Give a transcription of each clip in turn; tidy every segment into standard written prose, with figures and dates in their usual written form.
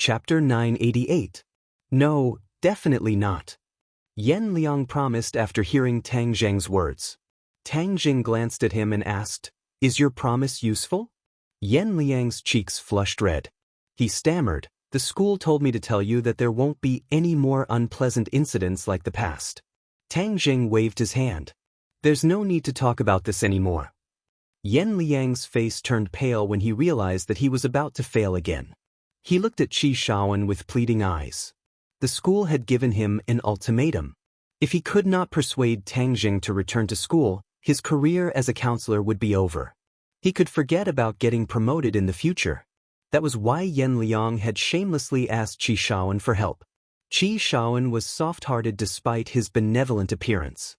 Chapter 988. No, definitely not. Yan Liang promised after hearing Tang Zheng's words. Tang Zheng glanced at him and asked, "Is your promise useful?" Yan Liang's cheeks flushed red. He stammered, "The school told me to tell you that there won't be any more unpleasant incidents like the past." Tang Zheng waved his hand. "There's no need to talk about this anymore." Yan Liang's face turned pale when he realized that he was about to fail again. He looked at Qi Shaowen with pleading eyes. The school had given him an ultimatum. If he could not persuade Tang Zheng to return to school, his career as a counselor would be over. He could forget about getting promoted in the future. That was why Yan Liang had shamelessly asked Qi Shaowen for help. Qi Shaowen was soft-hearted despite his benevolent appearance.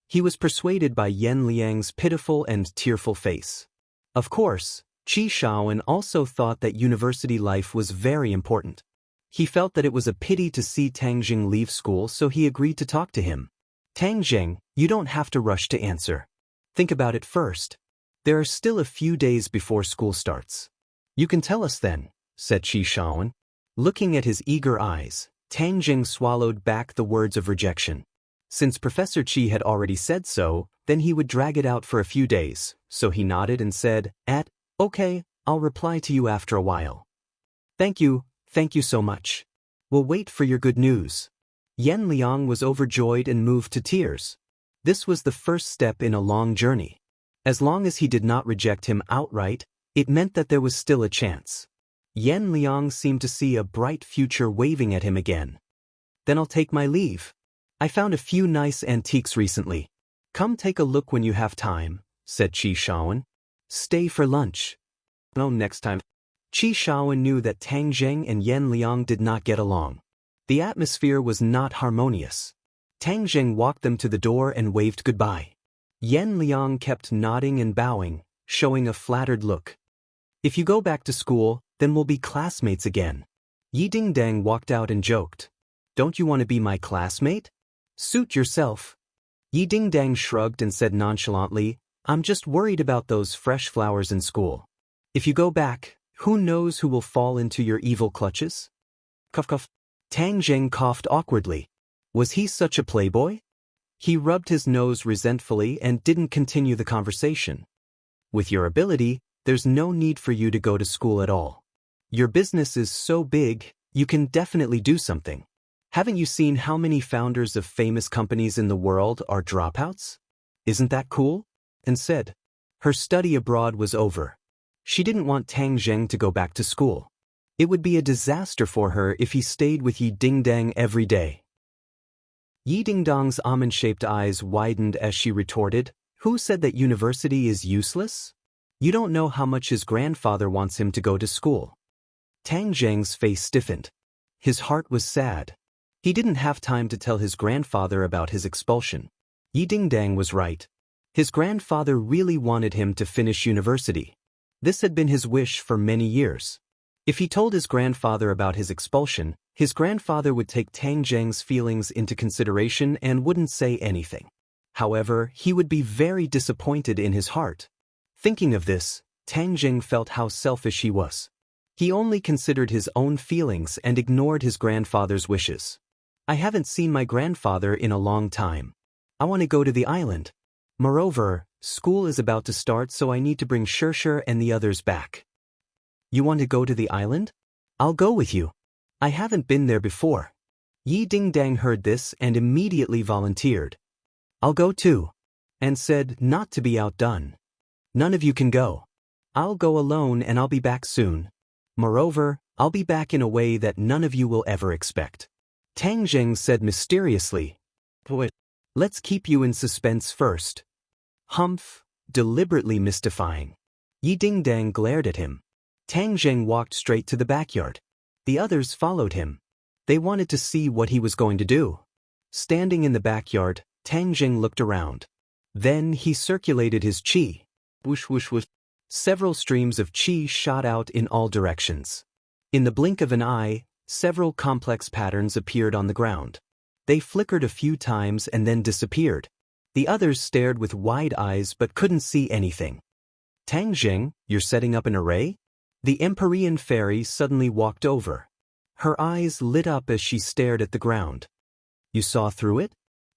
He was persuaded by Yan Liang's pitiful and tearful face. Of course, Qi Shaowen also thought that university life was very important. He felt that it was a pity to see Tang Zheng leave school, so he agreed to talk to him. "Tang Zheng, you don't have to rush to answer. Think about it first. There are still a few days before school starts." "You can tell us then," said Qi Shaowen. Looking at his eager eyes, Tang Zheng swallowed back the words of rejection. Since Professor Qi had already said so, then he would drag it out for a few days, so he nodded and said, "Okay, I'll reply to you after a while." Thank you so much. We'll wait for your good news." Yan Liang was overjoyed and moved to tears. This was the first step in a long journey. As long as he did not reject him outright, it meant that there was still a chance. Yan Liang seemed to see a bright future waving at him again. "Then I'll take my leave. I found a few nice antiques recently. Come take a look when you have time," said Qi Shaowen. "Stay for lunch." "No, next time." Qi Shaowen knew that Tang Zheng and Yan Liang did not get along. The atmosphere was not harmonious. Tang Zheng walked them to the door and waved goodbye. Yan Liang kept nodding and bowing, showing a flattered look. "If you go back to school, then we'll be classmates again." Yi Dingdang walked out and joked, "Don't you want to be my classmate? Suit yourself." Yi Dingdang shrugged and said nonchalantly, "I'm just worried about those fresh flowers in school. If you go back, who knows who will fall into your evil clutches?" Cough cough. Tang Zheng coughed awkwardly. Was he such a playboy? He rubbed his nose resentfully and didn't continue the conversation. "With your ability, there's no need for you to go to school at all. Your business is so big, you can definitely do something. Haven't you seen how many founders of famous companies in the world are dropouts? Isn't that cool?" And said. Her study abroad was over. She didn't want Tang Zheng to go back to school. It would be a disaster for her if he stayed with Yi Dingdang every day. Yi Dingdang's almond-shaped eyes widened as she retorted, "Who said that university is useless? You don't know how much his grandfather wants him to go to school." Tang Zheng's face stiffened. His heart was sad. He didn't have time to tell his grandfather about his expulsion. Yi Dingdang was right. His grandfather really wanted him to finish university. This had been his wish for many years. If he told his grandfather about his expulsion, his grandfather would take Tang Zheng's feelings into consideration and wouldn't say anything. However, he would be very disappointed in his heart. Thinking of this, Tang Zheng felt how selfish he was. He only considered his own feelings and ignored his grandfather's wishes. "I haven't seen my grandfather in a long time. I want to go to the island. Moreover, school is about to start, so I need to bring Shershir and the others back." "You want to go to the island? I'll go with you. I haven't been there before." Yi Dingdang heard this and immediately volunteered. "I'll go too," and said not to be outdone. "None of you can go. I'll go alone and I'll be back soon. Moreover, I'll be back in a way that none of you will ever expect." Tang Zheng said mysteriously, "Wait, let's keep you in suspense first." Humph, deliberately mystifying. Yi Dingdang glared at him. Tang Zheng walked straight to the backyard. The others followed him. They wanted to see what he was going to do. Standing in the backyard, Tang Zheng looked around. Then he circulated his qi. Whoosh whoosh whoosh. Several streams of qi shot out in all directions. In the blink of an eye, several complex patterns appeared on the ground. They flickered a few times and then disappeared. The others stared with wide eyes but couldn't see anything. "Tang Zheng, you're setting up an array?" The Empyrean fairy suddenly walked over. Her eyes lit up as she stared at the ground. You saw through it?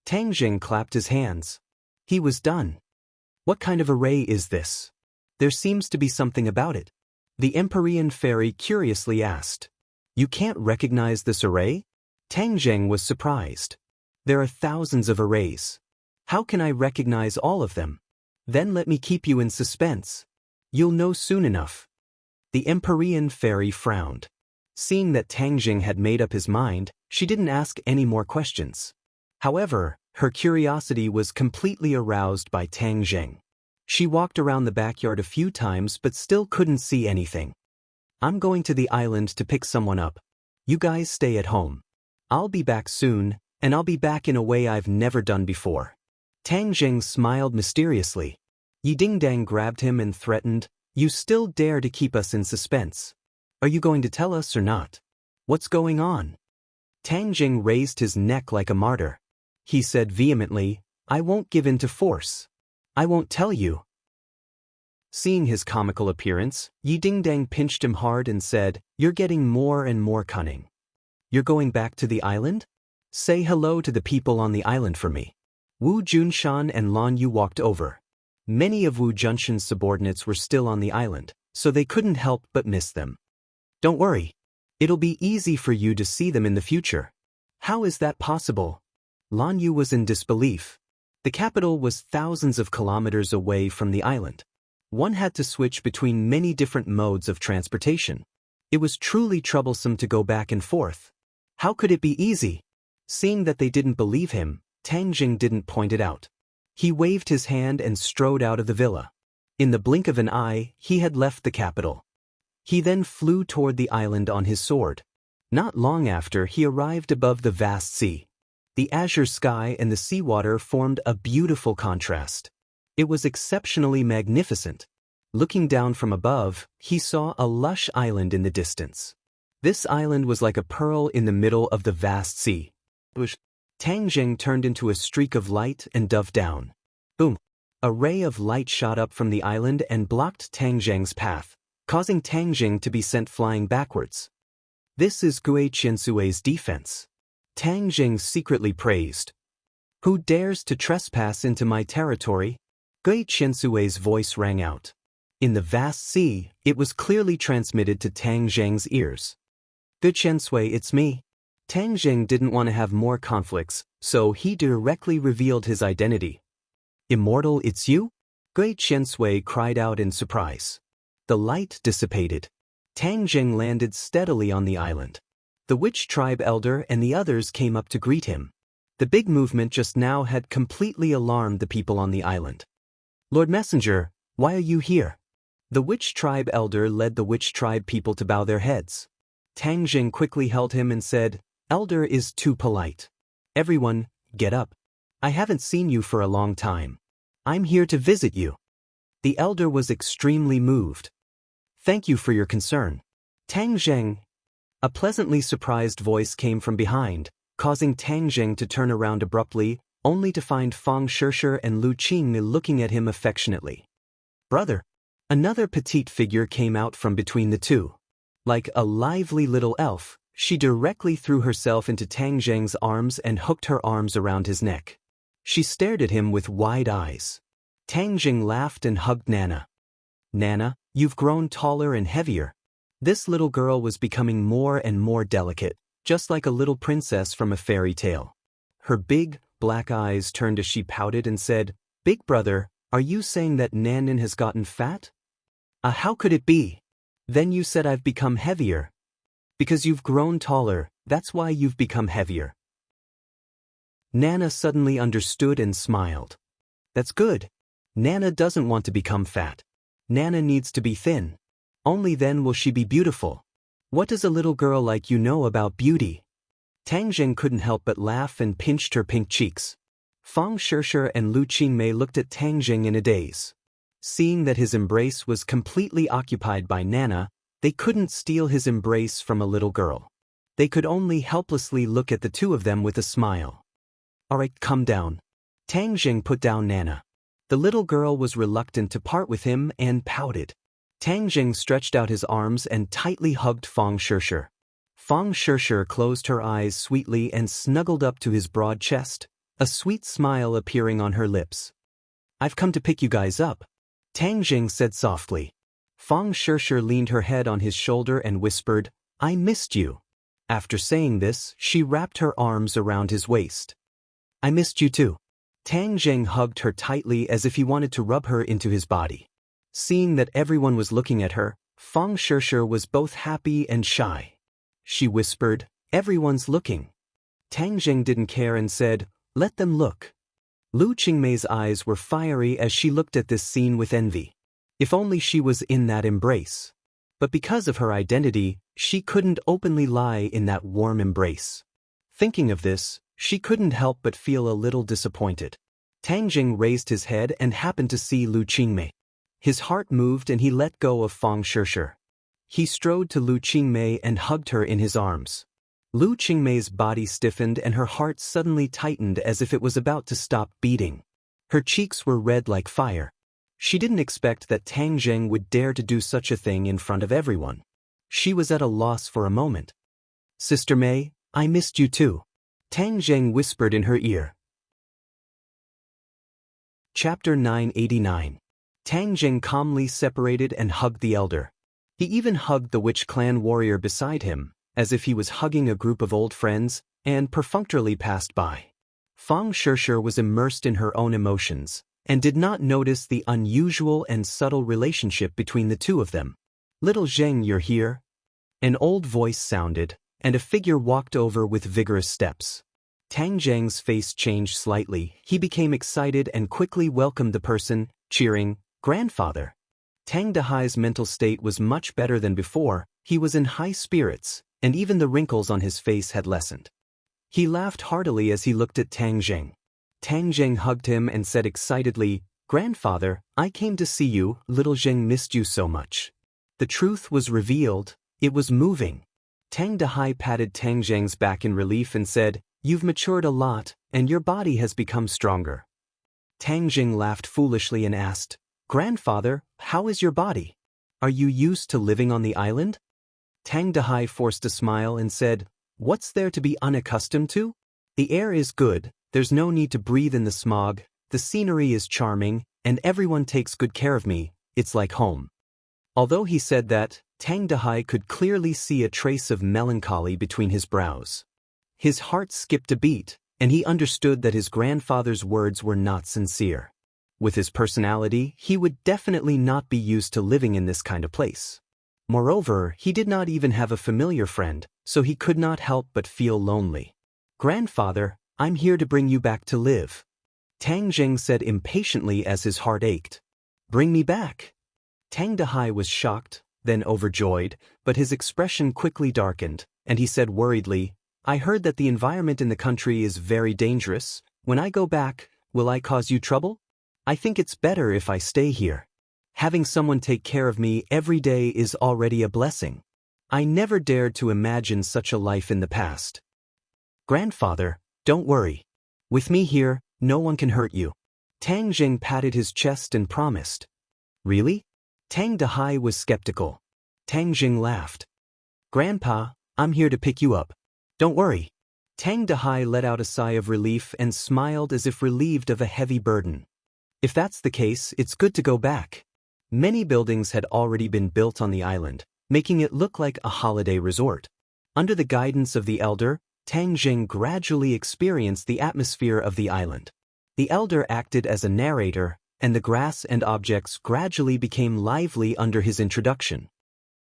Tang Jing clapped his hands. He was done. What kind of array is this? There seems to be something about it. The Empyrean fairy curiously asked. You can't recognize this array? Tang Jing was surprised. There are thousands of arrays. How can I recognize all of them? Then let me keep you in suspense. You'll know soon enough. The Empyrean fairy frowned. Seeing that Tang Jing had made up his mind, she didn't ask any more questions. However, her curiosity was completely aroused by Tang Jing. She walked around the backyard a few times but still couldn't see anything. I'm going to the island to pick someone up. You guys stay at home. I'll be back soon, and I'll be back in a way I've never done before. Tang Jing smiled mysteriously. Yi Dingdang grabbed him and threatened, You still dare to keep us in suspense. Are you going to tell us or not? What's going on? Tang Jing raised his neck like a martyr. He said vehemently, I won't give in to force. I won't tell you. Seeing his comical appearance, Yi Dingdang pinched him hard and said, You're getting more and more cunning. You're going back to the island? Say hello to the people on the island for me. Wu Junshan and Lan Yu walked over. Many of Wu Junshan's subordinates were still on the island, so they couldn't help but miss them. Don't worry. It'll be easy for you to see them in the future. How is that possible? Lan Yu was in disbelief. The capital was thousands of kilometers away from the island. One had to switch between many different modes of transportation. It was truly troublesome to go back and forth. How could it be easy? Seeing that they didn't believe him, Tang Jing didn't point it out. He waved his hand and strode out of the villa. In the blink of an eye, he had left the capital. He then flew toward the island on his sword. Not long after, he arrived above the vast sea. The azure sky and the seawater formed a beautiful contrast. It was exceptionally magnificent. Looking down from above, he saw a lush island in the distance. This island was like a pearl in the middle of the vast sea. Tang Jing turned into a streak of light and dove down. Boom! A ray of light shot up from the island and blocked Tang Jing's path, causing Tang Jing to be sent flying backwards. This is Gui Qiansui's defense. Tang Jing secretly praised. Who dares to trespass into my territory? Gui Qiansui's voice rang out. In the vast sea, it was clearly transmitted to Tang Jing's ears. Gui Qiansui, it's me. Tang Jing didn't want to have more conflicts, so he directly revealed his identity. Immortal, it's you? Gui Qiansui cried out in surprise. The light dissipated. Tang Jing landed steadily on the island. The witch tribe elder and the others came up to greet him. The big movement just now had completely alarmed the people on the island. Lord Messenger, why are you here? The witch tribe elder led the witch tribe people to bow their heads. Tang Jing quickly held him and said, Elder is too polite. Everyone, get up. I haven't seen you for a long time. I'm here to visit you. The elder was extremely moved. Thank you for your concern. Tang Jing. A pleasantly surprised voice came from behind, causing Tang Jing to turn around abruptly, only to find Fang Shishir and Lu Qing looking at him affectionately. Brother. Another petite figure came out from between the two. Like a lively little elf, she directly threw herself into Tang Jing's arms and hooked her arms around his neck. She stared at him with wide eyes. Tang Jing laughed and hugged Nana. Nana, you've grown taller and heavier. This little girl was becoming more and more delicate, just like a little princess from a fairy tale. Her big, black eyes turned as she pouted and said, Big brother, are you saying that Nanan has gotten fat? How could it be? Then you said I've become heavier. Because you've grown taller, that's why you've become heavier. Nana suddenly understood and smiled. That's good. Nana doesn't want to become fat. Nana needs to be thin. Only then will she be beautiful. What does a little girl like you know about beauty? Tang Jing couldn't help but laugh and pinched her pink cheeks. Fang Shishir and Lu Qingmei looked at Tang Jing in a daze. Seeing that his embrace was completely occupied by Nana, they couldn't steal his embrace from a little girl. They could only helplessly look at the two of them with a smile. Alright, come down. Tang Jing put down Nana. The little girl was reluctant to part with him and pouted. Tang Jing stretched out his arms and tightly hugged Fang Shishir. Fang Shishir closed her eyes sweetly and snuggled up to his broad chest, a sweet smile appearing on her lips. "I've come to pick you guys up," Tang Jing said softly. Fang Shishir leaned her head on his shoulder and whispered, "I missed you." After saying this, she wrapped her arms around his waist. "I missed you too." Tang Jing hugged her tightly as if he wanted to rub her into his body. Seeing that everyone was looking at her, Fang Shishir was both happy and shy. She whispered, "Everyone's looking." Tang Jing didn't care and said, "Let them look." Lu Qingmei's eyes were fiery as she looked at this scene with envy. If only she was in that embrace. But because of her identity, she couldn't openly lie in that warm embrace. Thinking of this, she couldn't help but feel a little disappointed. Tang Jing raised his head and happened to see Lu Qingmei. His heart moved and he let go of Fang Shishir. He strode to Lu Qingmei and hugged her in his arms. Lu Qingmei's body stiffened and her heart suddenly tightened as if it was about to stop beating. Her cheeks were red like fire. She didn't expect that Tang Jing would dare to do such a thing in front of everyone. She was at a loss for a moment. "Sister Mei, I missed you too," Tang Jing whispered in her ear. Chapter 989. Tang Jing calmly separated and hugged the elder. He even hugged the witch clan warrior beside him, as if he was hugging a group of old friends, and perfunctorily passed by. Fang Shishir was immersed in her own emotions, and did not notice the unusual and subtle relationship between the two of them. "Little Zheng, you're here?" An old voice sounded, and a figure walked over with vigorous steps. Tang Jing's face changed slightly. He became excited and quickly welcomed the person, cheering, "Grandfather." Tang Dahai's mental state was much better than before. He was in high spirits, and even the wrinkles on his face had lessened. He laughed heartily as he looked at Tang Jing. Tang Jing hugged him and said excitedly, "Grandfather, I came to see you. Little Jing missed you so much." The truth was revealed. It was moving. Tang Dahai patted Tang Jing's back in relief and said, "You've matured a lot, and your body has become stronger." Tang Jing laughed foolishly and asked, "Grandfather, how is your body? Are you used to living on the island?" Tang Dahai forced a smile and said, "What's there to be unaccustomed to? The air is good, there's no need to breathe in the smog, the scenery is charming, and everyone takes good care of me. It's like home." Although he said that, Tang Dahai could clearly see a trace of melancholy between his brows. His heart skipped a beat, and he understood that his grandfather's words were not sincere. With his personality, he would definitely not be used to living in this kind of place. Moreover, he did not even have a familiar friend, so he could not help but feel lonely. "Grandfather, I'm here to bring you back to live," Tang Jing said impatiently as his heart ached. "Bring me back?" Tang Dahai was shocked, then overjoyed, but his expression quickly darkened, and he said worriedly, "I heard that the environment in the country is very dangerous. When I go back, will I cause you trouble? I think it's better if I stay here. Having someone take care of me every day is already a blessing. I never dared to imagine such a life in the past." "Grandfather, don't worry. With me here, no one can hurt you." Tang Jing patted his chest and promised. "Really?" Tang Dahai was skeptical. Tang Jing laughed. "Grandpa, I'm here to pick you up. Don't worry." Tang Dahai let out a sigh of relief and smiled as if relieved of a heavy burden. "If that's the case, it's good to go back." Many buildings had already been built on the island, making it look like a holiday resort. Under the guidance of the elder, Tang Jing gradually experienced the atmosphere of the island. The elder acted as a narrator, and the grass and objects gradually became lively under his introduction.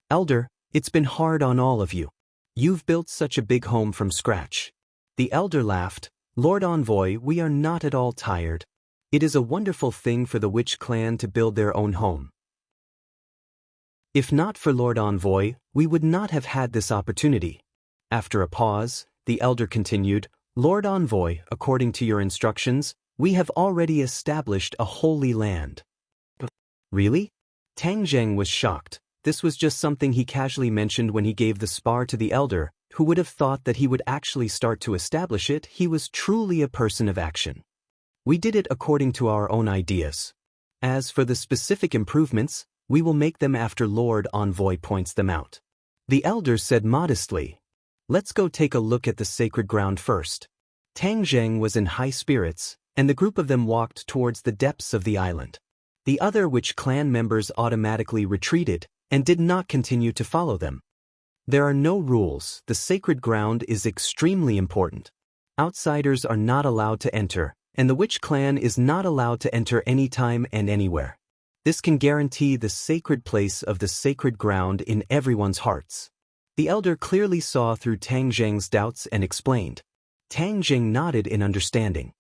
"Elder, it's been hard on all of you. You've built such a big home from scratch." The elder laughed. "Lord Envoy, we are not at all tired. It is a wonderful thing for the witch clan to build their own home. If not for Lord Envoy, we would not have had this opportunity." After a pause, the elder continued, "Lord Envoy, according to your instructions, we have already established a holy land." "Really?" Tang Jing was shocked. This was just something he casually mentioned when he gave the spar to the elder, who would have thought that he would actually start to establish it. He was truly a person of action. "We did it according to our own ideas. As for the specific improvements, we will make them after Lord Envoy points them out." The elder said modestly. Let's go take a look at the sacred ground first. Tang Zheng was in high spirits, and the group of them walked towards the depths of the island. The other witch clan members automatically retreated and did not continue to follow them. There are no rules. The sacred ground is extremely important. Outsiders are not allowed to enter, and the witch clan is not allowed to enter anytime and anywhere. This can guarantee the sacred place of the sacred ground in everyone's hearts. The elder clearly saw through Tang Zheng's doubts and explained. Tang Zheng nodded in understanding.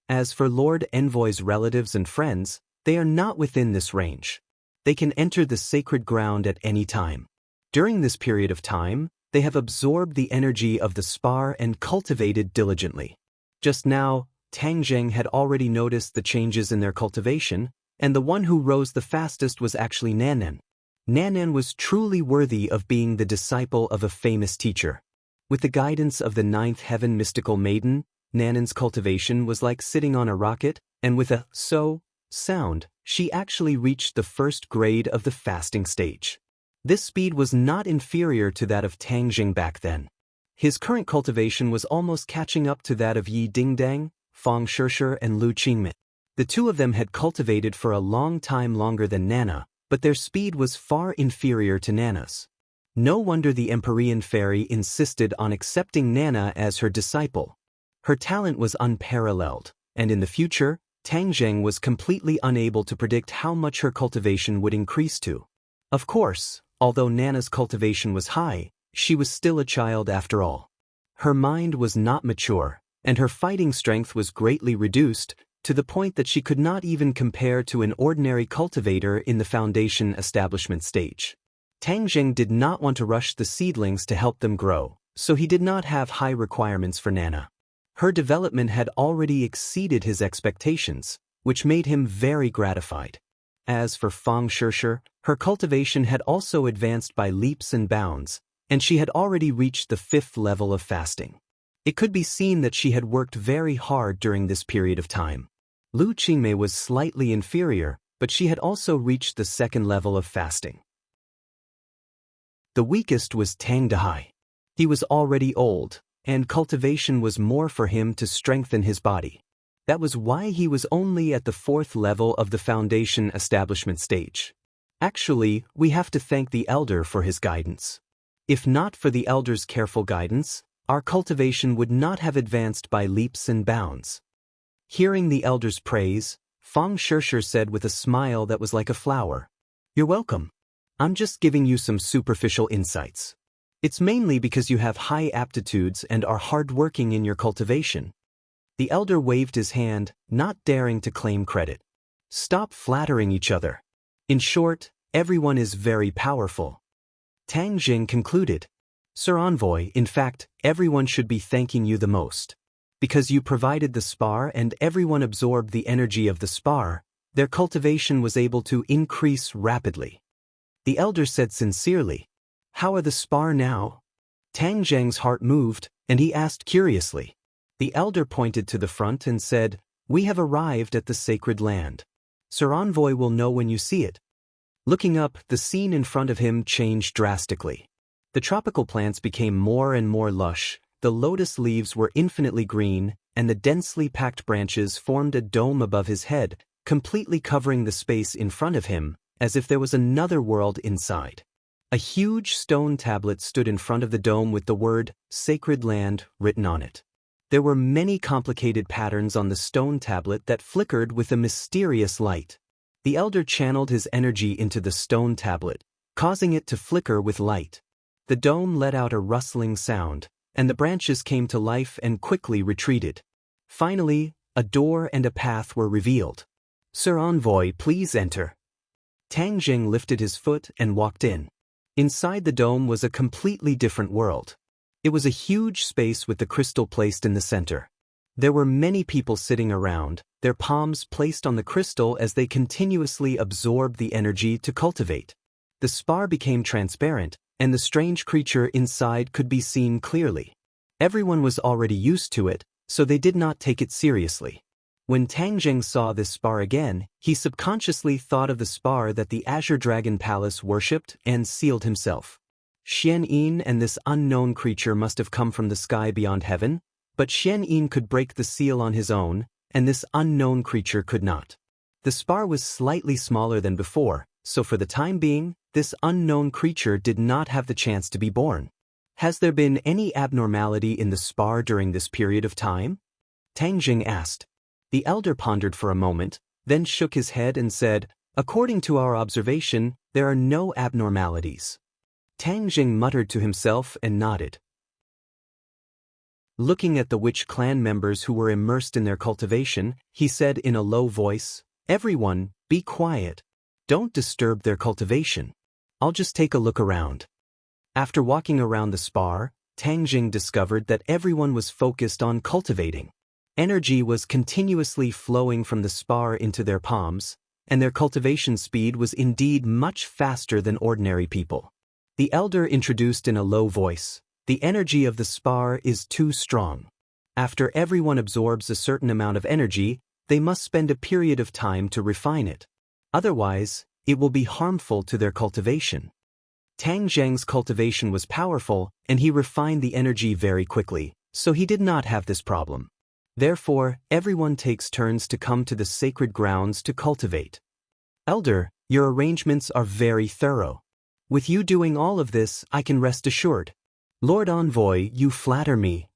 As for Lord Envoy's relatives and friends, they are not within this range. They can enter the sacred ground at any time. During this period of time, they have absorbed the energy of the spar and cultivated diligently. Just now, Tang Zheng had already noticed the changes in their cultivation, and the one who rose the fastest was actually Nanan. Nanan was truly worthy of being the disciple of a famous teacher. With the guidance of the ninth heaven mystical maiden, Nanan's cultivation was like sitting on a rocket, and with a so sound, she actually reached the first grade of the fasting stage. This speed was not inferior to that of Tang Zheng back then. His current cultivation was almost catching up to that of Yi Dingdang, Fang Shishir, and Lu Qingmin. The two of them had cultivated for a long time longer than Nana, but their speed was far inferior to Nana's. No wonder the Empyrean fairy insisted on accepting Nana as her disciple. Her talent was unparalleled, and in the future, Tang Zheng was completely unable to predict how much her cultivation would increase to. Of course, although Nana's cultivation was high, she was still a child after all. Her mind was not mature, and her fighting strength was greatly reduced, to the point that she could not even compare to an ordinary cultivator in the foundation establishment stage. Tang Zheng did not want to rush the seedlings to help them grow, so he did not have high requirements for Nana. Her development had already exceeded his expectations, which made him very gratified. As for Fang Shishir, her cultivation had also advanced by leaps and bounds, and she had already reached the 5th level of fasting. It could be seen that she had worked very hard during this period of time. Lu Qingmei was slightly inferior, but she had also reached the 2nd level of fasting. The weakest was Tang Dehai. He was already old, and cultivation was more for him to strengthen his body. That was why he was only at the 4th level of the foundation establishment stage. Actually, we have to thank the elder for his guidance. If not for the elder's careful guidance, our cultivation would not have advanced by leaps and bounds. Hearing the elder's praise, Fang Shishir said with a smile that was like a flower, "You're welcome. I'm just giving you some superficial insights. It's mainly because you have high aptitudes and are hardworking in your cultivation." The elder waved his hand, not daring to claim credit. Stop flattering each other. In short, everyone is very powerful. Tang Zheng concluded. Sir Envoy, in fact, everyone should be thanking you the most. Because you provided the spar and everyone absorbed the energy of the spar, their cultivation was able to increase rapidly. The elder said sincerely, "How are the spar now?" Tang Zheng's heart moved, and he asked curiously. The elder pointed to the front and said, "We have arrived at the sacred land. Sir Envoy will know when you see it." Looking up, the scene in front of him changed drastically. The tropical plants became more and more lush, the lotus leaves were infinitely green, and the densely packed branches formed a dome above his head, completely covering the space in front of him, as if there was another world inside. A huge stone tablet stood in front of the dome with the word, "Sacred Land," written on it. There were many complicated patterns on the stone tablet that flickered with a mysterious light. The elder channeled his energy into the stone tablet, causing it to flicker with light. The dome let out a rustling sound, and the branches came to life and quickly retreated. Finally, a door and a path were revealed. "Sir Envoy, please enter." Tang Zheng lifted his foot and walked in. Inside the dome was a completely different world. It was a huge space with the crystal placed in the center. There were many people sitting around, their palms placed on the crystal as they continuously absorbed the energy to cultivate. The spar became transparent, and the strange creature inside could be seen clearly. Everyone was already used to it, so they did not take it seriously. When Tang Zheng saw this spar again, he subconsciously thought of the spar that the Azure Dragon Palace worshipped and sealed himself. Xian Yin and this unknown creature must have come from the sky beyond heaven, but Xian Yin could break the seal on his own, and this unknown creature could not. The spar was slightly smaller than before, so for the time being, this unknown creature did not have the chance to be born. Has there been any abnormality in the spar during this period of time? Tang Jing asked. The elder pondered for a moment, then shook his head and said, "According to our observation, there are no abnormalities." Tang Jing muttered to himself and nodded. Looking at the witch clan members who were immersed in their cultivation, he said in a low voice, "Everyone, be quiet. Don't disturb their cultivation. I'll just take a look around." After walking around the spar, Tang Jing discovered that everyone was focused on cultivating. Energy was continuously flowing from the spar into their palms, and their cultivation speed was indeed much faster than ordinary people. The elder introduced in a low voice, "The energy of the spar is too strong. After everyone absorbs a certain amount of energy, they must spend a period of time to refine it. Otherwise, it will be harmful to their cultivation." Tang Zheng's cultivation was powerful, and he refined the energy very quickly, so he did not have this problem. Therefore, everyone takes turns to come to the sacred grounds to cultivate. "Elder, your arrangements are very thorough. With you doing all of this, I can rest assured. Lord Envoy, you flatter me."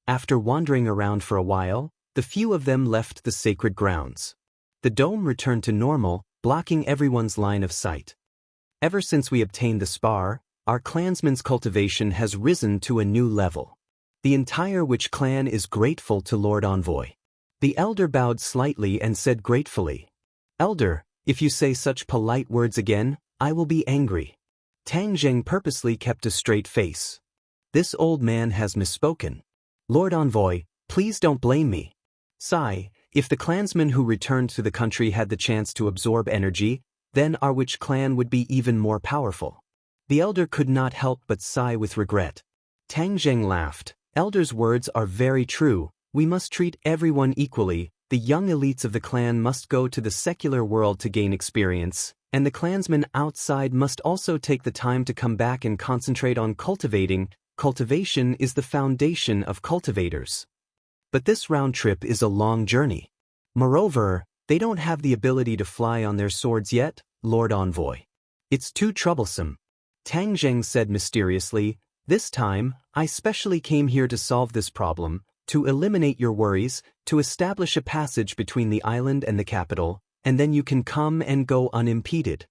After wandering around for a while, the few of them left the sacred grounds. The dome returned to normal, blocking everyone's line of sight. Ever since we obtained the spar, our clansman's cultivation has risen to a new level. The entire witch clan is grateful to Lord Envoy. The elder bowed slightly and said gratefully, "Elder, if you say such polite words again, I will be angry." Tang Zheng purposely kept a straight face. This old man has misspoken. "Lord Envoy, please don't blame me. Sigh, if the clansmen who returned to the country had the chance to absorb energy, then our witch clan would be even more powerful." The elder could not help but sigh with regret. Tang Zheng laughed. "Elder's words are very true. We must treat everyone equally. The young elites of the clan must go to the secular world to gain experience, and the clansmen outside must also take the time to come back and concentrate on cultivating. Cultivation is the foundation of cultivators. But this round trip is a long journey. Moreover, they don't have the ability to fly on their swords yet, Lord Envoy. It's too troublesome." Tang Zheng said mysteriously, "This time, I specially came here to solve this problem, to eliminate your worries, to establish a passage between the island and the capital, and then you can come and go unimpeded."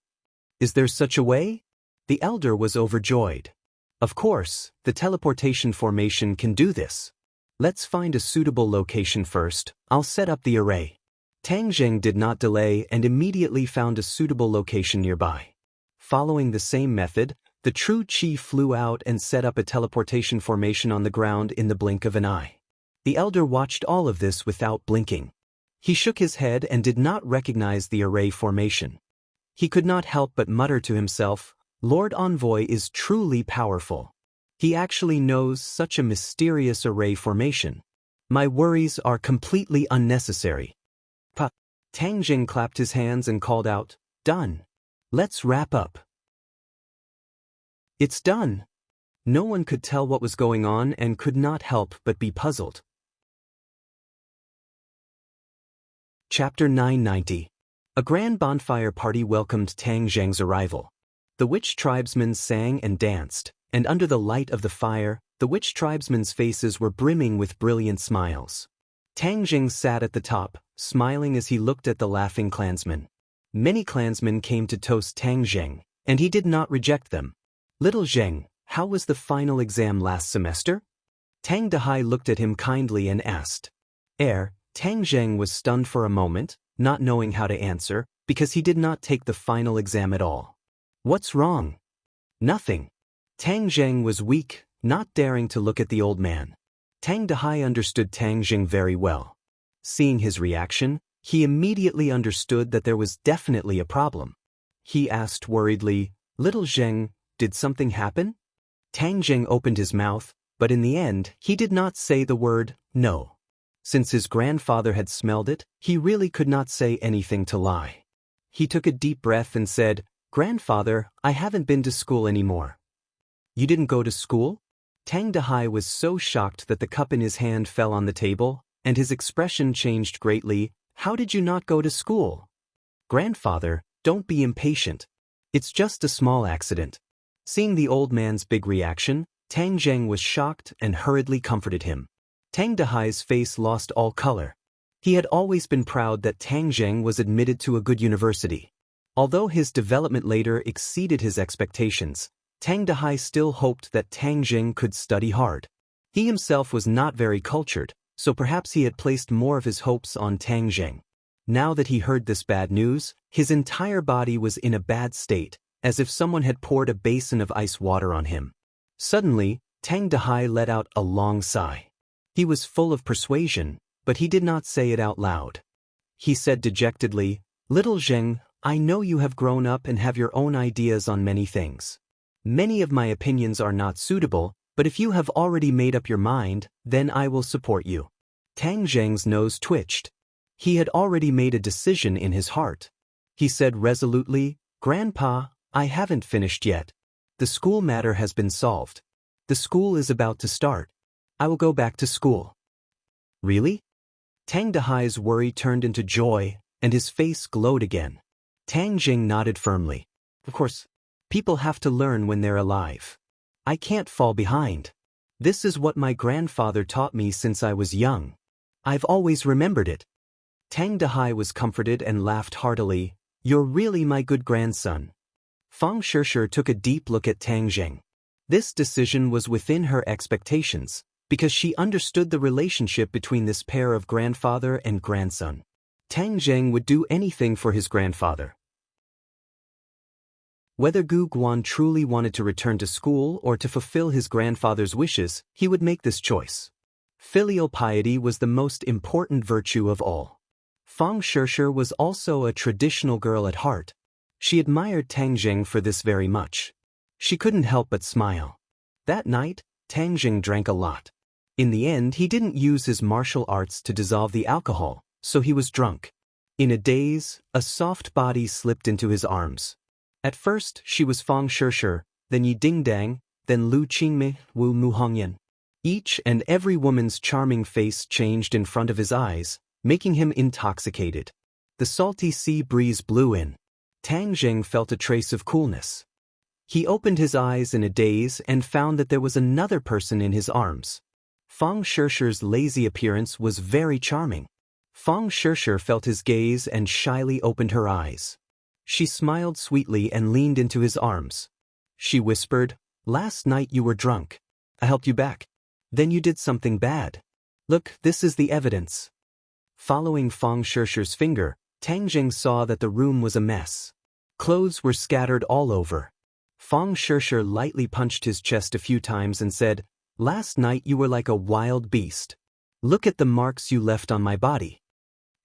"Is there such a way?" The elder was overjoyed. "Of course, the teleportation formation can do this. Let's find a suitable location first. I'll set up the array." Tang Zheng did not delay and immediately found a suitable location nearby. Following the same method, the true Qi flew out and set up a teleportation formation on the ground in the blink of an eye. The elder watched all of this without blinking. He shook his head and did not recognize the array formation. He could not help but mutter to himself, "Lord Envoy is truly powerful. He actually knows such a mysterious array formation. My worries are completely unnecessary." Tang Jing clapped his hands and called out, "Done. Let's wrap up." It's done. No one could tell what was going on and could not help but be puzzled. Chapter 990. A grand bonfire party welcomed Tang Zheng's arrival. The witch tribesmen sang and danced, and under the light of the fire, the witch tribesmen's faces were brimming with brilliant smiles. Tang Zheng sat at the top, smiling as he looked at the laughing clansmen. Many clansmen came to toast Tang Zheng, and he did not reject them. "Little Zheng, how was the final exam last semester?" Tang Dehai looked at him kindly and asked. Tang Zheng was stunned for a moment, not knowing how to answer, because he did not take the final exam at all. "What's wrong?" "Nothing." Tang Zheng was weak, not daring to look at the old man. Tang Dehai understood Tang Zheng very well. Seeing his reaction, he immediately understood that there was definitely a problem. He asked worriedly, "Little Zheng, did something happen?" Tang Zheng opened his mouth, but in the end, he did not say the word no. Since his grandfather had smelled it, he really could not say anything to lie. He took a deep breath and said, "Grandfather, I haven't been to school anymore." You didn't go to school? Tang Dehai was so shocked that the cup in his hand fell on the table, and his expression changed greatly. How did you not go to school? Grandfather, don't be impatient. It's just a small accident. Seeing the old man's big reaction, Tang Zheng was shocked and hurriedly comforted him. Tang Dehai's face lost all color. He had always been proud that Tang Zheng was admitted to a good university. Although his development later exceeded his expectations, Tang Dehai still hoped that Tang Zheng could study hard. He himself was not very cultured, so perhaps he had placed more of his hopes on Tang Zheng. Now that he heard this bad news, his entire body was in a bad state, as if someone had poured a basin of ice water on him. Suddenly, Tang Dehai let out a long sigh. He was full of persuasion, but he did not say it out loud. He said dejectedly, "Little Zheng, I know you have grown up and have your own ideas on many things. Many of my opinions are not suitable, but if you have already made up your mind, then I will support you." Tang Zheng's nose twitched. He had already made a decision in his heart. He said resolutely, "Grandpa, I haven't finished yet. The school matter has been solved. The school is about to start. I will go back to school." Really? Tang Dehai's worry turned into joy, and his face glowed again. Tang Jing nodded firmly. Of course, people have to learn when they're alive. I can't fall behind. This is what my grandfather taught me since I was young. I've always remembered it. Tang Dehai was comforted and laughed heartily. "You're really my good grandson." Fang Shishir took a deep look at Tang Zheng. This decision was within her expectations, because she understood the relationship between this pair of grandfather and grandson. Tang Zheng would do anything for his grandfather. Whether Gu Guan truly wanted to return to school or to fulfill his grandfather's wishes, he would make this choice. Filial piety was the most important virtue of all. Fang Shishir was also a traditional girl at heart. She admired Tang Zheng for this very much. She couldn't help but smile. That night, Tang Zheng drank a lot. In the end, he didn't use his martial arts to dissolve the alcohol, so he was drunk. In a daze, a soft body slipped into his arms. At first, she was Fang Shishir, then Yi Dingdang, then Lu Qingmei, Wu Muhongyan. Each and every woman's charming face changed in front of his eyes, making him intoxicated. The salty sea breeze blew in. Tang Zheng felt a trace of coolness. He opened his eyes in a daze and found that there was another person in his arms. Fang Shishir's lazy appearance was very charming. Fang Shishir felt his gaze and shyly opened her eyes. She smiled sweetly and leaned into his arms. She whispered, "Last night you were drunk. I helped you back. Then you did something bad. Look, this is the evidence." Following Fang Shishir's finger, Tang Zheng saw that the room was a mess. Clothes were scattered all over. Fang Shishir lightly punched his chest a few times and said, "Last night you were like a wild beast. Look at the marks you left on my body."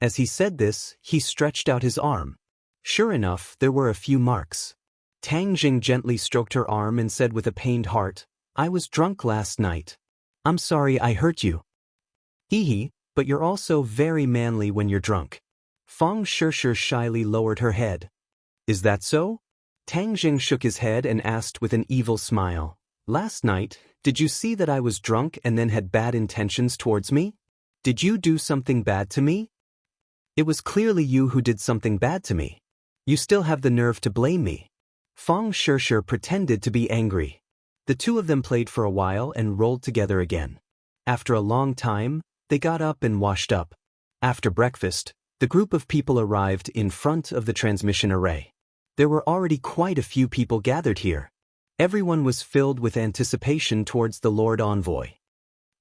As he said this, he stretched out his arm. Sure enough, there were a few marks. Tang Zheng gently stroked her arm and said with a pained heart, "I was drunk last night. I'm sorry I hurt you." "Hee, but you're also very manly when you're drunk." Fang Shishir shyly lowered her head. "Is that so?" Tang Zheng shook his head and asked with an evil smile, "Last night, did you see that I was drunk and then had bad intentions towards me? Did you do something bad to me?" "It was clearly you who did something bad to me. You still have the nerve to blame me." Fang Shishir pretended to be angry. The two of them played for a while and rolled together again. After a long time, they got up and washed up. After breakfast, the group of people arrived in front of the transmission array. There were already quite a few people gathered here. Everyone was filled with anticipation towards the Lord Envoy.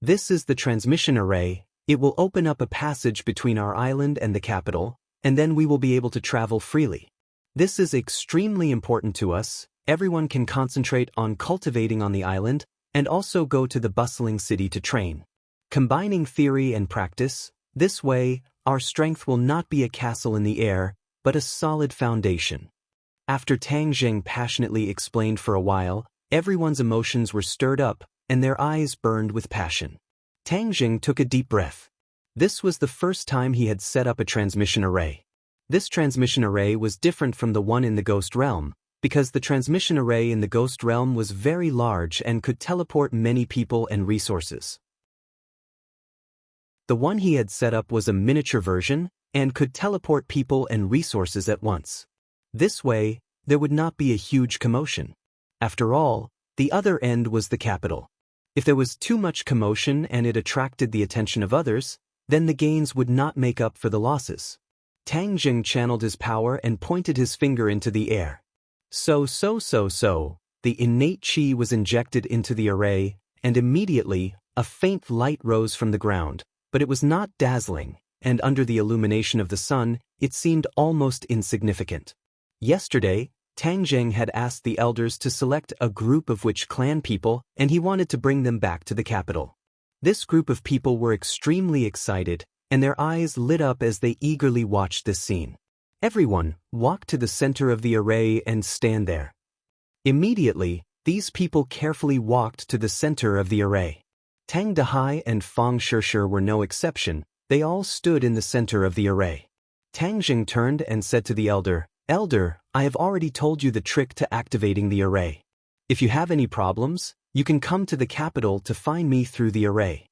"This is the transmission array. It will open up a passage between our island and the capital, and then we will be able to travel freely. This is extremely important to us. Everyone can concentrate on cultivating on the island and also go to the bustling city to train. Combining theory and practice, this way, our strength will not be a castle in the air, but a solid foundation." After Tang Zheng passionately explained for a while, everyone's emotions were stirred up, and their eyes burned with passion. Tang Zheng took a deep breath. This was the first time he had set up a transmission array. This transmission array was different from the one in the Ghost Realm, because the transmission array in the ghost realm was very large and could teleport many people and resources. The one he had set up was a miniature version and could teleport people and resources at once. This way, there would not be a huge commotion. After all, the other end was the capital. If there was too much commotion and it attracted the attention of others, then the gains would not make up for the losses. Tang Jing channeled his power and pointed his finger into the air. So, the innate chi was injected into the array, and immediately, a faint light rose from the ground, but it was not dazzling, and under the illumination of the sun, it seemed almost insignificant. Yesterday, Tang Jing had asked the elders to select a group of Witch clan people, and he wanted to bring them back to the capital. This group of people were extremely excited, and their eyes lit up as they eagerly watched this scene. Everyone walked to the center of the array and stand there. Immediately, these people carefully walked to the center of the array. Tang Dahai and Fang Shishir were no exception. They all stood in the center of the array. Tang Jing turned and said to the elder, "Elder, I have already told you the trick to activating the array. If you have any problems, you can come to the capital to find me through the array."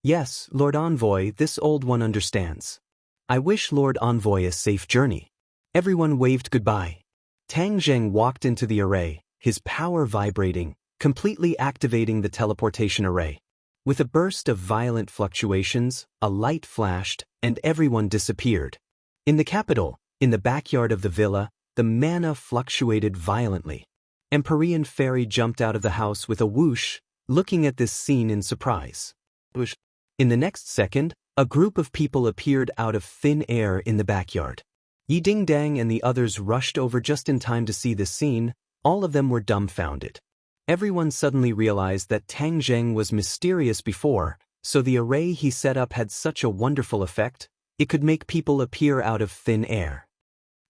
"Yes, Lord Envoy, this old one understands. I wish Lord Envoy a safe journey." Everyone waved goodbye. Tang Jing walked into the array, his power vibrating, completely activating the teleportation array. With a burst of violent fluctuations, a light flashed, and everyone disappeared. In the capital, in the backyard of the villa, the mana fluctuated violently. Empyrean Fairy jumped out of the house with a whoosh, looking at this scene in surprise. Whoosh. In the next second, a group of people appeared out of thin air in the backyard. Yi Ding Dang and the others rushed over just in time to see this scene. All of them were dumbfounded. Everyone suddenly realized that Tang Jing was mysterious before, so the array he set up had such a wonderful effect, it could make people appear out of thin air.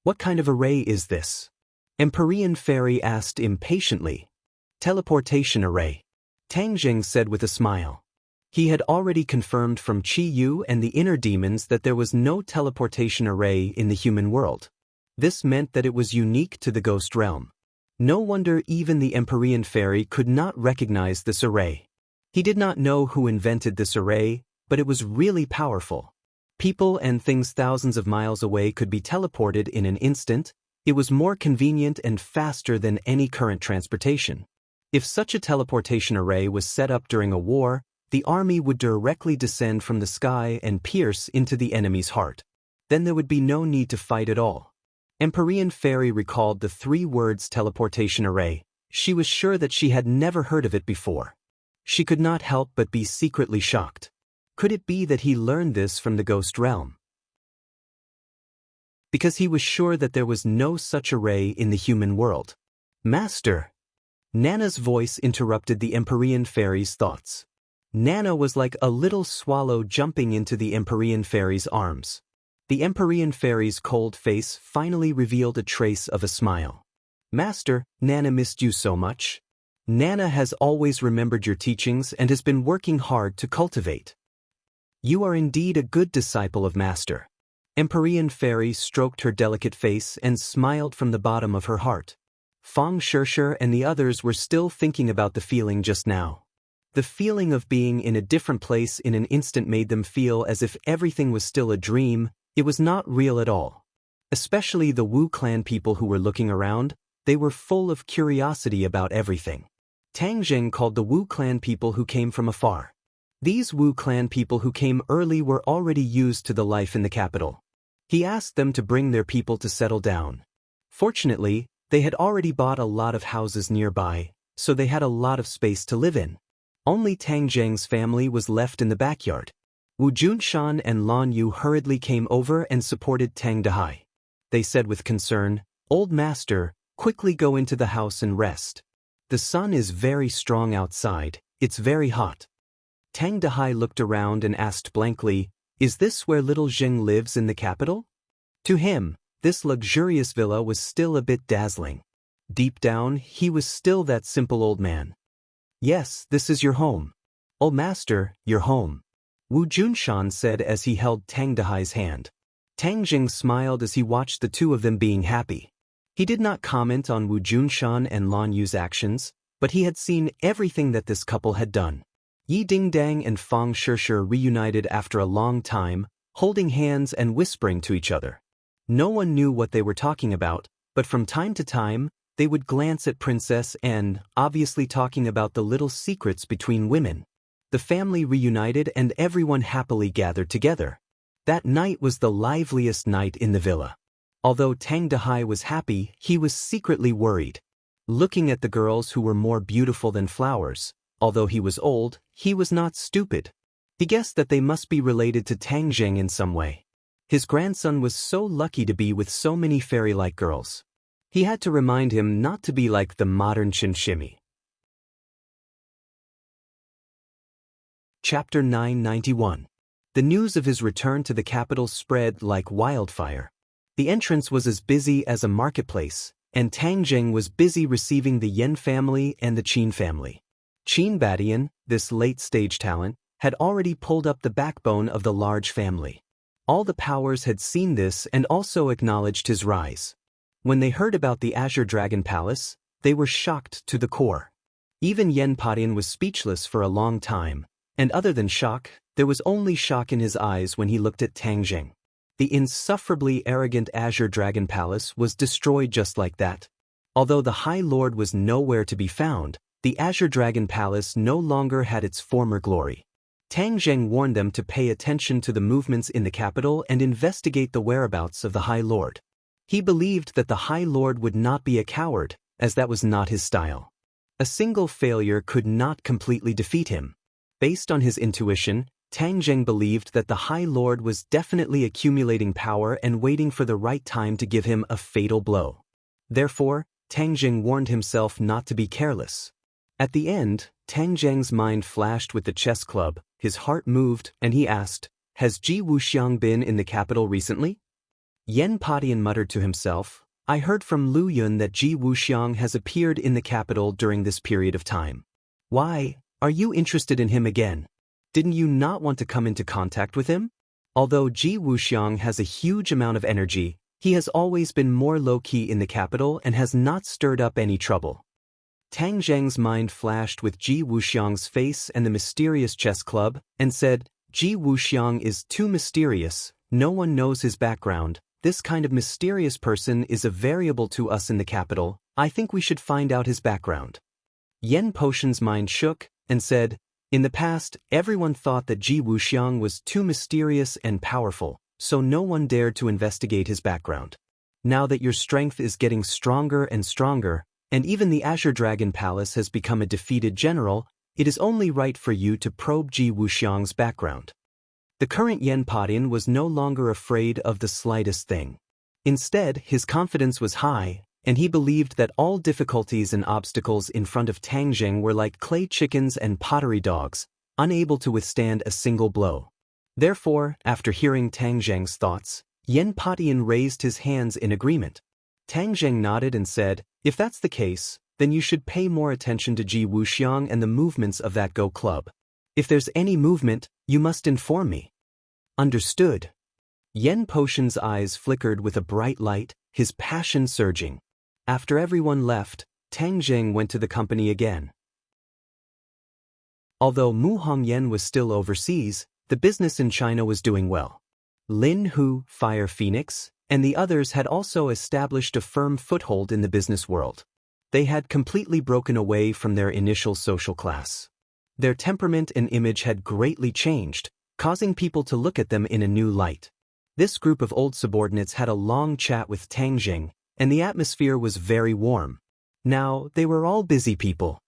"What kind of array is this?" Empyrean Fairy asked impatiently. "Teleportation array," Tang Jing said with a smile. He had already confirmed from Qi Yu and the inner demons that there was no teleportation array in the human world. This meant that it was unique to the ghost realm. No wonder even the Empyrean Fairy could not recognize this array. He did not know who invented this array, but it was really powerful. People and things thousands of miles away could be teleported in an instant. It was more convenient and faster than any current transportation. If such a teleportation array was set up during a war, the army would directly descend from the sky and pierce into the enemy's heart. Then there would be no need to fight at all. Empyrean Fairy recalled the 3 words teleportation array. She was sure that she had never heard of it before. She could not help but be secretly shocked. Could it be that he learned this from the ghost realm? Because he was sure that there was no such array in the human world. "Master!" Nana's voice interrupted the Empyrean Fairy's thoughts. Nana was like a little swallow jumping into the Empyrean Fairy's arms. The Empyrean Fairy's cold face finally revealed a trace of a smile. "Master, Nana missed you so much. Nana has always remembered your teachings and has been working hard to cultivate. You are indeed a good disciple of Master." Empyrean Fairy stroked her delicate face and smiled from the bottom of her heart. Fang Shishir and the others were still thinking about the feeling just now. The feeling of being in a different place in an instant made them feel as if everything was still a dream. It was not real at all. Especially the Wu clan people who were looking around, they were full of curiosity about everything. Tang Jing called the Wu clan people who came from afar. These Wu clan people who came early were already used to the life in the capital. He asked them to bring their people to settle down. Fortunately, they had already bought a lot of houses nearby, so they had a lot of space to live in. Only Tang Jing's family was left in the backyard. Wu Junshan and Lan Yu hurriedly came over and supported Tang Dahai. They said with concern, "Old Master, quickly go into the house and rest. The sun is very strong outside, it's very hot." Tang Dahai looked around and asked blankly, "Is this where little Jing lives in the capital?" To him, this luxurious villa was still a bit dazzling. Deep down, he was still that simple old man. "Yes, this is your home. Oh Master, your home," Wu Junshan said as he held Tang Dahai's hand. Tang Jing smiled as he watched the two of them being happy. He did not comment on Wu Junshan and Lan Yu's actions, but he had seen everything that this couple had done. Yi Dingdang and Fang Shishir reunited after a long time, holding hands and whispering to each other. No one knew what they were talking about, but from time to time, they would glance at Princess N, obviously talking about the little secrets between women. The family reunited and everyone happily gathered together. That night was the liveliest night in the villa. Although Tang Dehai was happy, he was secretly worried. Looking at the girls who were more beautiful than flowers, although he was old, he was not stupid. He guessed that they must be related to Tang Zheng in some way. His grandson was so lucky to be with so many fairy-like girls. He had to remind him not to be like the modern Chinchimi. Chapter 991. The news of his return to the capital spread like wildfire. The entrance was as busy as a marketplace, and Tang Zheng was busy receiving the Yen family and the Qin family. Qin Badian, this late-stage talent, had already pulled up the backbone of the large family. All the powers had seen this and also acknowledged his rise. When they heard about the Azure Dragon Palace, they were shocked to the core. Even Yen Padian was speechless for a long time, and other than shock, there was only shock in his eyes when he looked at Tang Zheng. The insufferably arrogant Azure Dragon Palace was destroyed just like that. Although the High Lord was nowhere to be found, the Azure Dragon Palace no longer had its former glory. Tang Zheng warned them to pay attention to the movements in the capital and investigate the whereabouts of the High Lord. He believed that the High Lord would not be a coward, as that was not his style. A single failure could not completely defeat him. Based on his intuition, Tang Zheng believed that the High Lord was definitely accumulating power and waiting for the right time to give him a fatal blow. Therefore, Tang Zheng warned himself not to be careless. At the end, Tang Zheng's mind flashed with the chess club, his heart moved, and he asked, "Has Ji Wuxiang been in the capital recently?" Yen Padian muttered to himself, "I heard from Lu Yun that Ji Wuxiang has appeared in the capital during this period of time. Why, are you interested in him again? Didn't you not want to come into contact with him?" Although Ji Wuxiang has a huge amount of energy, he has always been more low-key in the capital and has not stirred up any trouble. Tang Zheng's mind flashed with Ji Wuxiang's face and the mysterious chess club, and said, "Ji Wuxiang is too mysterious, no one knows his background. This kind of mysterious person is a variable to us in the capital. I think we should find out his background." Yen Potion's mind shook, and said, "In the past, everyone thought that Ji Wuxiang was too mysterious and powerful, so no one dared to investigate his background. Now that your strength is getting stronger and stronger, and even the Azure Dragon Palace has become a defeated general, it is only right for you to probe Ji Wuxiang's background." The current Yen Padian was no longer afraid of the slightest thing. Instead, his confidence was high, and he believed that all difficulties and obstacles in front of Tang Zheng were like clay chickens and pottery dogs, unable to withstand a single blow. Therefore, after hearing Tang Zheng's thoughts, Yen Padian raised his hands in agreement. Tang Zheng nodded and said, "If that's the case, then you should pay more attention to Ji Wuxiang and the movements of that Go Club. If there's any movement, you must inform me." "Understood." Yen Potion's eyes flickered with a bright light, his passion surging. After everyone left, Tang Zheng went to the company again. Although Mu Hongyan was still overseas, the business in China was doing well. Lin Hu, Fire Phoenix, and the others had also established a firm foothold in the business world. They had completely broken away from their initial social class. Their temperament and image had greatly changed, causing people to look at them in a new light. This group of old subordinates had a long chat with Tang Zheng, and the atmosphere was very warm. Now, they were all busy people.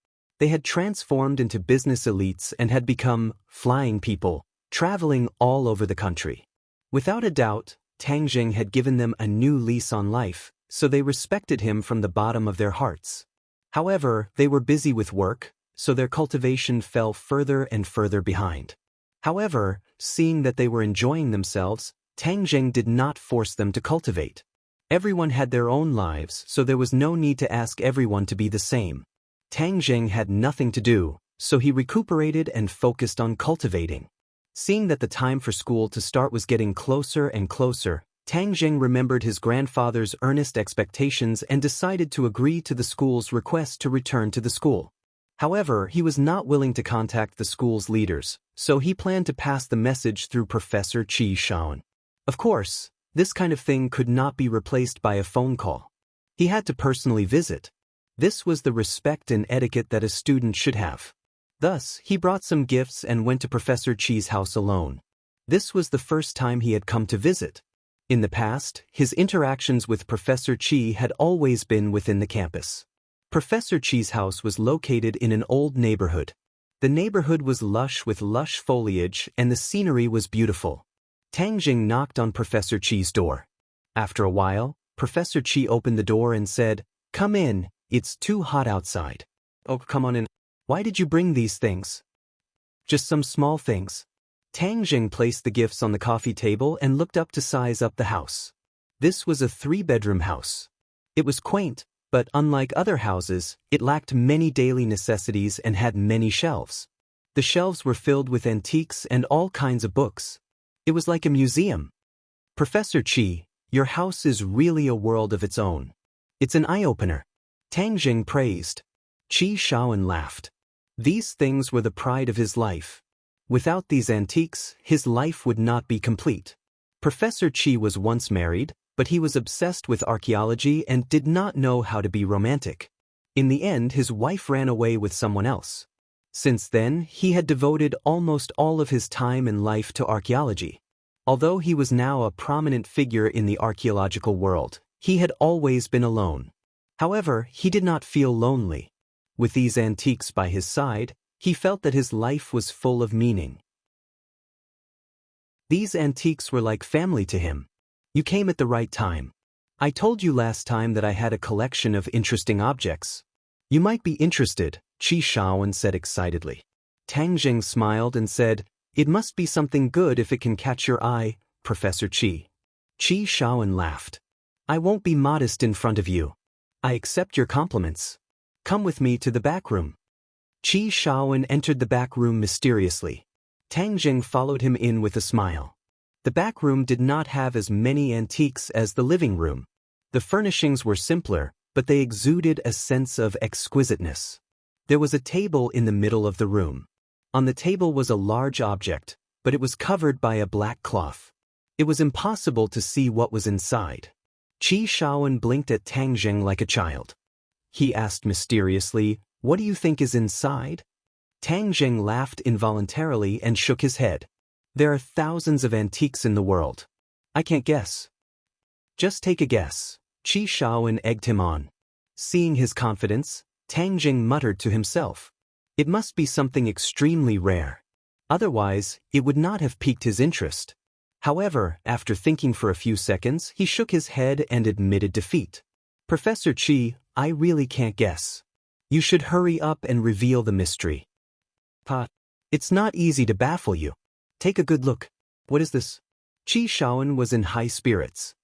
They had transformed into business elites and had become flying people, traveling all over the country. Without a doubt, Tang Zheng had given them a new lease on life, so they respected him from the bottom of their hearts. However, they were busy with work, so their cultivation fell further and further behind. However, seeing that they were enjoying themselves, Tang Zheng did not force them to cultivate. Everyone had their own lives, so there was no need to ask everyone to be the same. Tang Zheng had nothing to do, so he recuperated and focused on cultivating. Seeing that the time for school to start was getting closer and closer, Tang Jing remembered his grandfather's earnest expectations and decided to agree to the school's request to return to the school. However, he was not willing to contact the school's leaders, so he planned to pass the message through Professor Qi Shaoan. Of course, this kind of thing could not be replaced by a phone call. He had to personally visit. This was the respect and etiquette that a student should have. Thus, he brought some gifts and went to Professor Qi's house alone. This was the first time he had come to visit. In the past, his interactions with Professor Qi had always been within the campus. Professor Qi's house was located in an old neighborhood. The neighborhood was lush with lush foliage and the scenery was beautiful. Tang Jing knocked on Professor Qi's door. After a while, Professor Qi opened the door and said, "Come in, it's too hot outside." "Oh, come on in. Why did you bring these things?" "Just some small things." Tang Jing placed the gifts on the coffee table and looked up to size up the house. This was a 3-bedroom house. It was quaint, but unlike other houses, it lacked many daily necessities and had many shelves. The shelves were filled with antiques and all kinds of books. It was like a museum. "Professor Qi, your house is really a world of its own. It's an eye-opener." Tang Jing praised. Qi Shaoan laughed. These things were the pride of his life. Without these antiques, his life would not be complete. Professor Qi was once married, but he was obsessed with archaeology and did not know how to be romantic. In the end, his wife ran away with someone else. Since then, he had devoted almost all of his time and life to archaeology. Although he was now a prominent figure in the archaeological world, he had always been alone. However, he did not feel lonely. With these antiques by his side, he felt that his life was full of meaning. These antiques were like family to him. "You came at the right time. I told you last time that I had a collection of interesting objects. You might be interested," Qi Shaoan said excitedly. Tang Jing smiled and said, "It must be something good if it can catch your eye, Professor Qi." Qi Shaoan laughed. "I won't be modest in front of you. I accept your compliments. Come with me to the back room." Qi Shaoan entered the back room mysteriously. Tang Jing followed him in with a smile. The back room did not have as many antiques as the living room. The furnishings were simpler, but they exuded a sense of exquisiteness. There was a table in the middle of the room. On the table was a large object, but it was covered by a black cloth. It was impossible to see what was inside. Qi Shaoan blinked at Tang Jing like a child. He asked mysteriously, "What do you think is inside?" Tang Jing laughed involuntarily and shook his head. "There are thousands of antiques in the world. I can't guess." "Just take a guess." Qi Shaoan egged him on. Seeing his confidence, Tang Jing muttered to himself, "It must be something extremely rare. Otherwise, it would not have piqued his interest." However, after thinking for a few seconds, he shook his head and admitted defeat. "Professor Qi, I really can't guess. You should hurry up and reveal the mystery." "Pa, it's not easy to baffle you. Take a good look. What is this?" Qi Shaoan was in high spirits.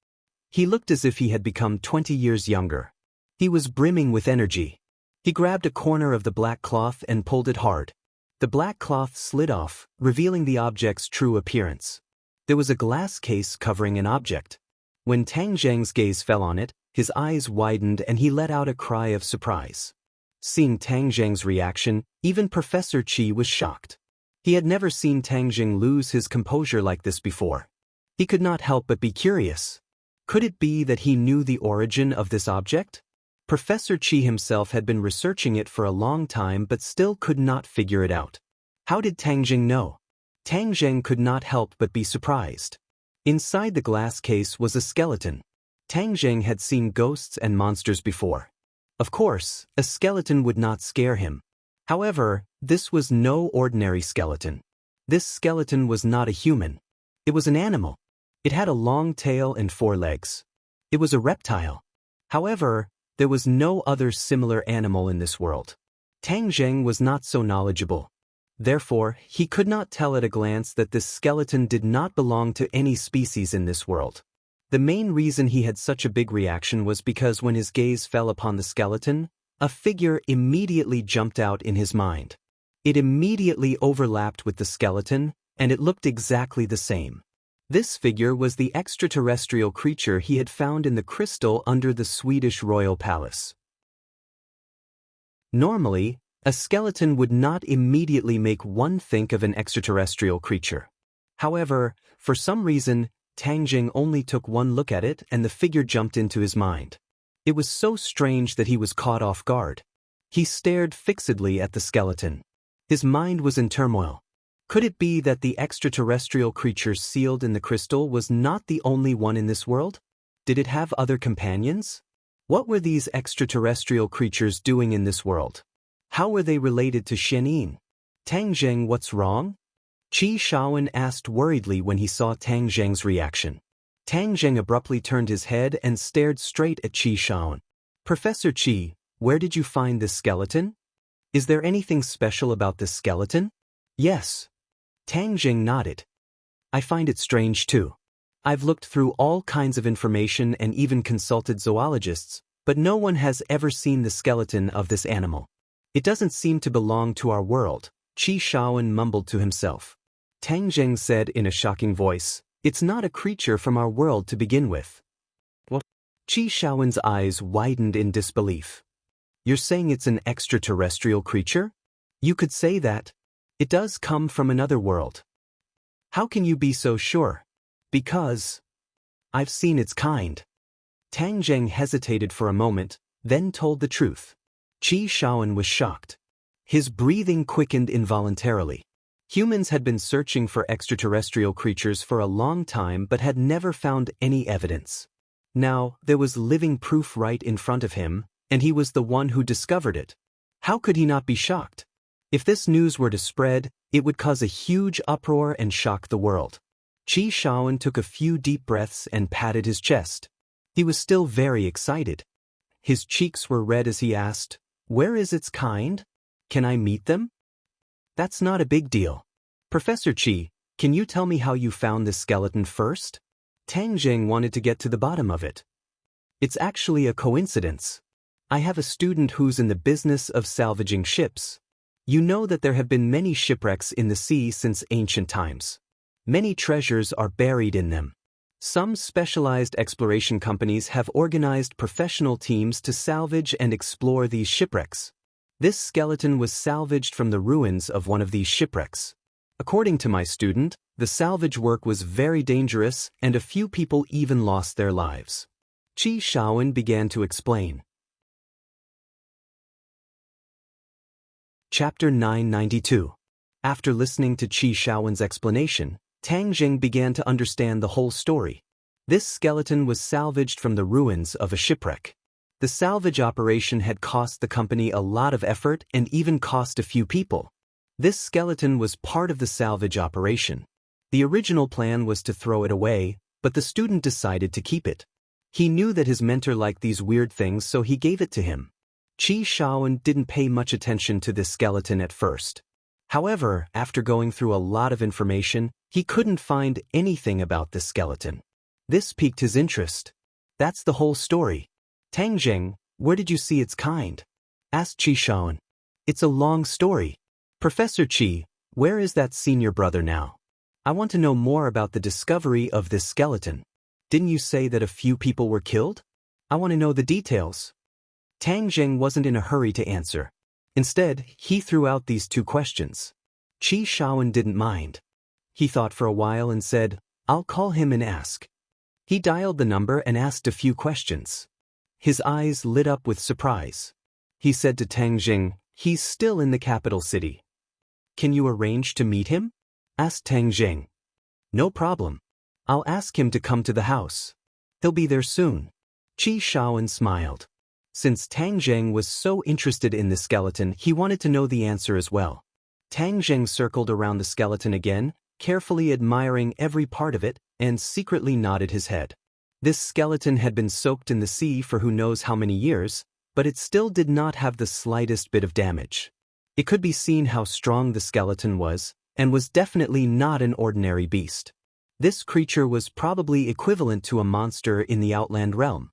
He looked as if he had become 20 years younger. He was brimming with energy. He grabbed a corner of the black cloth and pulled it hard. The black cloth slid off, revealing the object's true appearance. There was a glass case covering an object. When Tang Jing's gaze fell on it, his eyes widened and he let out a cry of surprise. Seeing Tang Jing's reaction, even Professor Qi was shocked. He had never seen Tang Jing lose his composure like this before. He could not help but be curious. Could it be that he knew the origin of this object? Professor Qi himself had been researching it for a long time but still could not figure it out. How did Tang Jing know? Tang Jing could not help but be surprised. Inside the glass case was a skeleton. Tang Jing had seen ghosts and monsters before. Of course, a skeleton would not scare him. However, this was no ordinary skeleton. This skeleton was not a human. It was an animal. It had a long tail and 4 legs. It was a reptile. However, there was no other similar animal in this world. Tang Jing was not so knowledgeable. Therefore, he could not tell at a glance that this skeleton did not belong to any species in this world. The main reason he had such a big reaction was because when his gaze fell upon the skeleton, a figure immediately jumped out in his mind. It immediately overlapped with the skeleton, and it looked exactly the same. This figure was the extraterrestrial creature he had found in the crystal under the Swedish royal palace. Normally, a skeleton would not immediately make one think of an extraterrestrial creature. However, for some reason, Tang Jing only took one look at it and the figure jumped into his mind. It was so strange that he was caught off guard. He stared fixedly at the skeleton. His mind was in turmoil. Could it be that the extraterrestrial creature sealed in the crystal was not the only one in this world? Did it have other companions? What were these extraterrestrial creatures doing in this world? How were they related to Xianyin? Tang Zheng, what's wrong? Qi Shaowen asked worriedly when he saw Tang Zheng's reaction. Tang Zheng abruptly turned his head and stared straight at Qi Shaowen. Professor Qi, where did you find this skeleton? Is there anything special about this skeleton? Yes. Tang Zheng nodded. I find it strange too. I've looked through all kinds of information and even consulted zoologists, but no one has ever seen the skeleton of this animal. It doesn't seem to belong to our world, Qi Shaowen mumbled to himself. Tang Zheng said in a shocking voice, it's not a creature from our world to begin with. What? Qi Shaowen's eyes widened in disbelief. You're saying it's an extraterrestrial creature? You could say that. It does come from another world. How can you be so sure? Because I've seen its kind. Tang Zheng hesitated for a moment, then told the truth. Qi Shaowen was shocked. His breathing quickened involuntarily. Humans had been searching for extraterrestrial creatures for a long time but had never found any evidence. Now, there was living proof right in front of him, and he was the one who discovered it. How could he not be shocked? If this news were to spread, it would cause a huge uproar and shock the world. Qi Shaowen took a few deep breaths and patted his chest. He was still very excited. His cheeks were red as he asked, where is its kind? Can I meet them? That's not a big deal. Professor Qi, can you tell me how you found this skeleton first? Tang Zheng wanted to get to the bottom of it. It's actually a coincidence. I have a student who's in the business of salvaging ships. You know that there have been many shipwrecks in the sea since ancient times. Many treasures are buried in them. Some specialized exploration companies have organized professional teams to salvage and explore these shipwrecks. This skeleton was salvaged from the ruins of one of these shipwrecks. According to my student, the salvage work was very dangerous and a few people even lost their lives. Qi Shaowen began to explain. Chapter 992. After listening to Qi Shaowen's explanation, Tang Zheng began to understand the whole story. This skeleton was salvaged from the ruins of a shipwreck. The salvage operation had cost the company a lot of effort and even cost a few people. This skeleton was part of the salvage operation. The original plan was to throw it away, but the student decided to keep it. He knew that his mentor liked these weird things, so he gave it to him. Qi Shaowen didn't pay much attention to this skeleton at first. However, after going through a lot of information, he couldn't find anything about this skeleton. This piqued his interest. That's the whole story. Tang Zheng, where did you see its kind? Asked Qi Shaowen. It's a long story. Professor Qi, where is that senior brother now? I want to know more about the discovery of this skeleton. Didn't you say that a few people were killed? I want to know the details. Tang Zheng wasn't in a hurry to answer. Instead, he threw out these two questions. Qi Shaowen didn't mind. He thought for a while and said, I'll call him and ask. He dialed the number and asked a few questions. His eyes lit up with surprise. He said to Tang Zheng, he's still in the capital city. Can you arrange to meet him? Asked Tang Zheng. No problem. I'll ask him to come to the house. He'll be there soon. Qi Shaowen smiled. Since Tang Zheng was so interested in the skeleton, he wanted to know the answer as well. Tang Zheng circled around the skeleton again, carefully admiring every part of it, and secretly nodded his head. This skeleton had been soaked in the sea for who knows how many years, but it still did not have the slightest bit of damage. It could be seen how strong the skeleton was, and was definitely not an ordinary beast. This creature was probably equivalent to a monster in the Outland realm.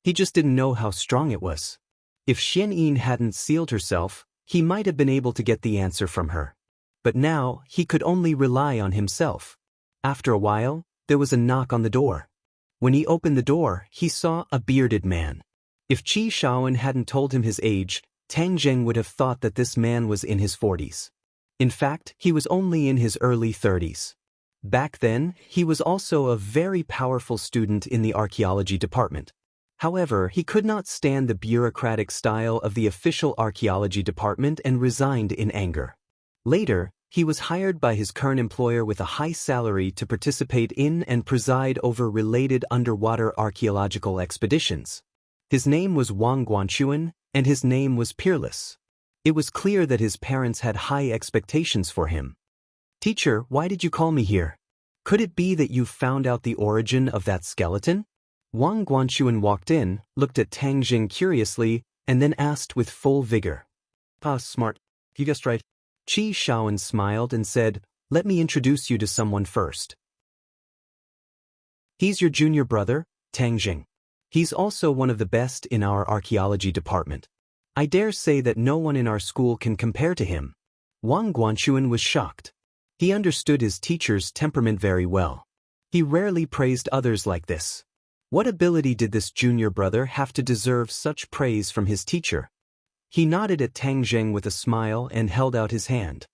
He just didn't know how strong it was. If Xianyin hadn't sealed herself, he might have been able to get the answer from her. But now, he could only rely on himself. After a while, there was a knock on the door. When he opened the door, he saw a bearded man. If Qi Shaoan hadn't told him his age, Tang Zheng would have thought that this man was in his 40s. In fact, he was only in his early 30s. Back then, he was also a very powerful student in the archaeology department. However, he could not stand the bureaucratic style of the official archaeology department and resigned in anger. Later, he was hired by his current employer with a high salary to participate in and preside over related underwater archaeological expeditions. His name was Wang Guanxuan, and his name was Peerless. It was clear that his parents had high expectations for him. "Teacher, why did you call me here? Could it be that you found out the origin of that skeleton?" Wang Guanxuan walked in, looked at Tang Jing curiously, and then asked with full vigor. "Ah, smart. You guessed right." Qi Shaoan smiled and said, "Let me introduce you to someone first. He's your junior brother, Tang Jing. He's also one of the best in our archaeology department. I dare say that no one in our school can compare to him." Wang Guanxuan was shocked. He understood his teacher's temperament very well. He rarely praised others like this. What ability did this junior brother have to deserve such praise from his teacher? He nodded at Tang Zheng with a smile and held out his hand.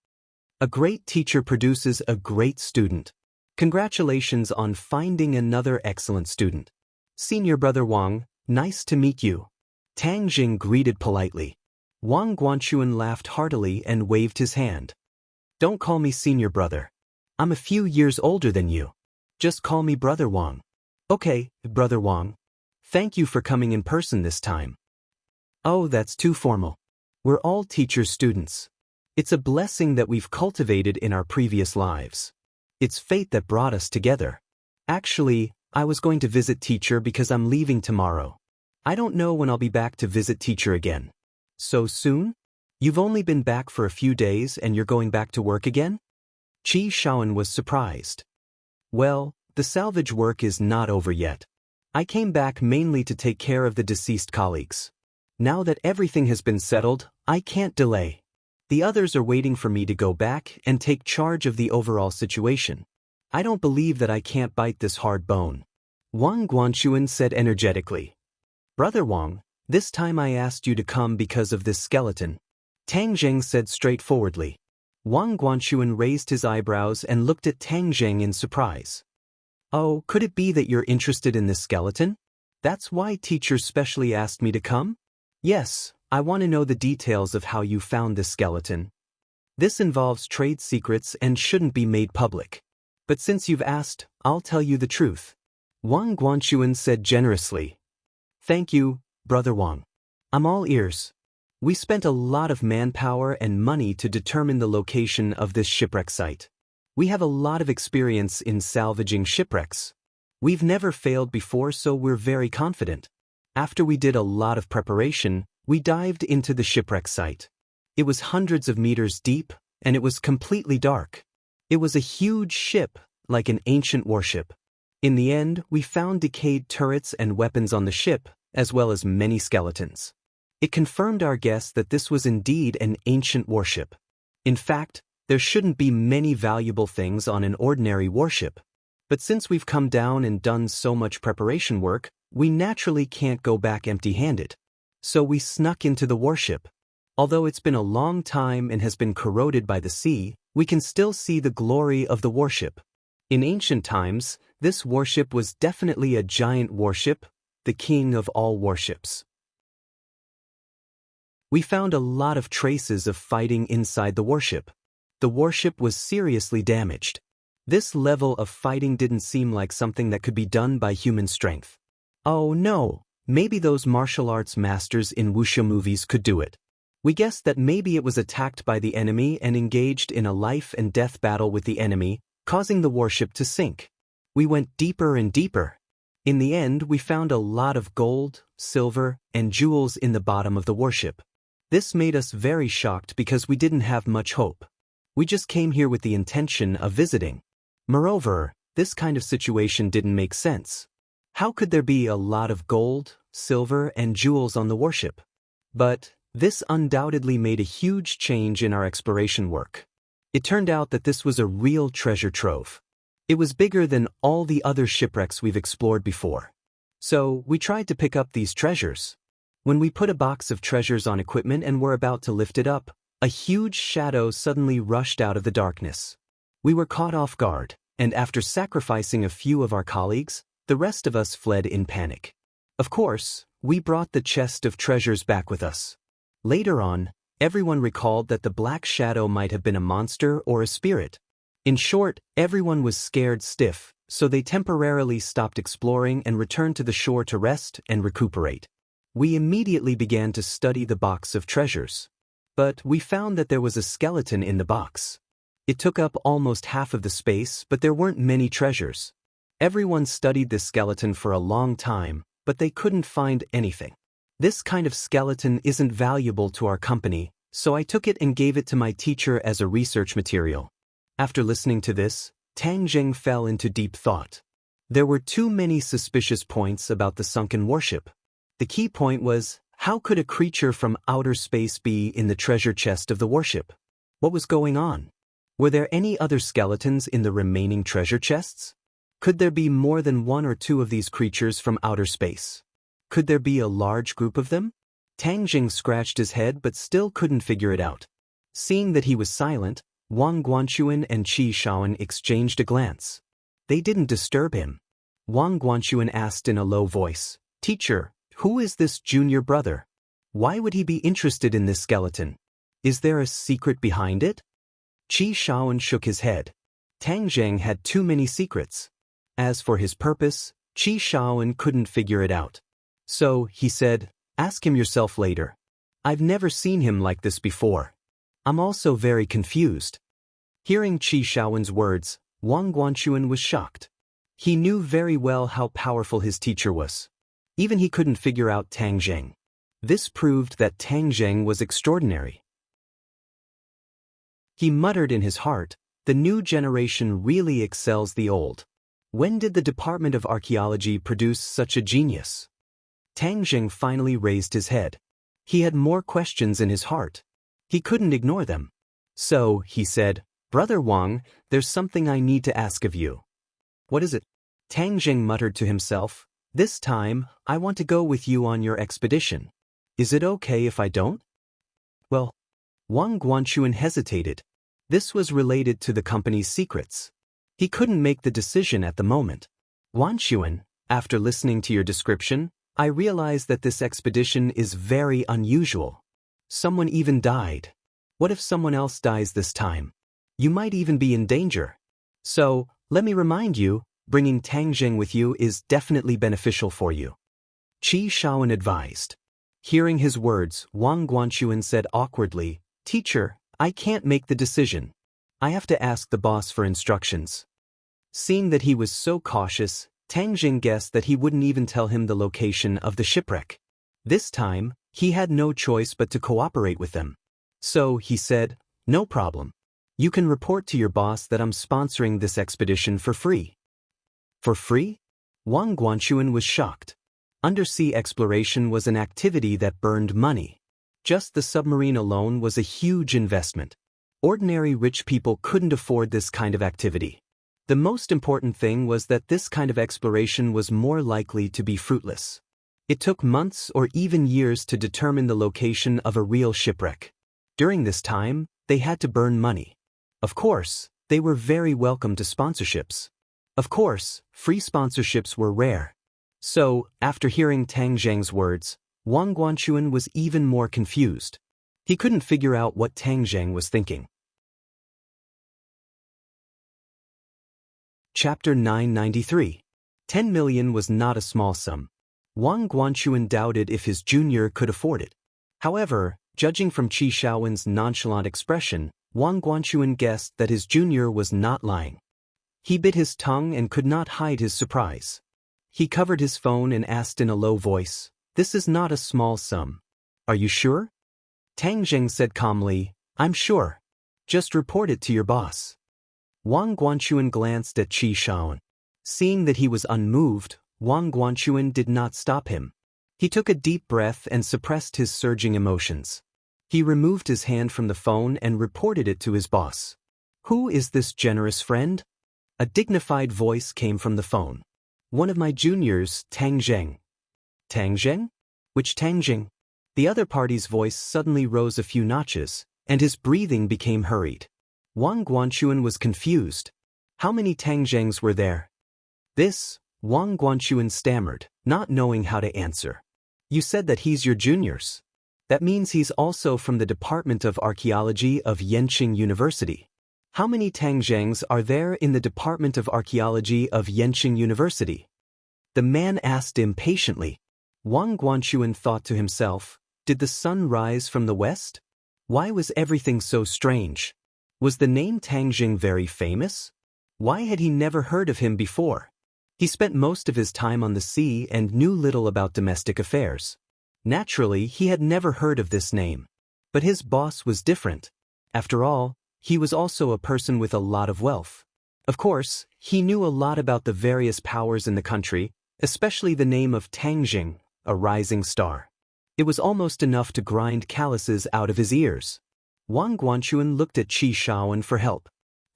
"A great teacher produces a great student. Congratulations on finding another excellent student. Senior brother Wang, nice to meet you." Tang Jing greeted politely. Wang Guanxuan laughed heartily and waved his hand. "Don't call me senior brother. I'm a few years older than you. Just call me Brother Wang." "Okay, Brother Wang. Thank you for coming in person this time." "Oh, that's too formal. We're all teacher students. It's a blessing that we've cultivated in our previous lives. It's fate that brought us together. Actually, I was going to visit teacher because I'm leaving tomorrow. I don't know when I'll be back to visit teacher again." "So soon? You've only been back for a few days and you're going back to work again?" Qi Shaoan was surprised. "Well, the salvage work is not over yet. I came back mainly to take care of the deceased colleagues. Now that everything has been settled, I can't delay. The others are waiting for me to go back and take charge of the overall situation. I don't believe that I can't bite this hard bone." Wang Guanxuan said energetically. "Brother Wang, this time I asked you to come because of this skeleton," Tang Zheng said straightforwardly. Wang Guanxuan raised his eyebrows and looked at Tang Zheng in surprise. "Oh, could it be that you're interested in this skeleton? That's why teacher specially asked me to come?" "Yes, I want to know the details of how you found this skeleton. This involves trade secrets and shouldn't be made public. But since you've asked, I'll tell you the truth," Wang Guanxuan said generously. "Thank you, Brother Wang. I'm all ears. We spent a lot of manpower and money to determine the location of this shipwreck site. We have a lot of experience in salvaging shipwrecks. We've never failed before, so we're very confident. After we did a lot of preparation, we dived into the shipwreck site. It was hundreds of meters deep, and it was completely dark. It was a huge ship, like an ancient warship. In the end, we found decayed turrets and weapons on the ship, as well as many skeletons. It confirmed our guess that this was indeed an ancient warship. In fact, there shouldn't be many valuable things on an ordinary warship. But since we've come down and done so much preparation work, we naturally can't go back empty-handed. So we snuck into the warship. Although it's been a long time and has been corroded by the sea, we can still see the glory of the warship. In ancient times, this warship was definitely a giant warship, the king of all warships. We found a lot of traces of fighting inside the warship. The warship was seriously damaged. This level of fighting didn't seem like something that could be done by human strength. Oh no, maybe those martial arts masters in wuxia movies could do it. We guessed that maybe it was attacked by the enemy and engaged in a life and death battle with the enemy, causing the warship to sink. We went deeper and deeper. In the end, we found a lot of gold, silver, and jewels in the bottom of the warship. This made us very shocked because we didn't have much hope. We just came here with the intention of visiting. Moreover, this kind of situation didn't make sense. How could there be a lot of gold, silver, and jewels on the warship? But this undoubtedly made a huge change in our exploration work. It turned out that this was a real treasure trove. It was bigger than all the other shipwrecks we've explored before. So, we tried to pick up these treasures. When we put a box of treasures on equipment and were about to lift it up, a huge shadow suddenly rushed out of the darkness. We were caught off guard, and after sacrificing a few of our colleagues, the rest of us fled in panic. Of course, we brought the chest of treasures back with us. Later on, everyone recalled that the black shadow might have been a monster or a spirit. In short, everyone was scared stiff, so they temporarily stopped exploring and returned to the shore to rest and recuperate. We immediately began to study the box of treasures. But we found that there was a skeleton in the box. It took up almost half of the space, but there weren't many treasures. Everyone studied this skeleton for a long time, but they couldn't find anything. This kind of skeleton isn't valuable to our company, so I took it and gave it to my teacher as a research material. After listening to this, Tang Jing fell into deep thought. There were too many suspicious points about the sunken warship. The key point was, how could a creature from outer space be in the treasure chest of the warship? What was going on? Were there any other skeletons in the remaining treasure chests? Could there be more than one or two of these creatures from outer space? Could there be a large group of them? Tang Jing scratched his head but still couldn't figure it out. Seeing that he was silent, Wang Guanchuan and Qi Shaoan exchanged a glance. They didn't disturb him. Wang Guanchuan asked in a low voice, "Teacher, who is this junior brother? Why would he be interested in this skeleton? Is there a secret behind it?" Qi Shaoan shook his head. Tang Jing had too many secrets. As for his purpose, Qi Shaoan couldn't figure it out. So, he said, "Ask him yourself later. I've never seen him like this before. I'm also very confused." Hearing Qi Shaoan's words, Wang Guanchuan was shocked. He knew very well how powerful his teacher was. Even he couldn't figure out Tang Jing. This proved that Tang Jing was extraordinary. He muttered in his heart, "The new generation really excels the old. When did the Department of Archaeology produce such a genius?" Tang Jing finally raised his head. He had more questions in his heart. He couldn't ignore them. So, he said, "Brother Wang, there's something I need to ask of you." "What is it?" Tang Jing muttered to himself, "This time, I want to go with you on your expedition. Is it okay if I don't?" "Well," Wang Guanchuan hesitated. This was related to the company's secrets. He couldn't make the decision at the moment. "Guanchuan, after listening to your description, I realize that this expedition is very unusual. Someone even died. What if someone else dies this time? You might even be in danger. So, let me remind you, bringing Tang Jing with you is definitely beneficial for you," Qi Shaoan advised. Hearing his words, Wang Guanchuan said awkwardly, "Teacher, I can't make the decision. I have to ask the boss for instructions." Seeing that he was so cautious, Tang Jing guessed that he wouldn't even tell him the location of the shipwreck. This time, he had no choice but to cooperate with them. So, he said, "No problem. You can report to your boss that I'm sponsoring this expedition for free." "For free?" Wang Guanchuan was shocked. Undersea exploration was an activity that burned money. Just the submarine alone was a huge investment. Ordinary rich people couldn't afford this kind of activity. The most important thing was that this kind of exploration was more likely to be fruitless. It took months or even years to determine the location of a real shipwreck. During this time, they had to burn money. Of course, they were very welcome to sponsorships. Of course, free sponsorships were rare. So, after hearing Tang Jing's words, Wang Guanchuan was even more confused. He couldn't figure out what Tang Jing was thinking. Chapter 993. 10 million was not a small sum. Wang Guanchuan doubted if his junior could afford it. However, judging from Qi Shaoan's nonchalant expression, Wang Guanchuan guessed that his junior was not lying. He bit his tongue and could not hide his surprise. He covered his phone and asked in a low voice, "This is not a small sum. Are you sure?" Tang Jing said calmly, "I'm sure. Just report it to your boss." Wang Guanchuan glanced at Qi Shaoan. Seeing that he was unmoved, Wang Guanchuan did not stop him. He took a deep breath and suppressed his surging emotions. He removed his hand from the phone and reported it to his boss. "Who is this generous friend?" A dignified voice came from the phone. One of my juniors, Tang Zheng. Tang Zheng? Which Tang Zheng? The other party's voice suddenly rose a few notches, and his breathing became hurried. Wang Guanchuan was confused. How many Tang Zhengs were there? Wang Guanchuan stammered, not knowing how to answer. You said that he's your juniors. That means he's also from the Department of Archaeology of Yenching University. How many Tang Zhengs are there in the Department of Archaeology of Yenching University? The man asked impatiently. Wang Guanchuan thought to himself, did the sun rise from the west? Why was everything so strange? Was the name Tang Zheng very famous? Why had he never heard of him before? He spent most of his time on the sea and knew little about domestic affairs. Naturally, he had never heard of this name. But his boss was different. After all, he was also a person with a lot of wealth. Of course, he knew a lot about the various powers in the country, especially the name of Tang Zheng, a rising star. It was almost enough to grind calluses out of his ears. Wang Guanchuan looked at Qi Shaoan for help.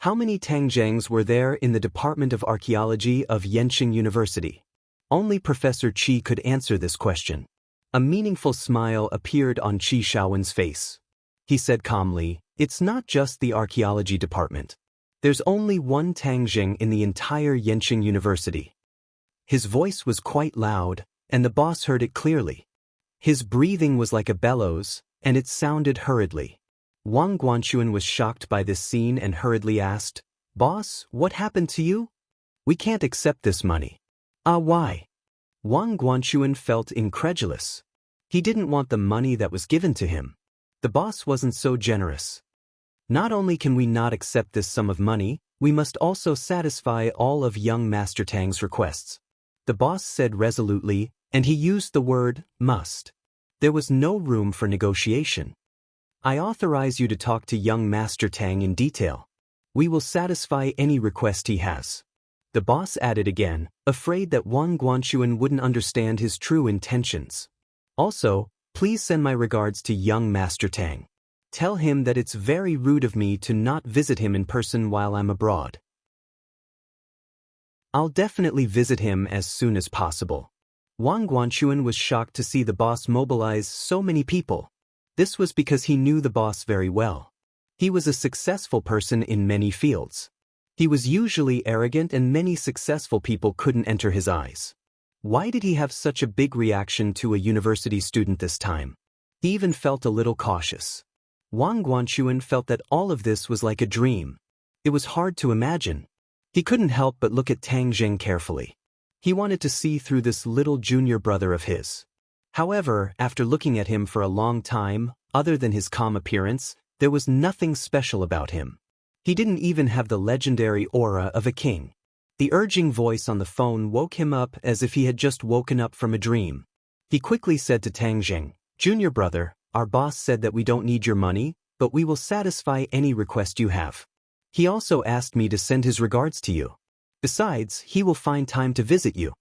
How many Tang Zhengs were there in the Department of Archaeology of Yenching University? Only Professor Qi could answer this question. A meaningful smile appeared on Qi Shaoan's face. He said calmly, it's not just the archaeology department. There's only one Tang Zheng in the entire Yenching University. His voice was quite loud, and the boss heard it clearly. His breathing was like a bellows, and it sounded hurriedly. Wang Guanchuan was shocked by this scene and hurriedly asked, Boss, what happened to you? We can't accept this money. Why? Wang Guanchuan felt incredulous. He didn't want the money that was given to him. The boss wasn't so generous. Not only can we not accept this sum of money, we must also satisfy all of young Master Tang's requests. The boss said resolutely, and he used the word must. There was no room for negotiation. I authorize you to talk to young Master Tang in detail. We will satisfy any request he has. The boss added again, afraid that Wang Guanchuan wouldn't understand his true intentions. Also, please send my regards to young Master Tang. Tell him that it's very rude of me to not visit him in person while I'm abroad. I'll definitely visit him as soon as possible. Wang Guanchuan was shocked to see the boss mobilize so many people. This was because he knew the boss very well. He was a successful person in many fields. He was usually arrogant and many successful people couldn't enter his eyes. Why did he have such a big reaction to a university student this time? He even felt a little cautious. Wang Guanchuan felt that all of this was like a dream. It was hard to imagine. He couldn't help but look at Tang Zheng carefully. He wanted to see through this little junior brother of his. However, after looking at him for a long time, other than his calm appearance, there was nothing special about him. He didn't even have the legendary aura of a king. The urging voice on the phone woke him up as if he had just woken up from a dream. He quickly said to Tang Zheng, Junior brother, our boss said that we don't need your money, but we will satisfy any request you have. He also asked me to send his regards to you. Besides, he will find time to visit you.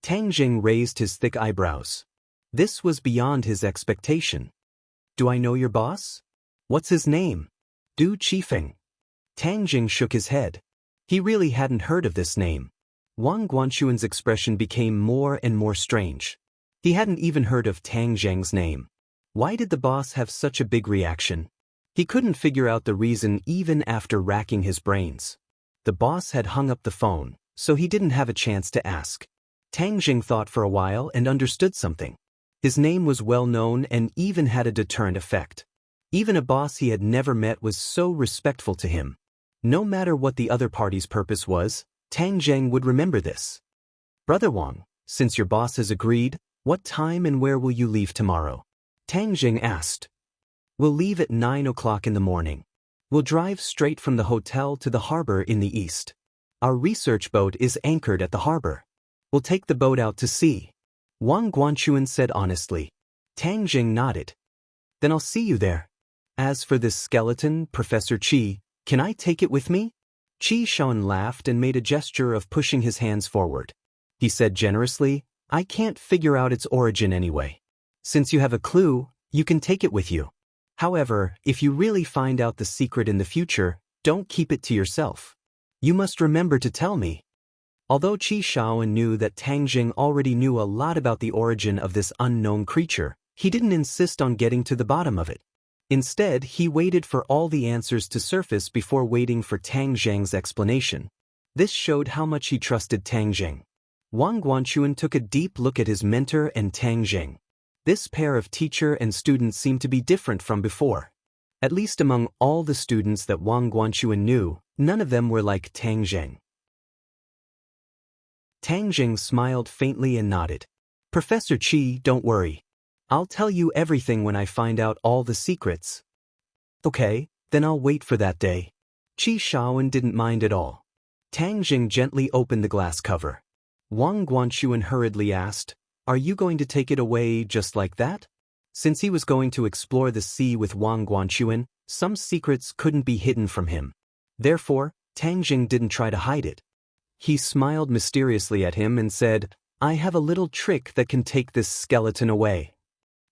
Tang Zheng raised his thick eyebrows. This was beyond his expectation. Do I know your boss? What's his name? Du Qifeng. Tang Zheng shook his head. He really hadn't heard of this name. Wang Guanchuan's expression became more and more strange. He hadn't even heard of Tang Zheng's name. Why did the boss have such a big reaction? He couldn't figure out the reason even after racking his brains. The boss had hung up the phone, so he didn't have a chance to ask. Tang Zheng thought for a while and understood something. His name was well known and even had a deterrent effect. Even a boss he had never met was so respectful to him. No matter what the other party's purpose was, Tang Zheng would remember this. Brother Wang, since your boss has agreed, what time and where will you leave tomorrow? Tang Zheng asked. We'll leave at 9 o'clock in the morning. We'll drive straight from the hotel to the harbor in the east. Our research boat is anchored at the harbor. We'll take the boat out to sea. Wang Guanchuan said honestly. Tang Zheng nodded. Then I'll see you there. As for this skeleton, Professor Qi, can I take it with me? Qi Shaoan laughed and made a gesture of pushing his hands forward. He said generously, I can't figure out its origin anyway. Since you have a clue, you can take it with you. However, if you really find out the secret in the future, don't keep it to yourself. You must remember to tell me. Although Qi Shaoan knew that Tang Jing already knew a lot about the origin of this unknown creature, he didn't insist on getting to the bottom of it. Instead, he waited for all the answers to surface before waiting for Tang Zheng's explanation. This showed how much he trusted Tang Jing. Wang Guanchuan took a deep look at his mentor and Tang Jing. This pair of teacher and student seemed to be different from before. At least among all the students that Wang Guanchuan knew, none of them were like Tang Jing. Tang Jing smiled faintly and nodded. Professor Qi, don't worry. I'll tell you everything when I find out all the secrets. Okay, then I'll wait for that day. Qi Shaoan didn't mind at all. Tang Jing gently opened the glass cover. Wang Guanchuan hurriedly asked, Are you going to take it away just like that? Since he was going to explore the sea with Wang Guanchuan, some secrets couldn't be hidden from him. Therefore, Tang Jing didn't try to hide it. He smiled mysteriously at him and said, I have a little trick that can take this skeleton away.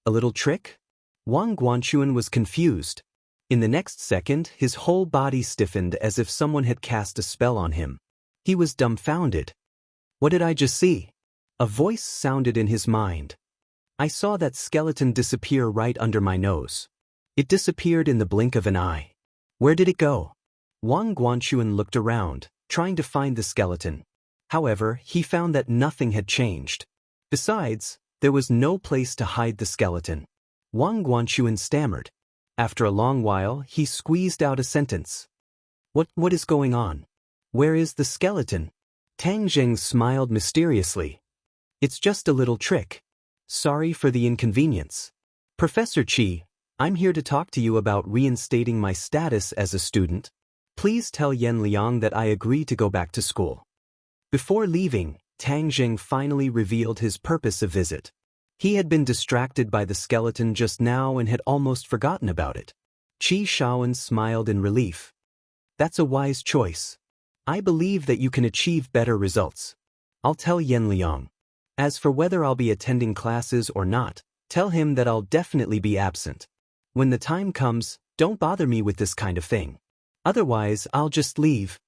A little trick? Wang Guanchuan was confused. In the next second, his whole body stiffened as if someone had cast a spell on him. He was dumbfounded. What did I just see? A voice sounded in his mind. I saw that skeleton disappear right under my nose. It disappeared in the blink of an eye. Where did it go? Wang Guanchuan looked around, trying to find the skeleton. However, he found that nothing had changed. Besides, there was no place to hide the skeleton. Wang Guanchuan stammered. After a long while, he squeezed out a sentence. What is going on? Where is the skeleton? Tang Jing smiled mysteriously. It's just a little trick. Sorry for the inconvenience. Professor Qi, I'm here to talk to you about reinstating my status as a student. Please tell Yan Liang that I agree to go back to school. Before leaving, Tang Jing finally revealed his purpose of visit. He had been distracted by the skeleton just now and had almost forgotten about it. Qi Shaoan smiled in relief. That's a wise choice. I believe that you can achieve better results. I'll tell Yan Liang. As for whether I'll be attending classes or not, tell him that I'll definitely be absent. When the time comes, don't bother me with this kind of thing. Otherwise, I'll just leave.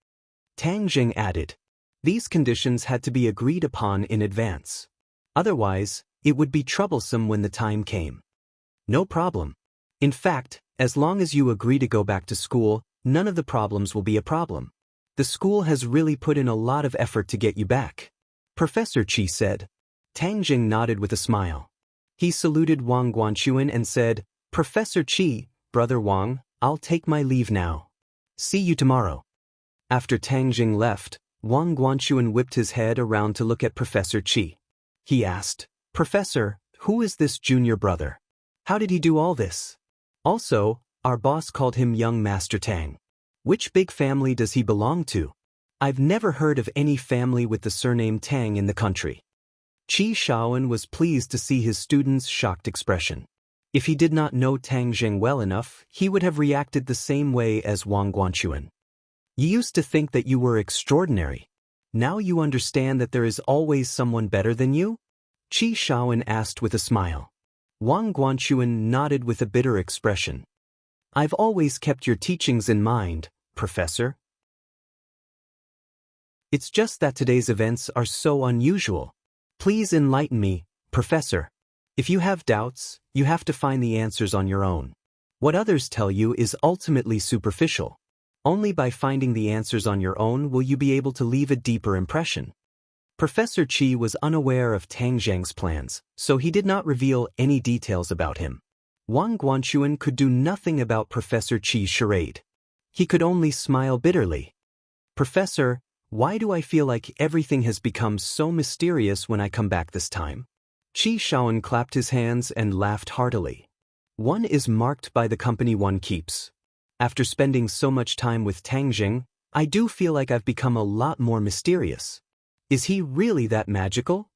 Tang Jing added. These conditions had to be agreed upon in advance. Otherwise, it would be troublesome when the time came. No problem. In fact, as long as you agree to go back to school, none of the problems will be a problem. The school has really put in a lot of effort to get you back. Professor Qi said. Tang Jing nodded with a smile. He saluted Wang Guanchuan and said, Professor Qi, Brother Wang, I'll take my leave now. See you tomorrow. After Tang Jing left, Wang Guanchuan whipped his head around to look at Professor Qi. He asked, Professor, who is this junior brother? How did he do all this? Also, our boss called him young Master Tang. Which big family does he belong to? I've never heard of any family with the surname Tang in the country. Qi Shaoan was pleased to see his student's shocked expression. If he did not know Tang Jing well enough, he would have reacted the same way as Wang Guanchuan. You used to think that you were extraordinary. Now you understand that there is always someone better than you? Qi Shaoan asked with a smile. Wang Guanchuan nodded with a bitter expression. I've always kept your teachings in mind, Professor. It's just that today's events are so unusual. Please enlighten me, Professor. If you have doubts, you have to find the answers on your own. What others tell you is ultimately superficial. Only by finding the answers on your own will you be able to leave a deeper impression. Professor Qi was unaware of Tang Zheng's plans, so he did not reveal any details about him. Wang Guanchuan could do nothing about Professor Qi's charade. He could only smile bitterly. Professor, why do I feel like everything has become so mysterious when I come back this time? Qi Shaoan clapped his hands and laughed heartily. One is marked by the company one keeps. After spending so much time with Tang Jing, I do feel like I've become a lot more mysterious. Is he really that magical?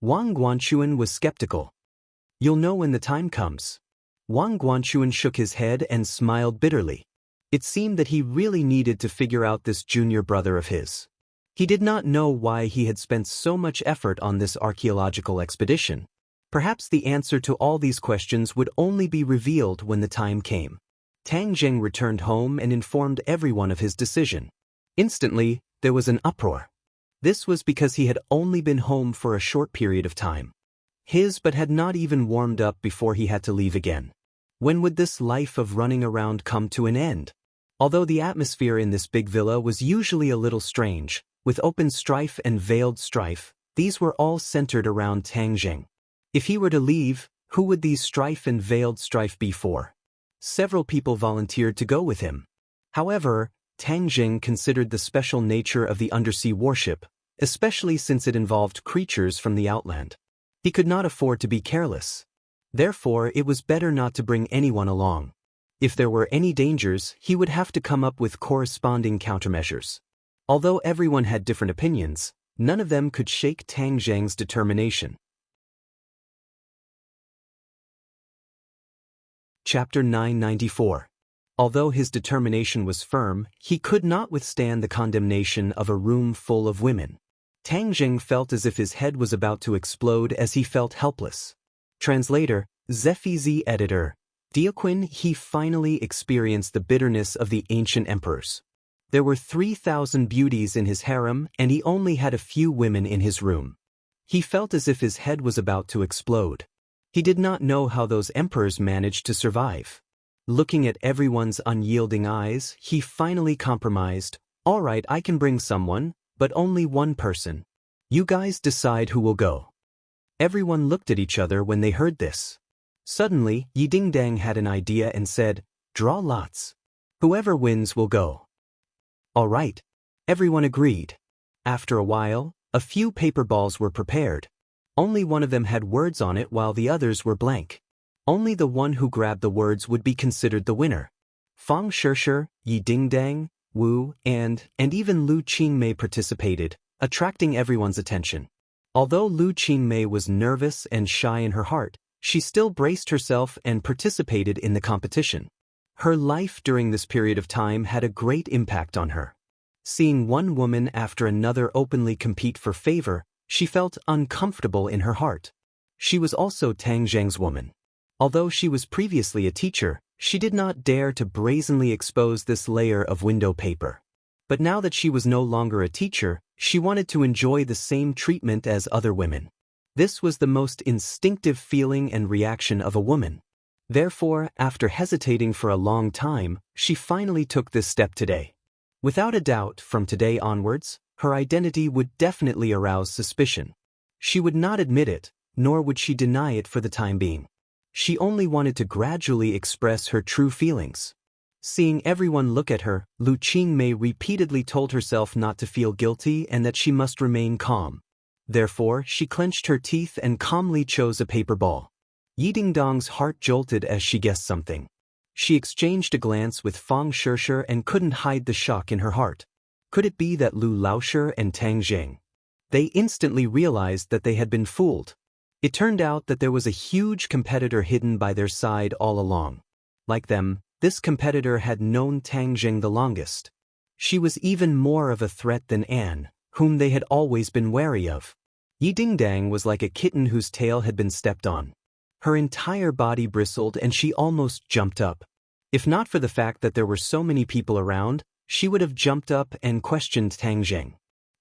Wang Guanchuan was skeptical. You'll know when the time comes. Wang Guanchuan shook his head and smiled bitterly. It seemed that he really needed to figure out this junior brother of his. He did not know why he had spent so much effort on this archaeological expedition. Perhaps the answer to all these questions would only be revealed when the time came. Tang Jing returned home and informed everyone of his decision. Instantly, there was an uproar. This was because he had only been home for a short period of time. But had not even warmed up before he had to leave again. When would this life of running around come to an end? Although the atmosphere in this big villa was usually a little strange, with open strife and veiled strife, these were all centered around Tang Jing. If he were to leave, who would these strife and veiled strife be for? Several people volunteered to go with him. However, Tang Jing considered the special nature of the undersea warship, especially since it involved creatures from the outland. He could not afford to be careless. Therefore, it was better not to bring anyone along. If there were any dangers, he would have to come up with corresponding countermeasures. Although everyone had different opinions, none of them could shake Tang Jing's determination. Chapter 994. Although his determination was firm, he could not withstand the condemnation of a room full of women. Tang Jing felt as if his head was about to explode as he felt helpless. Translator, Zephizi Editor. Deoquin. He finally experienced the bitterness of the ancient emperors. There were 3,000 beauties in his harem, and he only had a few women in his room. He felt as if his head was about to explode. He did not know how those emperors managed to survive. Looking at everyone's unyielding eyes, he finally compromised. All right, I can bring someone, but only one person. You guys decide who will go. Everyone looked at each other when they heard this. Suddenly, Yi Dingdang had an idea and said, "Draw lots. Whoever wins will go." All right. Everyone agreed. After a while, a few paper balls were prepared. Only one of them had words on it while the others were blank. Only the one who grabbed the words would be considered the winner. Fang Shishir, Yi Dingdang, Wu, and even Lu Qingmei participated, attracting everyone's attention. Although Lu Qingmei was nervous and shy in her heart, she still braced herself and participated in the competition. Her life during this period of time had a great impact on her. Seeing one woman after another openly compete for favor, she felt uncomfortable in her heart. She was also Tang Jing's woman. Although she was previously a teacher, she did not dare to brazenly expose this layer of window paper. But now that she was no longer a teacher, she wanted to enjoy the same treatment as other women. This was the most instinctive feeling and reaction of a woman. Therefore, after hesitating for a long time, she finally took this step today. Without a doubt, from today onwards, her identity would definitely arouse suspicion. She would not admit it, nor would she deny it for the time being. She only wanted to gradually express her true feelings. Seeing everyone look at her, Lu Qingmei repeatedly told herself not to feel guilty and that she must remain calm. Therefore, she clenched her teeth and calmly chose a paper ball. Yi Dingdang's heart jolted as she guessed something. She exchanged a glance with Fang Shishir and couldn't hide the shock in her heart. Could it be that Lu Laoshi and Tang Jing? They instantly realized that they had been fooled. It turned out that there was a huge competitor hidden by their side all along. Like them, this competitor had known Tang Jing the longest. She was even more of a threat than Anne, whom they had always been wary of. Yi Dingdang was like a kitten whose tail had been stepped on. Her entire body bristled and she almost jumped up. If not for the fact that there were so many people around, she would have jumped up and questioned Tang Jing.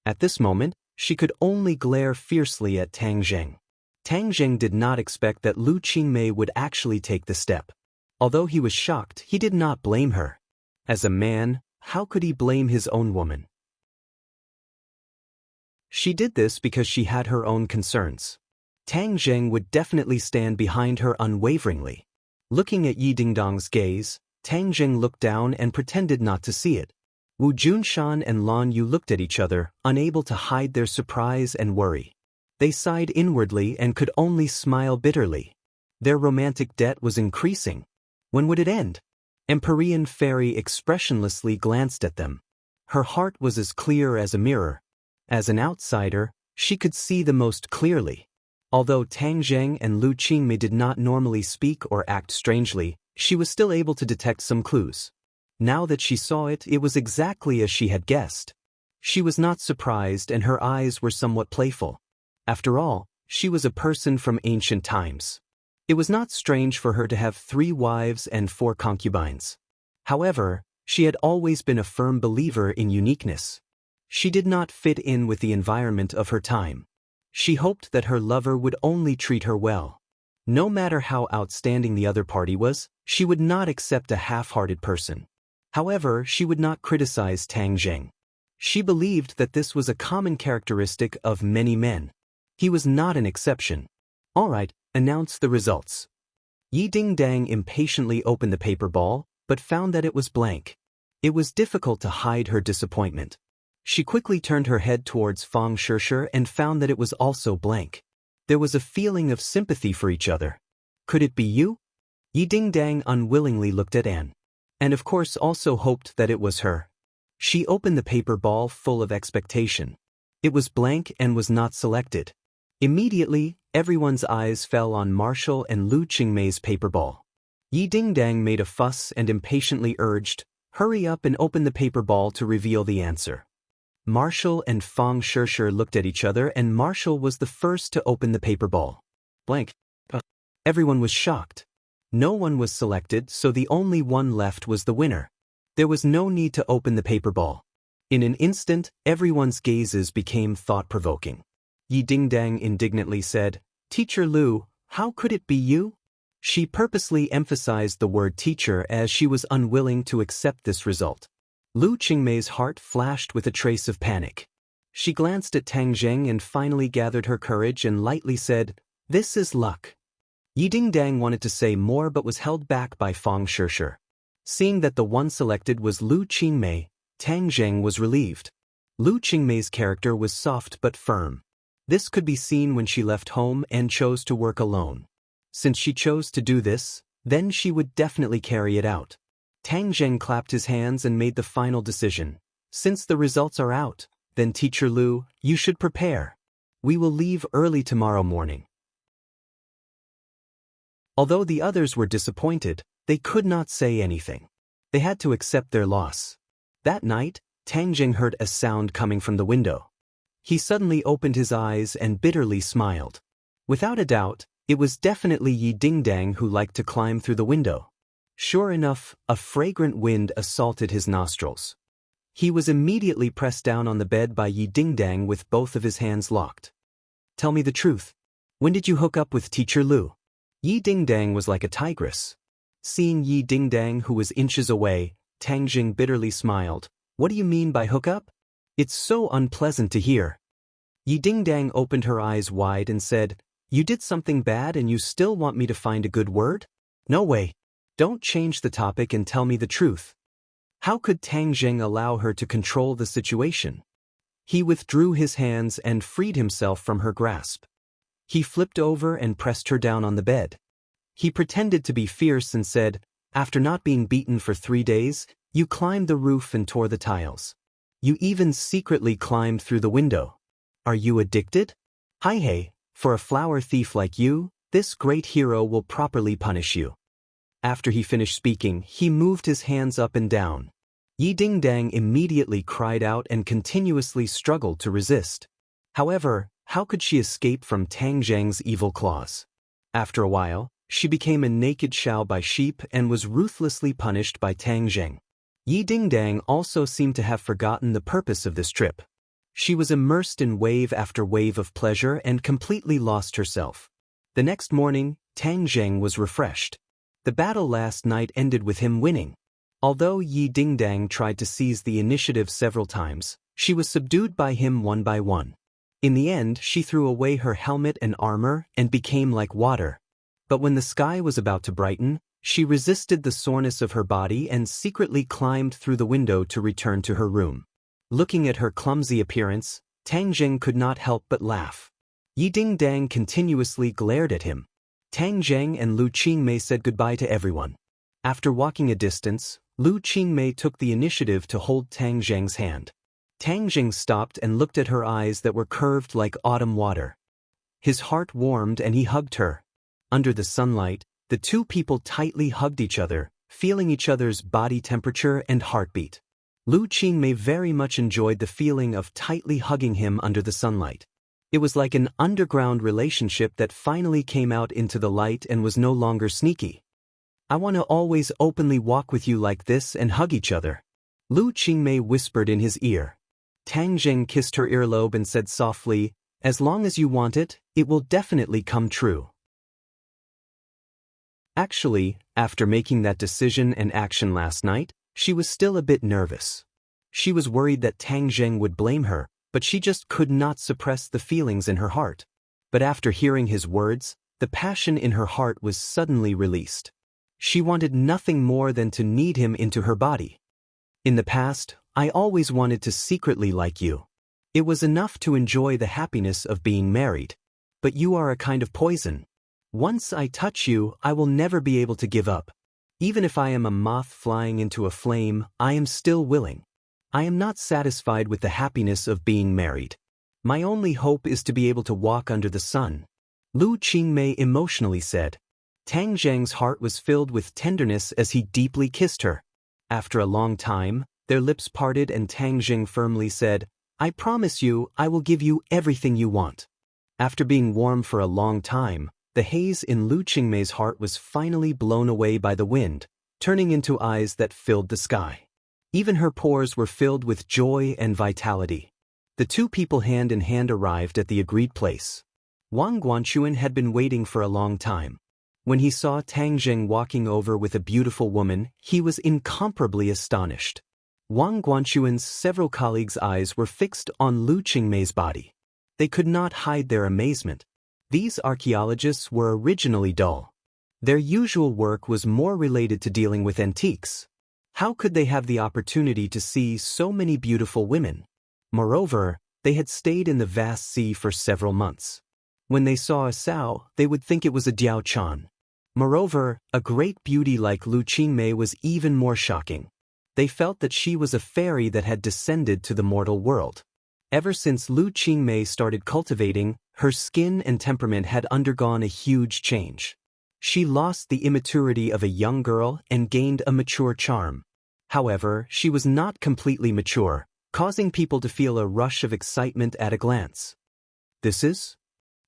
At this moment, she could only glare fiercely at Tang Jing. Tang Jing did not expect that Lu Qingmei would actually take the step. Although he was shocked, he did not blame her. As a man, how could he blame his own woman? She did this because she had her own concerns. Tang Jing would definitely stand behind her unwaveringly. Looking at Yi Dingdang's gaze, Tang Jing looked down and pretended not to see it. Wu Junshan and Lan Yu looked at each other, unable to hide their surprise and worry. They sighed inwardly and could only smile bitterly. Their romantic debt was increasing. When would it end? Empyrean Fairy expressionlessly glanced at them. Her heart was as clear as a mirror. As an outsider, she could see the most clearly. Although Tang Jing and Lu Qingmei did not normally speak or act strangely, she was still able to detect some clues. Now that she saw it, it was exactly as she had guessed. She was not surprised and her eyes were somewhat playful. After all, she was a person from ancient times. It was not strange for her to have 3 wives and 4 concubines. However, She had always been a firm believer in uniqueness. She did not fit in with the environment of her time. She hoped that her lover would only treat her well. No matter how outstanding the other party was, she would not accept a half-hearted person. However, she would not criticize Tang Zheng. She believed that this was a common characteristic of many men. He was not an exception. "All right, announce the results." Yi Dingdang impatiently opened the paper ball, but found that it was blank. It was difficult to hide her disappointment. She quickly turned her head towards Fang Shishir and found that it was also blank. There was a feeling of sympathy for each other. Could it be you? Yi Dingdang unwillingly looked at Anne. And of course also hoped that it was her. She opened the paper ball full of expectation. It was blank and was not selected. Immediately, everyone's eyes fell on Marshall and Lu Qingmei's paper ball. Yi Dingdang made a fuss and impatiently urged, "Hurry up and open the paper ball to reveal the answer." Marshall and Fang Shishir looked at each other and Marshall was the first to open the paper ball. Blank. Everyone was shocked. No one was selected, so the only one left was the winner. There was no need to open the paper ball. In an instant, everyone's gazes became thought-provoking. Yi Dingdang indignantly said, "Teacher Lu, how could it be you?" She purposely emphasized the word teacher as she was unwilling to accept this result. Lu Qingmei's heart flashed with a trace of panic. She glanced at Tang Zheng and finally gathered her courage and lightly said, "This is luck." Yi Dingdang wanted to say more but was held back by Fang Shishir. Seeing that the one selected was Lu Qingmei, Tang Zheng was relieved. Lu Qingmei's character was soft but firm. This could be seen when she left home and chose to work alone. Since she chose to do this, then she would definitely carry it out. Tang Zheng clapped his hands and made the final decision. "Since the results are out, then Teacher Lu, you should prepare. We will leave early tomorrow morning." Although the others were disappointed, they could not say anything. They had to accept their loss. That night, Tang Zheng heard a sound coming from the window. He suddenly opened his eyes and bitterly smiled. Without a doubt, it was definitely Yi Dingdang who liked to climb through the window. Sure enough, a fragrant wind assaulted his nostrils. He was immediately pressed down on the bed by Yi Dingdang with both of his hands locked. "Tell me the truth. When did you hook up with Teacher Lu?" Yi Dingdang was like a tigress. Seeing Yi Dingdang who was inches away, Tang Zheng bitterly smiled. "What do you mean by hook up? It's so unpleasant to hear." Yi Dingdang opened her eyes wide and said, "You did something bad and you still want me to find a good word? No way. Don't change the topic and tell me the truth." How could Tang Zheng allow her to control the situation? He withdrew his hands and freed himself from her grasp. He flipped over and pressed her down on the bed. He pretended to be fierce and said, "After not being beaten for 3 days, you climbed the roof and tore the tiles. You even secretly climbed through the window. Are you addicted? Hi hey, for a flower thief like you, this great hero will properly punish you." After he finished speaking, he moved his hands up and down. Yi Dingdang immediately cried out and continuously struggled to resist. However, how could she escape from Tang Zheng's evil claws? After a while, she became a naked Shao by sheep and was ruthlessly punished by Tang Zheng. Yi Dingdang also seemed to have forgotten the purpose of this trip. She was immersed in wave after wave of pleasure and completely lost herself. The next morning, Tang Zheng was refreshed. The battle last night ended with him winning. Although Yi Dingdang tried to seize the initiative several times, she was subdued by him one by one. In the end, she threw away her helmet and armor and became like water. But when the sky was about to brighten, she resisted the soreness of her body and secretly climbed through the window to return to her room. Looking at her clumsy appearance, Tang Zheng could not help but laugh. Yi Dingdang continuously glared at him. Tang Zheng and Lu Qingmei said goodbye to everyone. After walking a distance, Lu Qingmei took the initiative to hold Tang Zheng's hand. Tang Zheng stopped and looked at her eyes that were curved like autumn water. His heart warmed and he hugged her. Under the sunlight, the two people tightly hugged each other, feeling each other's body temperature and heartbeat. Lu Qingmei very much enjoyed the feeling of tightly hugging him under the sunlight. It was like an underground relationship that finally came out into the light and was no longer sneaky. I want to always openly walk with you like this and hug each other. Lu Qingmei whispered in his ear. Tang Jing kissed her earlobe and said softly, as long as you want it, it will definitely come true. Actually, after making that decision and action last night, she was still a bit nervous. She was worried that Tang Jing would blame her, but she just could not suppress the feelings in her heart. But after hearing his words, the passion in her heart was suddenly released. She wanted nothing more than to knead him into her body. In the past, I always wanted to secretly like you. It was enough to enjoy the happiness of being married. But you are a kind of poison. Once I touch you, I will never be able to give up. Even if I am a moth flying into a flame, I am still willing. I am not satisfied with the happiness of being married. My only hope is to be able to walk under the sun. Lu Qingmei emotionally said. Tang Zheng's heart was filled with tenderness as he deeply kissed her. After a long time, their lips parted and Tang Jing firmly said, I promise you, I will give you everything you want. After being warm for a long time, the haze in Lu Qingmei's heart was finally blown away by the wind, turning into eyes that filled the sky. Even her pores were filled with joy and vitality. The two people hand in hand arrived at the agreed place. Wang Guanchuan had been waiting for a long time. When he saw Tang Jing walking over with a beautiful woman, he was incomparably astonished. Wang Guanchuan's several colleagues' eyes were fixed on Lu Qingmei's body. They could not hide their amazement. These archaeologists were originally dull. Their usual work was more related to dealing with antiques. How could they have the opportunity to see so many beautiful women? Moreover, they had stayed in the vast sea for several months. When they saw a sow, they would think it was a Diao Chan. Moreover, a great beauty like Lu Qingmei was even more shocking. They felt that she was a fairy that had descended to the mortal world. Ever since Lu Qingmei started cultivating, her skin and temperament had undergone a huge change. She lost the immaturity of a young girl and gained a mature charm. However, she was not completely mature, causing people to feel a rush of excitement at a glance. This is?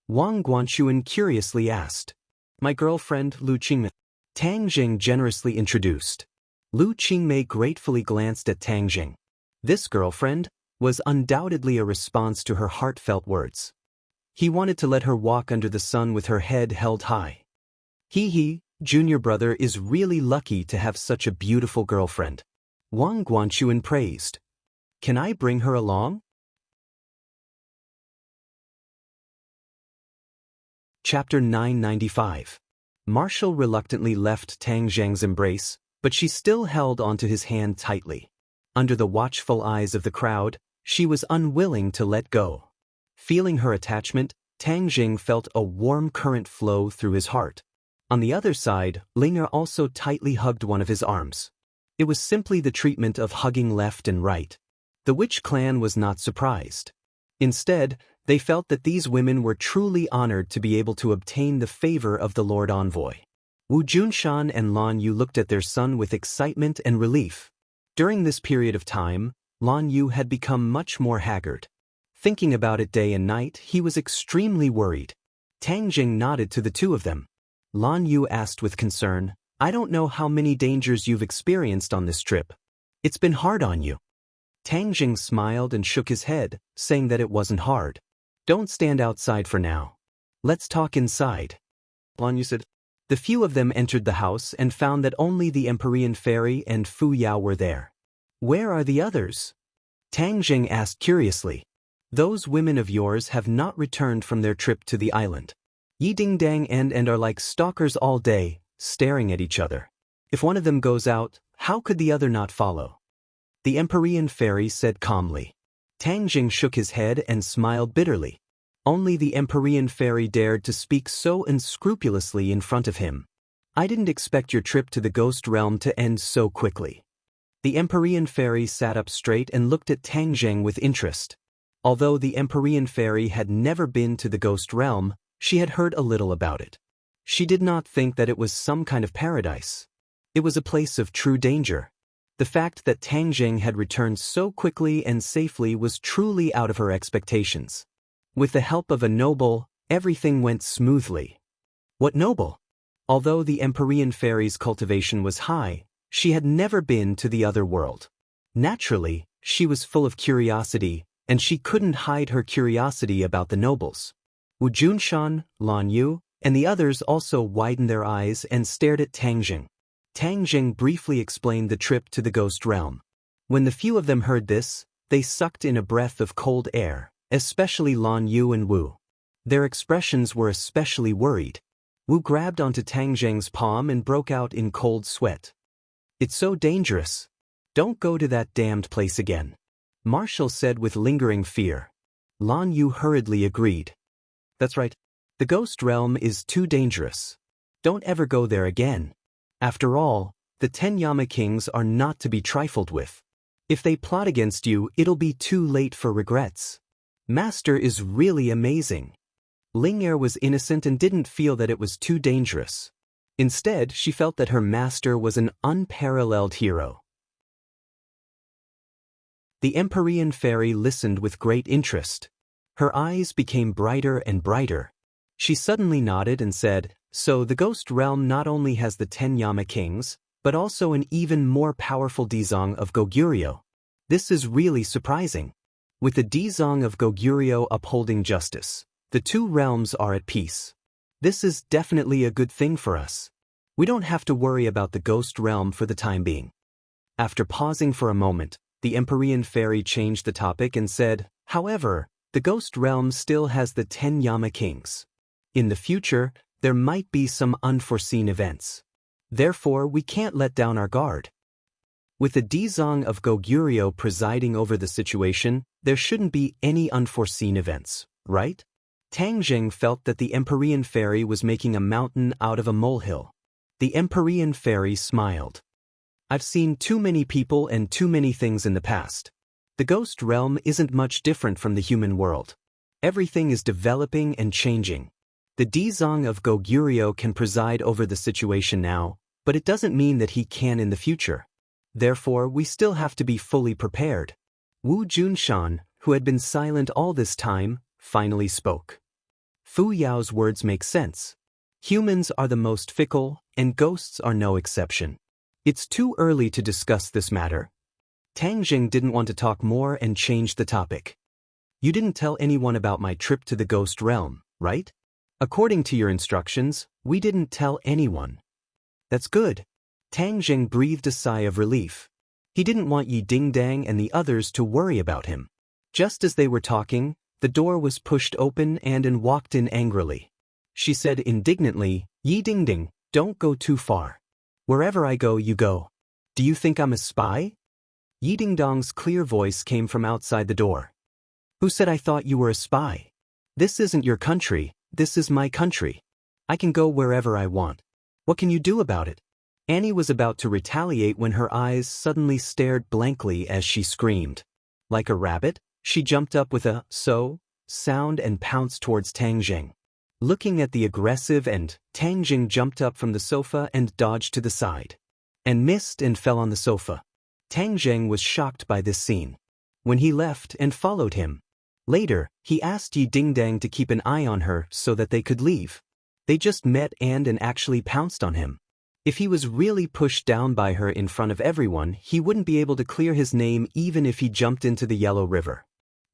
Wang Guanchuan curiously asked. My girlfriend, Lu Qingmei. Tang Jing generously introduced. Lu Qingmei gratefully glanced at Tang Jing. This girlfriend was undoubtedly a response to her heartfelt words. He wanted to let her walk under the sun with her head held high. He, junior brother, is really lucky to have such a beautiful girlfriend. Wang Guanchuan praised. Can I bring her along? Chapter 995. Marshall reluctantly left Tang Zheng's embrace, but she still held onto his hand tightly. Under the watchful eyes of the crowd, she was unwilling to let go. Feeling her attachment, Tang Jing felt a warm current flow through his heart. On the other side, Linger also tightly hugged one of his arms. It was simply the treatment of hugging left and right. The Witch clan was not surprised. Instead, they felt that these women were truly honored to be able to obtain the favor of the Lord Envoy. Wu Junshan and Lan Yu looked at their son with excitement and relief. During this period of time, Lan Yu had become much more haggard. Thinking about it day and night, he was extremely worried. Tang Jing nodded to the two of them. Lan Yu asked with concern, I don't know how many dangers you've experienced on this trip. It's been hard on you. Tang Jing smiled and shook his head, saying that it wasn't hard. Don't stand outside for now. Let's talk inside. Lan Yu said. The few of them entered the house and found that only the Empyrean Fairy and Fu Yao were there. Where are the others? Tang Jing asked curiously. Those women of yours have not returned from their trip to the island. Yi Ding Dang and are like stalkers all day, staring at each other. If one of them goes out, how could the other not follow? The Empyrean Fairy said calmly. Tang Jing shook his head and smiled bitterly. Only the Empyrean Fairy dared to speak so unscrupulously in front of him. I didn't expect your trip to the Ghost Realm to end so quickly. The Empyrean Fairy sat up straight and looked at Tang Jing with interest. Although the Empyrean Fairy had never been to the Ghost Realm, she had heard a little about it. She did not think that it was some kind of paradise. It was a place of true danger. The fact that Tang Jing had returned so quickly and safely was truly out of her expectations. With the help of a noble, everything went smoothly. What noble? Although the Empyrean fairy's cultivation was high, she had never been to the other world. Naturally, she was full of curiosity, and she couldn't hide her curiosity about the nobles. Wu Junshan, Lan Yu, and the others also widened their eyes and stared at Tang Jing. Tang Jing briefly explained the trip to the ghost realm. When the few of them heard this, they sucked in a breath of cold air, especially Lan Yu and Wu. Their expressions were especially worried. Wu grabbed onto Tang Jing's palm and broke out in cold sweat. "It's so dangerous. Don't go to that damned place again," Marshall said with lingering fear. Lan Yu hurriedly agreed. "That's right. The ghost realm is too dangerous. Don't ever go there again. After all, the 10 Yama kings are not to be trifled with. If they plot against you, it'll be too late for regrets. Master is really amazing." Ling'er was innocent and didn't feel that it was too dangerous. Instead, she felt that her master was an unparalleled hero. The Empyrean fairy listened with great interest. Her eyes became brighter and brighter. She suddenly nodded and said, "So the ghost realm not only has the 10 Yama kings, but also an even more powerful Dizong of Goguryeo. This is really surprising. With the Dizong of Goguryeo upholding justice, the two realms are at peace. This is definitely a good thing for us. We don't have to worry about the ghost realm for the time being." After pausing for a moment, the Empyrean fairy changed the topic and said, "However, the ghost realm still has the 10 Yama kings. In the future, there might be some unforeseen events. Therefore, we can't let down our guard. With the Dizong of Goguryeo presiding over the situation, there shouldn't be any unforeseen events, right?" Tang Jing felt that the Empyrean fairy was making a mountain out of a molehill. The Empyrean fairy smiled. "I've seen too many people and too many things in the past. The ghost realm isn't much different from the human world. Everything is developing and changing. The Dizong of Goguryeo can preside over the situation now, but it doesn't mean that he can in the future. Therefore, we still have to be fully prepared." Wu Junshan, who had been silent all this time, finally spoke. Fu Yao's words make sense. Humans are the most fickle, and ghosts are no exception. It's too early to discuss this matter. Tang Jing didn't want to talk more and changed the topic. "You didn't tell anyone about my trip to the ghost realm, right?" "According to your instructions, we didn't tell anyone." "That's good." Tang Jing breathed a sigh of relief. He didn't want Yi Dingdang and the others to worry about him. Just as they were talking, the door was pushed open and walked in angrily. She said indignantly, "Yi Dingding, don't go too far. Wherever I go, you go. Do you think I'm a spy?" Yi Dingdong's clear voice came from outside the door. "Who said I thought you were a spy? This isn't your country, this is my country. I can go wherever I want. What can you do about it?" Annie was about to retaliate when her eyes suddenly stared blankly as she screamed. Like a rabbit, she jumped up with a "so" sound and pounced towards Tang Jing. Looking at the aggressive Tang Jing jumped up from the sofa and dodged to the side. And missed and fell on the sofa. Tang Jing was shocked by this scene. When he left and followed him. Later, he asked Yi Dingdang to keep an eye on her so that they could leave. They just met and actually pounced on him. If he was really pushed down by her in front of everyone, he wouldn't be able to clear his name even if he jumped into the Yellow River.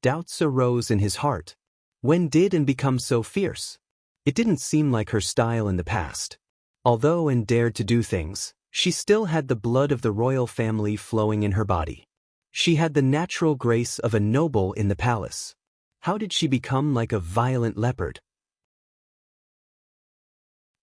Doubts arose in his heart. When did and become so fierce? It didn't seem like her style in the past. Although dared to do things, she still had the blood of the royal family flowing in her body. She had the natural grace of a noble in the palace. How did she become like a violent leopard?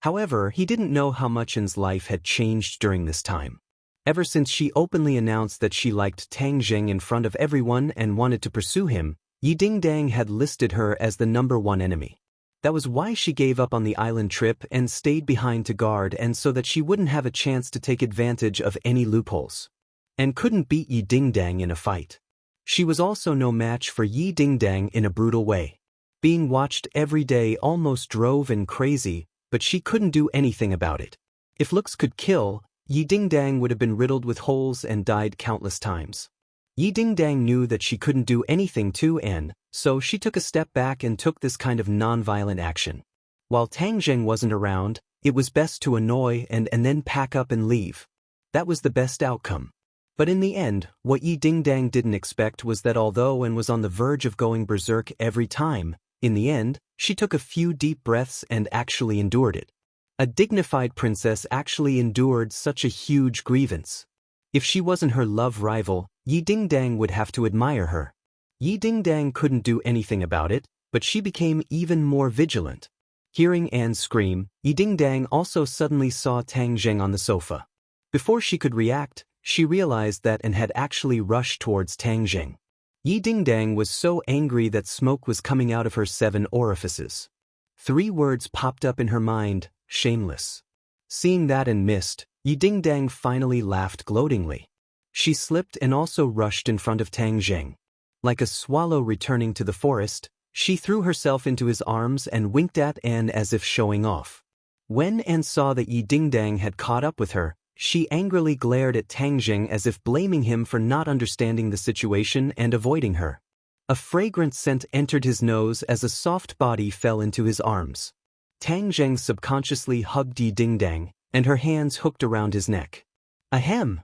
However, he didn't know how much An's life had changed during this time. Ever since she openly announced that she liked Tang Jing in front of everyone and wanted to pursue him, Yi Dingdang had listed her as the #1 enemy. That was why she gave up on the island trip and stayed behind to guard and so that she wouldn't have a chance to take advantage of any loopholes. And couldn't beat Yi Dingdang in a fight. She was also no match for Yi Dingdang in a brutal way. Being watched every day almost drove An crazy, but she couldn't do anything about it. If looks could kill, Yi Dingdang would have been riddled with holes and died countless times. Yi Dingdang knew that she couldn't do anything to An, so she took a step back and took this kind of non-violent action. While Tang Jing wasn't around, It was best to annoy and then pack up and leave. That was the best outcome. But in the end, what Yi Dingdang didn't expect was that although Anne was on the verge of going berserk every time, in the end, she took a few deep breaths and actually endured it. A dignified princess actually endured such a huge grievance. If she wasn't her love rival, Yi Dingdang would have to admire her. Yi Dingdang couldn't do anything about it, but she became even more vigilant. Hearing Anne scream, Yi Dingdang also suddenly saw Tang Zheng on the sofa. Before she could react, she realized that Anne had actually rushed towards Tang Zheng. Yi Dingdang was so angry that smoke was coming out of her 7 orifices. 3 words popped up in her mind: shameless. Seeing that and missed, Yi Dingdang finally laughed gloatingly. She slipped and also rushed in front of Tang Zheng. Like a swallow returning to the forest, she threw herself into his arms and winked at Anne as if showing off. When Anne saw that Yi Dingdang had caught up with her, she angrily glared at Tang Zheng as if blaming him for not understanding the situation and avoiding her. A fragrant scent entered his nose as a soft body fell into his arms. Tang Zheng subconsciously hugged Yi Dingdang, and her hands hooked around his neck. Ahem!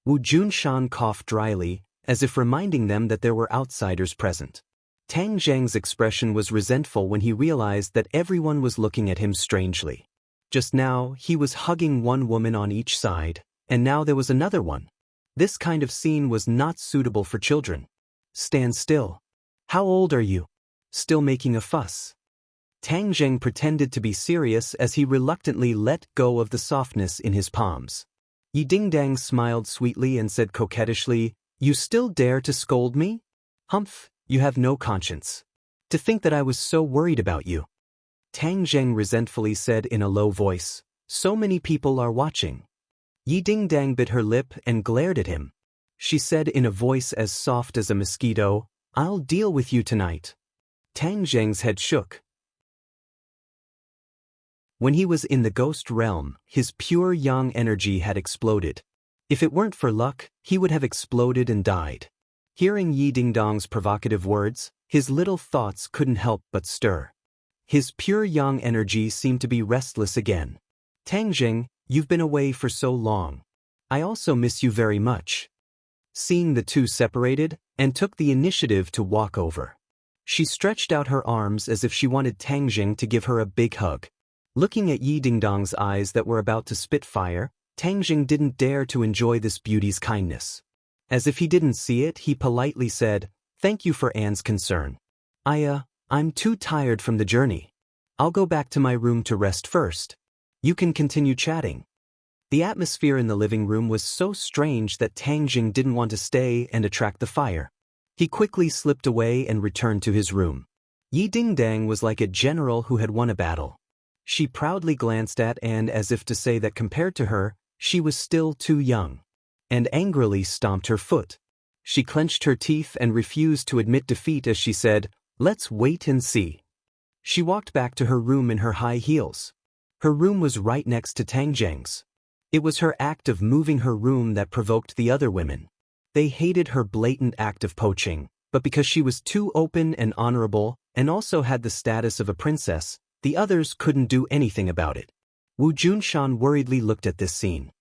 Wu Junshan coughed dryly, as if reminding them that there were outsiders present. Tang Zheng's expression was resentful when he realized that everyone was looking at him strangely. Just now, he was hugging one woman on each side, and now there was another one. This kind of scene was not suitable for children. Stand still. How old are you? Still making a fuss? Tang Zheng pretended to be serious as he reluctantly let go of the softness in his palms. Yi Dingdang smiled sweetly and said coquettishly, "You still dare to scold me? Humph, you have no conscience. To think that I was so worried about you." Tang Zheng resentfully said in a low voice, "So many people are watching." Yi Dingdang bit her lip and glared at him. She said in a voice as soft as a mosquito, "I'll deal with you tonight." Tang Zheng's head shook. When he was in the ghost realm, his pure yang energy had exploded. If it weren't for luck, he would have exploded and died. Hearing Yi Dingdang's provocative words, his little thoughts couldn't help but stir. His pure yang energy seemed to be restless again. "Tang Zheng, you've been away for so long. I also miss you very much." Seeing the two separated, Anne took the initiative to walk over. She stretched out her arms as if she wanted Tang Zheng to give her a big hug. Looking at Yi Dingdang's eyes that were about to spit fire, Tang Zheng didn't dare to enjoy this beauty's kindness. As if he didn't see it, he politely said, "Thank you for Anne's concern. I'm too tired from the journey. I'll go back to my room to rest first. You can continue chatting." The atmosphere in the living room was so strange that Tang Zheng didn't want to stay and attract the fire. He quickly slipped away and returned to his room. Yi Dingdang was like a general who had won a battle. She proudly glanced at Anne as if to say that compared to her, she was still too young, and angrily stomped her foot. She clenched her teeth and refused to admit defeat as she said, "Let's wait and see." She walked back to her room in her high heels. Her room was right next to Tang Zheng's. It was her act of moving her room that provoked the other women. They hated her blatant act of poaching, but because she was too open and honorable and also had the status of a princess, the others couldn't do anything about it. Wu Junshan worriedly looked at this scene.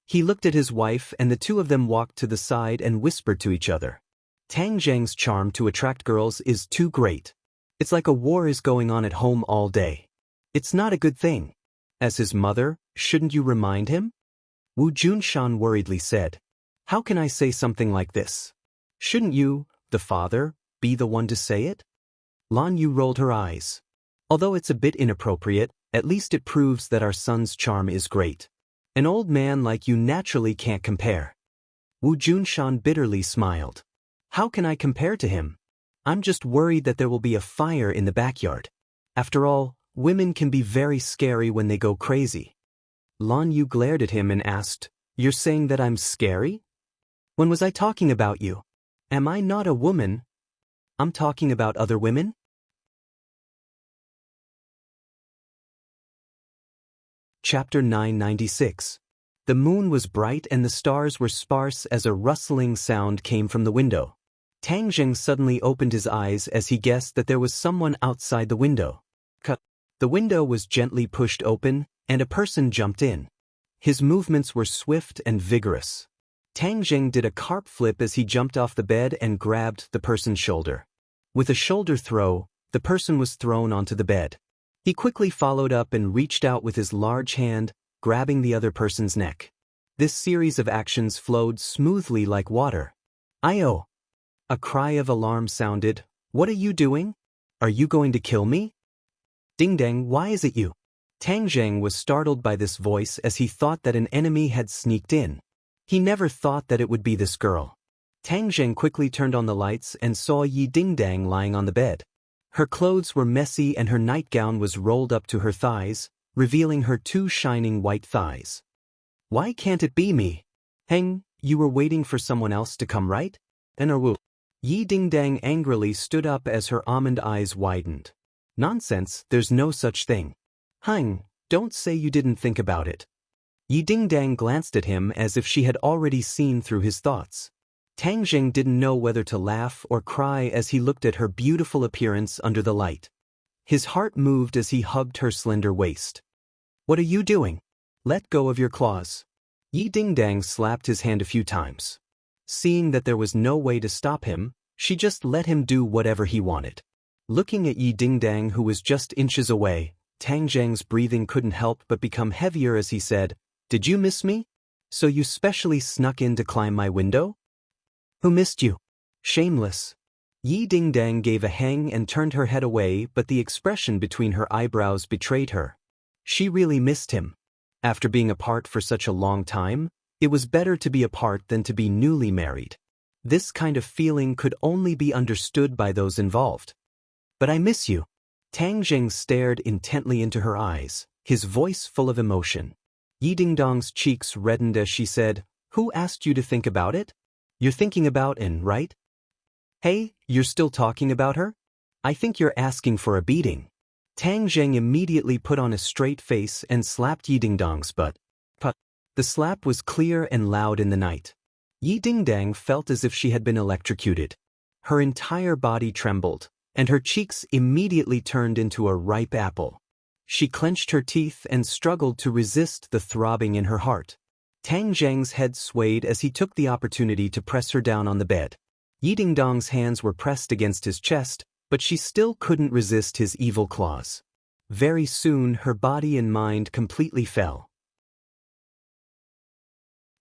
He looked at his wife and the two of them walked to the side and whispered to each other. Tang Zheng's charm to attract girls is too great. It's like a war is going on at home all day. It's not a good thing. As his mother, shouldn't you remind him? Wu Junshan worriedly said. How can I say something like this? Shouldn't you, the father, be the one to say it? Lan Yu rolled her eyes. Although it's a bit inappropriate, at least it proves that our son's charm is great. An old man like you naturally can't compare. Wu Junshan bitterly smiled. How can I compare to him? I'm just worried that there will be a fire in the backyard. After all, women can be very scary when they go crazy. Lan Yu glared at him and asked, You're saying that I'm scary? When was I talking about you? Am I not a woman? I'm talking about other women? Chapter 996. The moon was bright and the stars were sparse as a rustling sound came from the window. Tang Zheng suddenly opened his eyes as he guessed that there was someone outside the window. The window was gently pushed open, and a person jumped in. His movements were swift and vigorous. Tang Jing did a carp flip as he jumped off the bed and grabbed the person's shoulder. With a shoulder throw, the person was thrown onto the bed. He quickly followed up and reached out with his large hand, grabbing the other person's neck. This series of actions flowed smoothly like water. "Ayo!" A cry of alarm sounded. "What are you doing? Are you going to kill me?" "Ding dang, why is it you?" Tang Jing was startled by this voice as he thought that an enemy had sneaked in. He never thought that it would be this girl. Tang Jing quickly turned on the lights and saw Yi Dingdang lying on the bed. Her clothes were messy and her nightgown was rolled up to her thighs, revealing her two shining white thighs. "Why can't it be me? Heng, you were waiting for someone else to come, right?" "Wu." Yi Dingdang angrily stood up as her almond eyes widened. "Nonsense, there's no such thing." "Heng, don't say you didn't think about it." Yi Dingdang glanced at him as if she had already seen through his thoughts. Tang Jing didn't know whether to laugh or cry as he looked at her beautiful appearance under the light. His heart moved as he hugged her slender waist. "What are you doing? Let go of your claws." Yi Dingdang slapped his hand a few times. Seeing that there was no way to stop him, she just let him do whatever he wanted. Looking at Yi Dingdang, who was just inches away, Tang Jing's breathing couldn't help but become heavier as he said, "Did you miss me? So you specially snuck in to climb my window? Who missed you? Shameless." Yi Dingdang gave a hang and turned her head away, but the expression between her eyebrows betrayed her. She really missed him. After being apart for such a long time, it was better to be apart than to be newly married. This kind of feeling could only be understood by those involved. "But I miss you." Tang Jing stared intently into her eyes, his voice full of emotion. Yi Dingdong's cheeks reddened as she said, "Who asked you to think about it? You're thinking about In, right? Hey, you're still talking about her? I think you're asking for a beating." Tang Jing immediately put on a straight face and slapped Yi Dingdong's butt. The slap was clear and loud in the night. Yi Dingdang felt as if she had been electrocuted. Her entire body trembled, and her cheeks immediately turned into a ripe apple. She clenched her teeth and struggled to resist the throbbing in her heart. Tang Jing's head swayed as he took the opportunity to press her down on the bed. Yi Dingdong's hands were pressed against his chest, but she still couldn't resist his evil claws. Very soon her body and mind completely fell.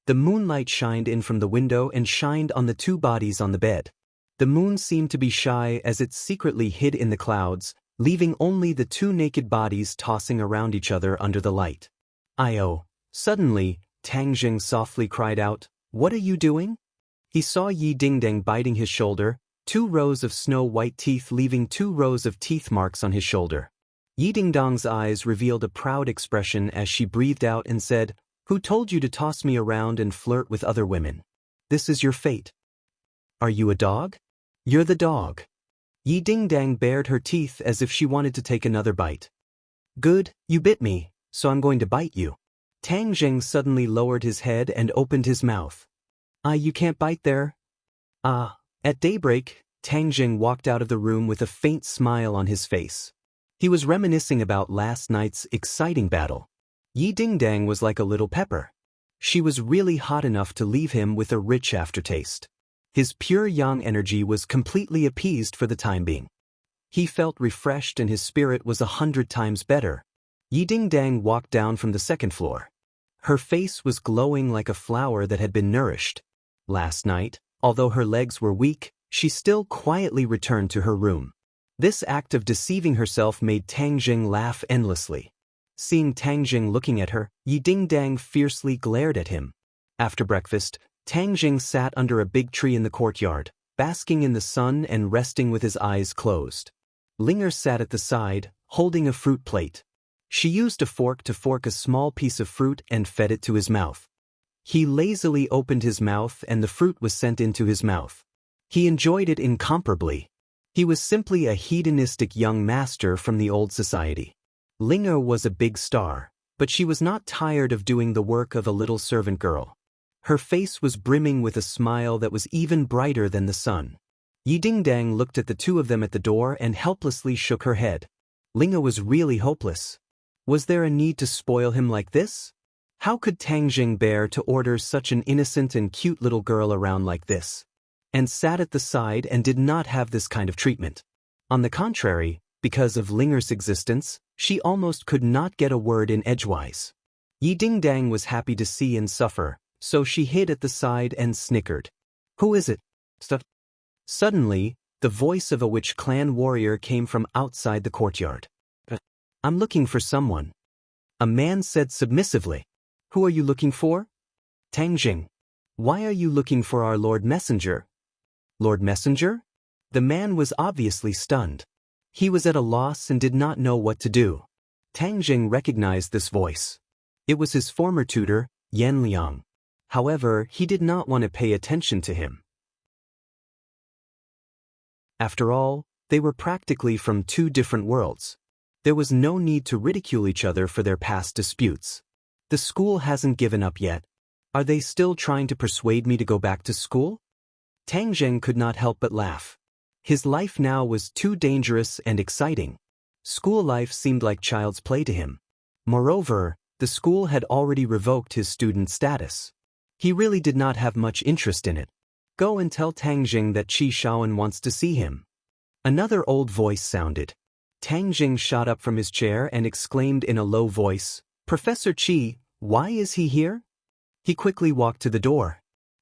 The moonlight shined in from the window and shined on the two bodies on the bed. The moon seemed to be shy as it secretly hid in the clouds, leaving only the two naked bodies tossing around each other under the light. "Ayo!" Suddenly, Tang Jing softly cried out, "What are you doing?" He saw Yi Dingdang biting his shoulder, 2 rows of snow-white teeth leaving 2 rows of teeth marks on his shoulder. Yi Dingdong's eyes revealed a proud expression as she breathed out and said, "Who told you to toss me around and flirt with other women? This is your fate." "Are you a dog?" "You're the dog." Yi Dingdang bared her teeth as if she wanted to take another bite. "Good, you bit me, so I'm going to bite you." Tang Jing suddenly lowered his head and opened his mouth. You can't bite there." At daybreak, Tang Jing walked out of the room with a faint smile on his face. He was reminiscing about last night's exciting battle. Yi Dingdang was like a little pepper. She was really hot enough to leave him with a rich aftertaste. His pure yang energy was completely appeased for the time being. He felt refreshed and his spirit was 100 times better. Yi Dingdang walked down from the second floor. Her face was glowing like a flower that had been nourished. Last night, although her legs were weak, she still quietly returned to her room. This act of deceiving herself made Tang Jing laugh endlessly. Seeing Tang Jing looking at her, Yi Dingdang fiercely glared at him. After breakfast, Tang Jing sat under a big tree in the courtyard, basking in the sun and resting with his eyes closed. Linger sat at the side, holding a fruit plate. She used a fork to fork a small piece of fruit and fed it to his mouth. He lazily opened his mouth and the fruit was sent into his mouth. He enjoyed it incomparably. He was simply a hedonistic young master from the old society. Linger was a big star, but she was not tired of doing the work of a little servant girl. Her face was brimming with a smile that was even brighter than the sun. Yi Dingdang looked at the two of them at the door and helplessly shook her head. Linger was really hopeless. Was there a need to spoil him like this? How could Tang Jing bear to order such an innocent and cute little girl around like this? And sat at the side and did not have this kind of treatment. On the contrary, because of Linger's existence, she almost could not get a word in edgewise. Yi Dingdang was happy to see and suffer, so she hid at the side and snickered. Who is it? Suddenly, the voice of a witch clan warrior came from outside the courtyard. I'm looking for someone. A man said submissively. Who are you looking for? Tang Jing. Why are you looking for our Lord Messenger? Lord Messenger? The man was obviously stunned. He was at a loss and did not know what to do. Tang Jing recognized this voice. It was his former tutor, Yan Liang. However, he did not want to pay attention to him. After all, they were practically from two different worlds. There was no need to ridicule each other for their past disputes. The school hasn't given up yet. Are they still trying to persuade me to go back to school? Tang Jing could not help but laugh. His life now was too dangerous and exciting. School life seemed like child's play to him. Moreover, the school had already revoked his student status. He really did not have much interest in it. Go and tell Tang Jing that Qi Shaoan wants to see him. Another old voice sounded. Tang Jing shot up from his chair and exclaimed in a low voice, Professor Qi, why is he here? He quickly walked to the door.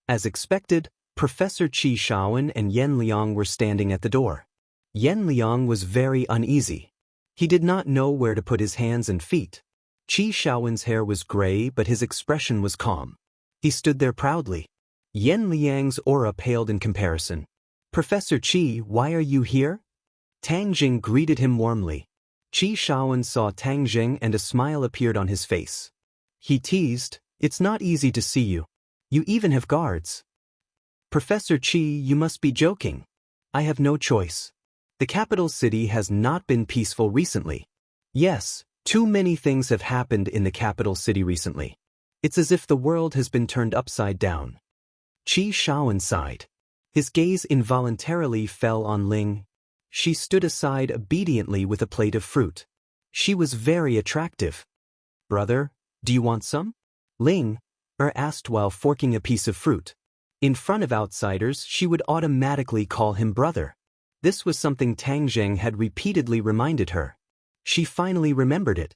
As expected, Professor Qi Shaoan and Yan Liang were standing at the door. Yan Liang was very uneasy. He did not know where to put his hands and feet. Qi Shaoan's hair was gray, but his expression was calm. He stood there proudly. Yan Liang's aura paled in comparison. Professor Qi, why are you here? Tang Jing greeted him warmly. Qi Shaoan saw Tang Jing and a smile appeared on his face. He teased, It's not easy to see you. You even have guards. Professor Qi, you must be joking. I have no choice. The capital city has not been peaceful recently. Yes, too many things have happened in the capital city recently. It's as if the world has been turned upside down. Qi Shaoan sighed. His gaze involuntarily fell on Ling. She stood aside obediently with a plate of fruit. She was very attractive. Brother, do you want some? Ling asked while forking a piece of fruit. In front of outsiders, she would automatically call him brother. This was something Tang Jing had repeatedly reminded her. She finally remembered it.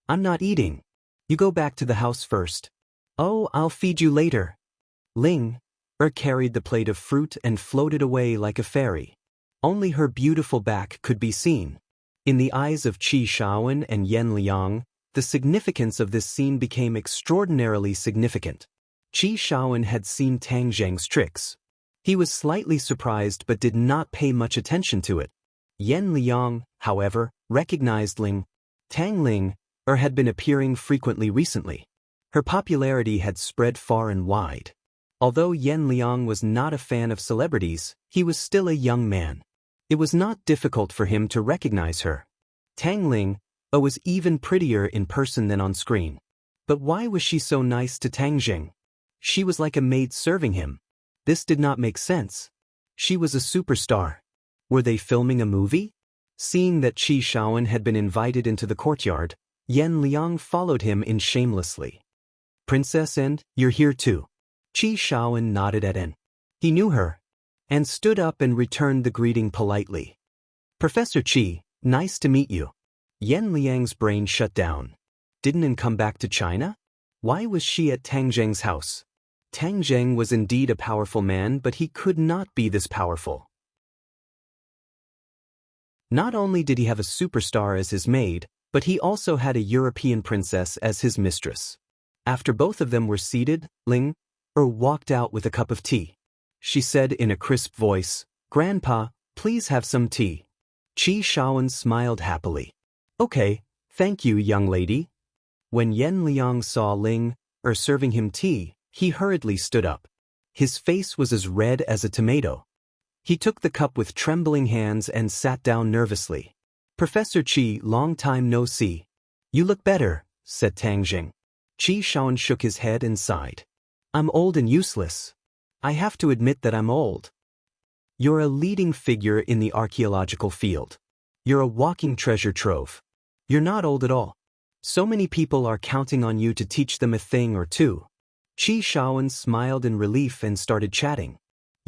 I'm not eating. You go back to the house first. Oh, I'll feed you later. Ling carried the plate of fruit and floated away like a fairy. Only her beautiful back could be seen. In the eyes of Qi Shaoan and Yan Liang, the significance of this scene became extraordinarily significant. Qi Shaoan had seen Tang Jing's tricks. He was slightly surprised but did not pay much attention to it. Yan Liang, however, recognized Ling. Tang Ling had been appearing frequently recently. Her popularity had spread far and wide. Although Yan Liang was not a fan of celebrities, he was still a young man. It was not difficult for him to recognize her. Tang Ling was even prettier in person than on screen. But why was she so nice to Tang Jing? She was like a maid serving him. This did not make sense. She was a superstar. Were they filming a movie? Seeing that Qi Shaoan had been invited into the courtyard, Yan Liang followed him in shamelessly. Princess, and you're here too. Qi Shaoan nodded at N. He knew her, and stood up and returned the greeting politely. Professor Qi, nice to meet you. Yan Liang's brain shut down. Didn't N come back to China? Why was she at Tang Jing's house? Tang Jing was indeed a powerful man, but he could not be this powerful. Not only did he have a superstar as his maid, but he also had a European princess as his mistress. After both of them were seated, Ling walked out with a cup of tea. She said in a crisp voice, Grandpa, please have some tea. Qi Shaoan smiled happily. Okay, thank you, young lady. When Yan Liang saw Ling serving him tea, he hurriedly stood up. His face was as red as a tomato. He took the cup with trembling hands and sat down nervously. Professor Qi, long time no see. You look better, said Tang Jing. Qi Shaoan shook his head and sighed. I'm old and useless. I have to admit that I'm old. You're a leading figure in the archaeological field. You're a walking treasure trove. You're not old at all. So many people are counting on you to teach them a thing or two. Qi Shaoan smiled in relief and started chatting.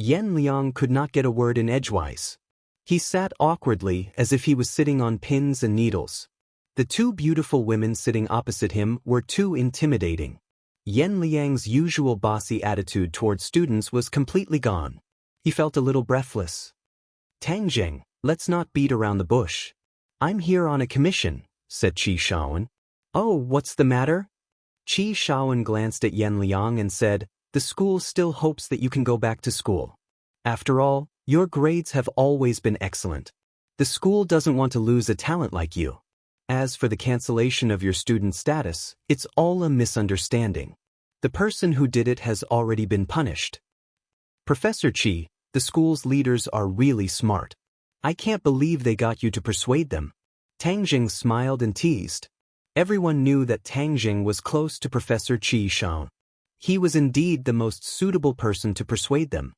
Yan Liang could not get a word in edgewise. He sat awkwardly as if he was sitting on pins and needles. The two beautiful women sitting opposite him were too intimidating. Yan Liang's usual bossy attitude toward students was completely gone. He felt a little breathless. Tang Zheng, let's not beat around the bush. I'm here on a commission, said Qi Shaoan. Oh, what's the matter? Qi Shaoan glanced at Yan Liang and said, the school still hopes that you can go back to school. After all, your grades have always been excellent. The school doesn't want to lose a talent like you. As for the cancellation of your student status, it's all a misunderstanding. The person who did it has already been punished. Professor Qi, the school's leaders are really smart. I can't believe they got you to persuade them. Tang Jing smiled and teased. Everyone knew that Tang Jing was close to Professor Qi Shaoan. He was indeed the most suitable person to persuade them.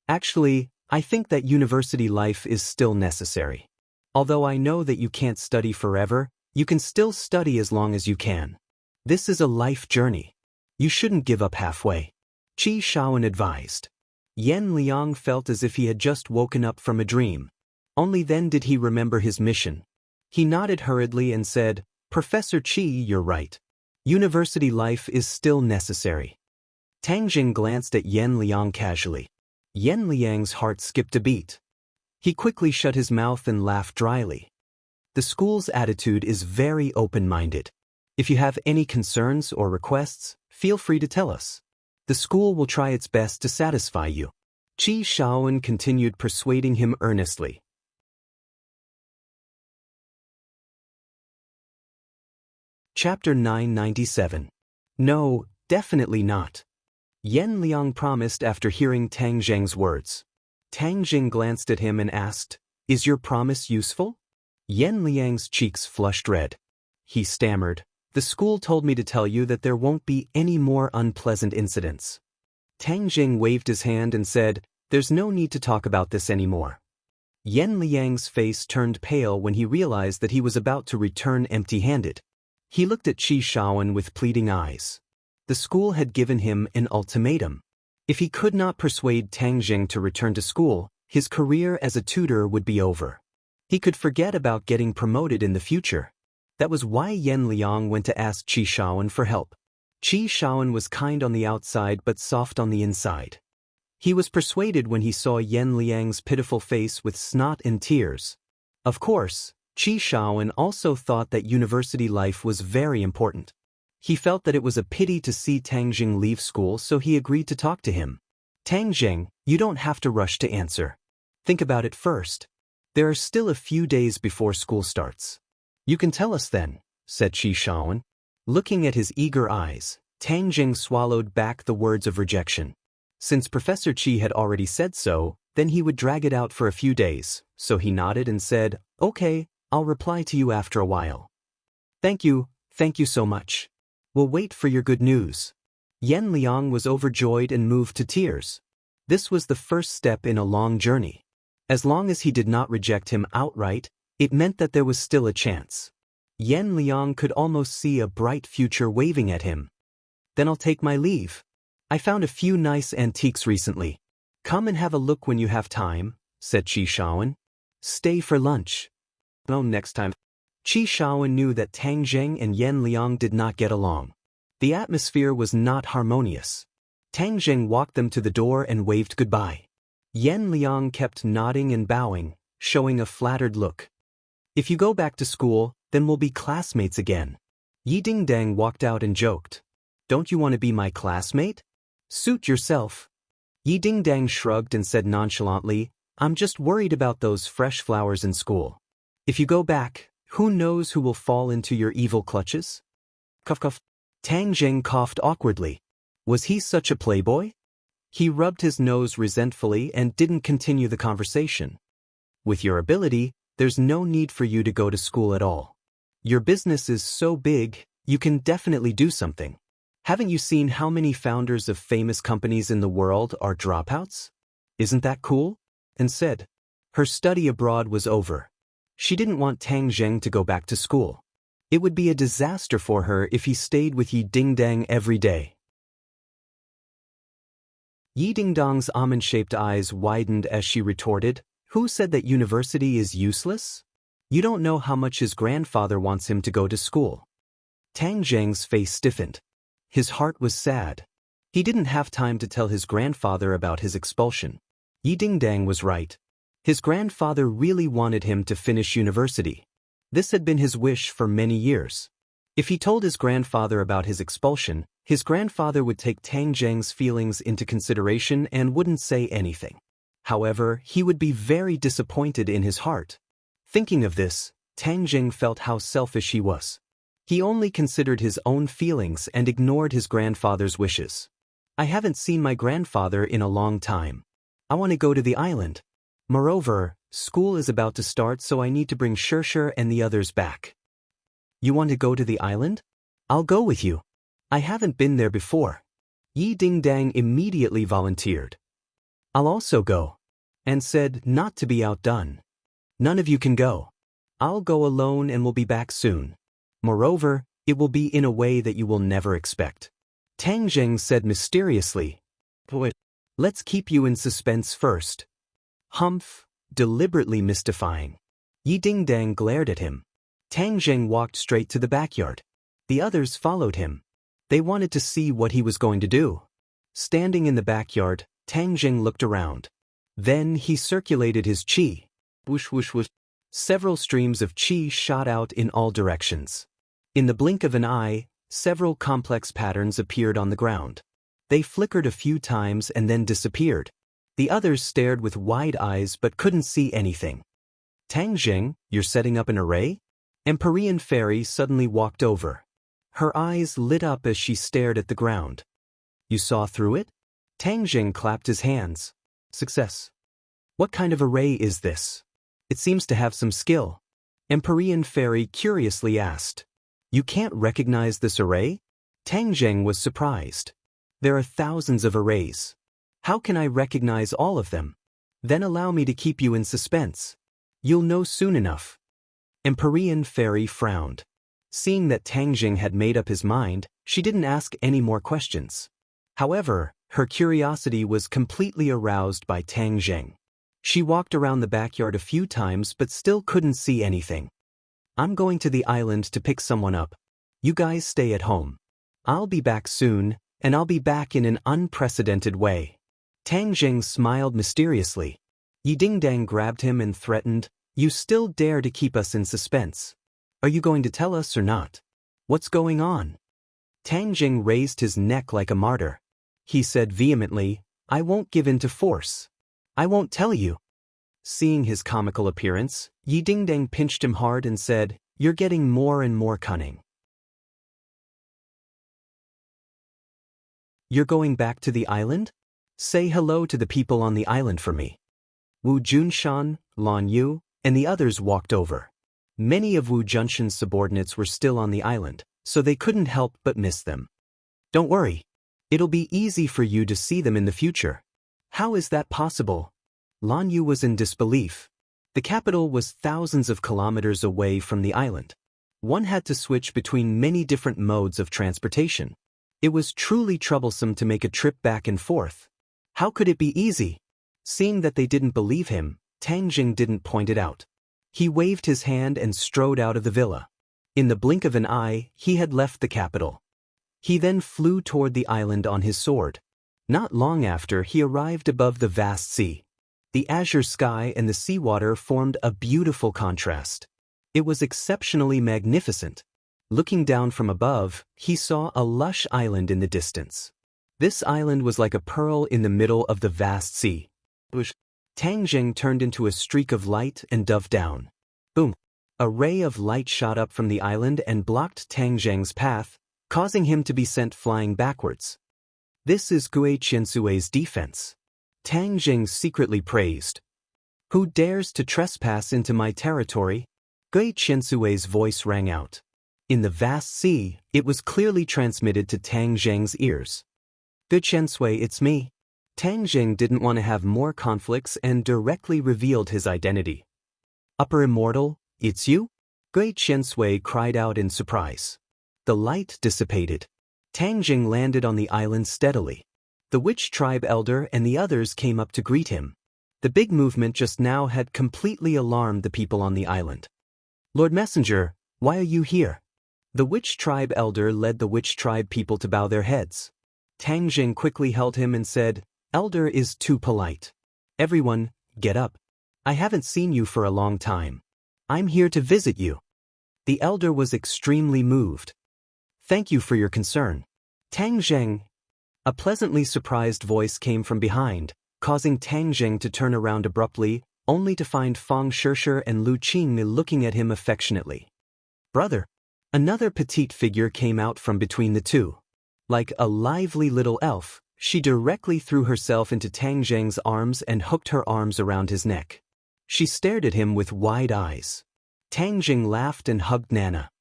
Actually, I think that university life is still necessary. Although I know that you can't study forever, you can still study as long as you can. This is a life journey. You shouldn't give up halfway. Qi Shaoan advised. Yan Liang felt as if he had just woken up from a dream. Only then did he remember his mission. He nodded hurriedly and said, Professor Qi, you're right. University life is still necessary. Tang Jing glanced at Yan Liang casually. Yan Liang's heart skipped a beat. He quickly shut his mouth and laughed dryly. The school's attitude is very open-minded. If you have any concerns or requests, feel free to tell us. The school will try its best to satisfy you. Qi Shaoan continued persuading him earnestly. Chapter 997. No, definitely not. Yan Liang promised after hearing Tang Zheng's words. Tang Jing glanced at him and asked, Is your promise useful? Yan Liang's cheeks flushed red. He stammered, The school told me to tell you that there won't be any more unpleasant incidents. Tang Jing waved his hand and said, There's no need to talk about this anymore. Yan Liang's face turned pale when he realized that he was about to return empty-handed. He looked at Qi Shaoan with pleading eyes. The school had given him an ultimatum. If he could not persuade Tang Jing to return to school, his career as a tutor would be over. He could forget about getting promoted in the future. That was why Yan Liang went to ask Qi Shaoan for help. Qi Shaoan was kind on the outside but soft on the inside. He was persuaded when he saw Yan Liang's pitiful face with snot and tears. Of course, Qi Shaoan also thought that university life was very important. He felt that it was a pity to see Tang Jing leave school, so he agreed to talk to him. Tang Jing, you don't have to rush to answer. Think about it first. There are still a few days before school starts. You can tell us then, said Qi Shaoan. Looking at his eager eyes, Tang Jing swallowed back the words of rejection. Since Professor Qi had already said so, then he would drag it out for a few days, so he nodded and said, Okay, I'll reply to you after a while. Thank you so much. We'll wait for your good news. Yan Liang was overjoyed and moved to tears. This was the first step in a long journey. As long as he did not reject him outright, it meant that there was still a chance. Yan Liang could almost see a bright future waving at him. Then I'll take my leave. I found a few nice antiques recently. Come and have a look when you have time, said Qi Shaoan. Stay for lunch. No, next time. Qi Shaoan knew that Tang Zheng and Yan Liang did not get along. The atmosphere was not harmonious. Tang Zheng walked them to the door and waved goodbye. Yan Liang kept nodding and bowing, showing a flattered look. If you go back to school, then we'll be classmates again. Yi Dingdang walked out and joked. Don't you want to be my classmate? Suit yourself. Yi Dingdang shrugged and said nonchalantly, I'm just worried about those fresh flowers in school. If you go back, who knows who will fall into your evil clutches? Cough cough. Tang Jing coughed awkwardly. Was he such a playboy? He rubbed his nose resentfully and didn't continue the conversation. With your ability, there's no need for you to go to school at all. Your business is so big, you can definitely do something. Haven't you seen how many founders of famous companies in the world are dropouts? Isn't that cool? And said. Her study abroad was over. She didn't want Tang Zheng to go back to school. It would be a disaster for her if he stayed with Yi Dingdang every day. Yi Dingdong's almond-shaped eyes widened as she retorted, "Who said that university is useless? You don't know how much his grandfather wants him to go to school." Tang Zheng's face stiffened. His heart was sad. He didn't have time to tell his grandfather about his expulsion. Yi Dingdang was right. His grandfather really wanted him to finish university. This had been his wish for many years. If he told his grandfather about his expulsion, his grandfather would take Tang Zheng's feelings into consideration and wouldn't say anything. However, he would be very disappointed in his heart. Thinking of this, Tang Zheng felt how selfish he was. He only considered his own feelings and ignored his grandfather's wishes. "I haven't seen my grandfather in a long time. I want to go to the island. Moreover, school is about to start, so I need to bring Shirshir and the others back." "You want to go to the island? I'll go with you. I haven't been there before." Yi Dingdang immediately volunteered. "I'll also go," and said not to be outdone. "None of you can go. I'll go alone and will be back soon. Moreover, it will be in a way that you will never expect." Tang Zheng said mysteriously, "Wait, let's keep you in suspense first." "Humph," deliberately mystifying. Yi Dingdang glared at him. Tang Zheng walked straight to the backyard. The others followed him. They wanted to see what he was going to do. Standing in the backyard, Tang Zheng looked around. Then he circulated his qi. Whoosh whoosh whoosh. Several streams of qi shot out in all directions. In the blink of an eye, several complex patterns appeared on the ground. They flickered a few times and then disappeared. The others stared with wide eyes but couldn't see anything. "Tang Zheng, you're setting up an array?" Empyrean Fairy suddenly walked over. Her eyes lit up as she stared at the ground. "You saw through it?" Tang Zheng clapped his hands. "Success. What kind of array is this? It seems to have some skill." Empyrean Fairy curiously asked. "You can't recognize this array?" Tang Zheng was surprised. "There are thousands of arrays. How can I recognize all of them?" "Then allow me to keep you in suspense. You'll know soon enough." Empyrean Fairy frowned. Seeing that Tang Zheng had made up his mind, she didn't ask any more questions. However, her curiosity was completely aroused by Tang Zheng. She walked around the backyard a few times but still couldn't see anything. "I'm going to the island to pick someone up. You guys stay at home. I'll be back soon, and I'll be back in an unprecedented way." Tang Zheng smiled mysteriously. Yi Dingdang grabbed him and threatened, "You still dare to keep us in suspense? Are you going to tell us or not? What's going on?" Tang Zheng raised his neck like a martyr. He said vehemently, "I won't give in to force. I won't tell you." Seeing his comical appearance, Yi Dingdang pinched him hard and said, "You're getting more and more cunning. You're going back to the island? Say hello to the people on the island for me." Wu Junshan, Lan Yu, and the others walked over. Many of Wu Junshan's subordinates were still on the island, so they couldn't help but miss them. "Don't worry. It'll be easy for you to see them in the future." "How is that possible?" Lan Yu was in disbelief. The capital was thousands of kilometers away from the island. One had to switch between many different modes of transportation. It was truly troublesome to make a trip back and forth. How could it be easy? Seeing that they didn't believe him, Tang Zheng didn't point it out. He waved his hand and strode out of the villa. In the blink of an eye, he had left the capital. He then flew toward the island on his sword. Not long after, he arrived above the vast sea. The azure sky and the seawater formed a beautiful contrast. It was exceptionally magnificent. Looking down from above, he saw a lush island in the distance. This island was like a pearl in the middle of the vast sea. Tang Zheng turned into a streak of light and dove down. Boom! A ray of light shot up from the island and blocked Tang Zheng's path, causing him to be sent flying backwards. "This is Gui Qiansui's defense," Tang Zheng secretly praised. "Who dares to trespass into my territory?" Gui Qiansui's voice rang out. In the vast sea, it was clearly transmitted to Tang Zheng's ears. "Gui Qiansui, it's me." Tang Zheng didn't want to have more conflicts and directly revealed his identity. "Upper Immortal, it's you?" Gui Qiansui cried out in surprise. The light dissipated. Tang Jing landed on the island steadily. The witch tribe elder and the others came up to greet him. The big movement just now had completely alarmed the people on the island. Lord Messenger, why are you here? The witch tribe elder led the witch tribe people to bow their heads. Tang Jing quickly held him and said, Elder is too polite. Everyone, get up. I haven't seen you for a long time. I'm here to visit you. The elder was extremely moved. Thank you for your concern. Tang Jing. A pleasantly surprised voice came from behind, causing Tang Jing to turn around abruptly, only to find Fang Shishir and Lu Qingmei looking at him affectionately. Brother. Another petite figure came out from between the two. Like a lively little elf, she directly threw herself into Tang Jing's arms and hooked her arms around his neck. She stared at him with wide eyes. Tang Jing laughed and hugged Nana.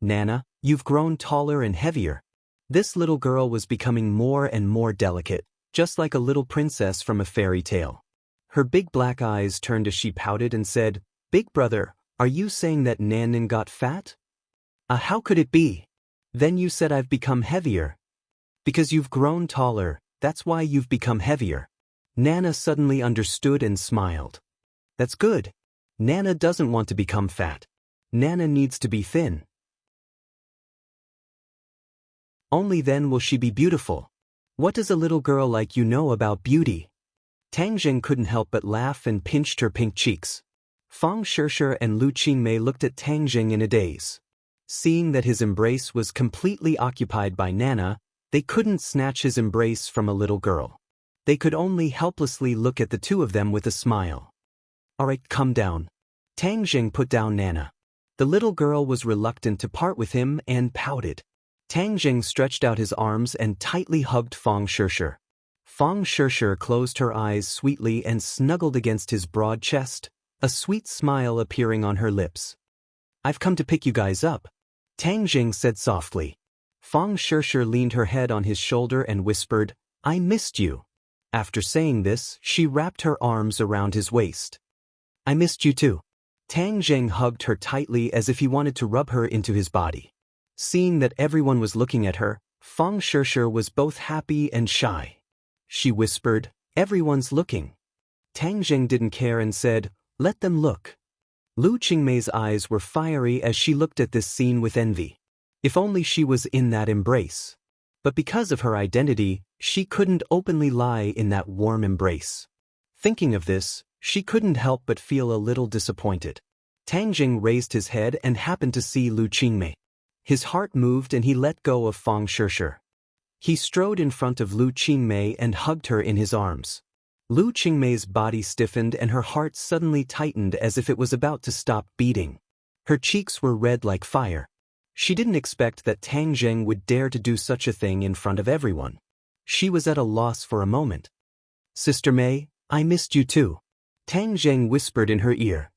Nana, you've grown taller and heavier. This little girl was becoming more and more delicate, just like a little princess from a fairy tale. Her big black eyes turned as she pouted and said, Big brother, are you saying that Nanan got fat? How could it be? Then you said I've become heavier. Because you've grown taller, that's why you've become heavier. Nana suddenly understood and smiled. That's good. Nana doesn't want to become fat. Nana needs to be thin. Only then will she be beautiful. What does a little girl like you know about beauty? Tang Jing couldn't help but laugh and pinched her pink cheeks. Fang Shishir and Lu Qingmei looked at Tang Jing in a daze. Seeing that his embrace was completely occupied by Nana, they couldn't snatch his embrace from a little girl. They could only helplessly look at the two of them with a smile. Alright, come down. Tang Jing put down Nana. The little girl was reluctant to part with him and pouted. Tang Jing stretched out his arms and tightly hugged Fang Shishir. Fang Shishir closed her eyes sweetly and snuggled against his broad chest, a sweet smile appearing on her lips. I've come to pick you guys up, Tang Jing said softly. Fang Shishir leaned her head on his shoulder and whispered, I missed you. After saying this, she wrapped her arms around his waist. I missed you too. Tang Jing hugged her tightly as if he wanted to rub her into his body. Seeing that everyone was looking at her, Fang Shishir was both happy and shy. She whispered, Everyone's looking. Tang Jing didn't care and said, Let them look. Lu Qingmei's eyes were fiery as she looked at this scene with envy. If only she was in that embrace. But because of her identity, she couldn't openly lie in that warm embrace. Thinking of this, she couldn't help but feel a little disappointed. Tang Jing raised his head and happened to see Lu Qingmei. His heart moved and he let go of Fang Shishir. He strode in front of Lu Qingmei and hugged her in his arms. Lu Qingmei's body stiffened and her heart suddenly tightened as if it was about to stop beating. Her cheeks were red like fire. She didn't expect that Tang Jing would dare to do such a thing in front of everyone. She was at a loss for a moment. Sister Mei, I missed you too. Tang Jing whispered in her ear.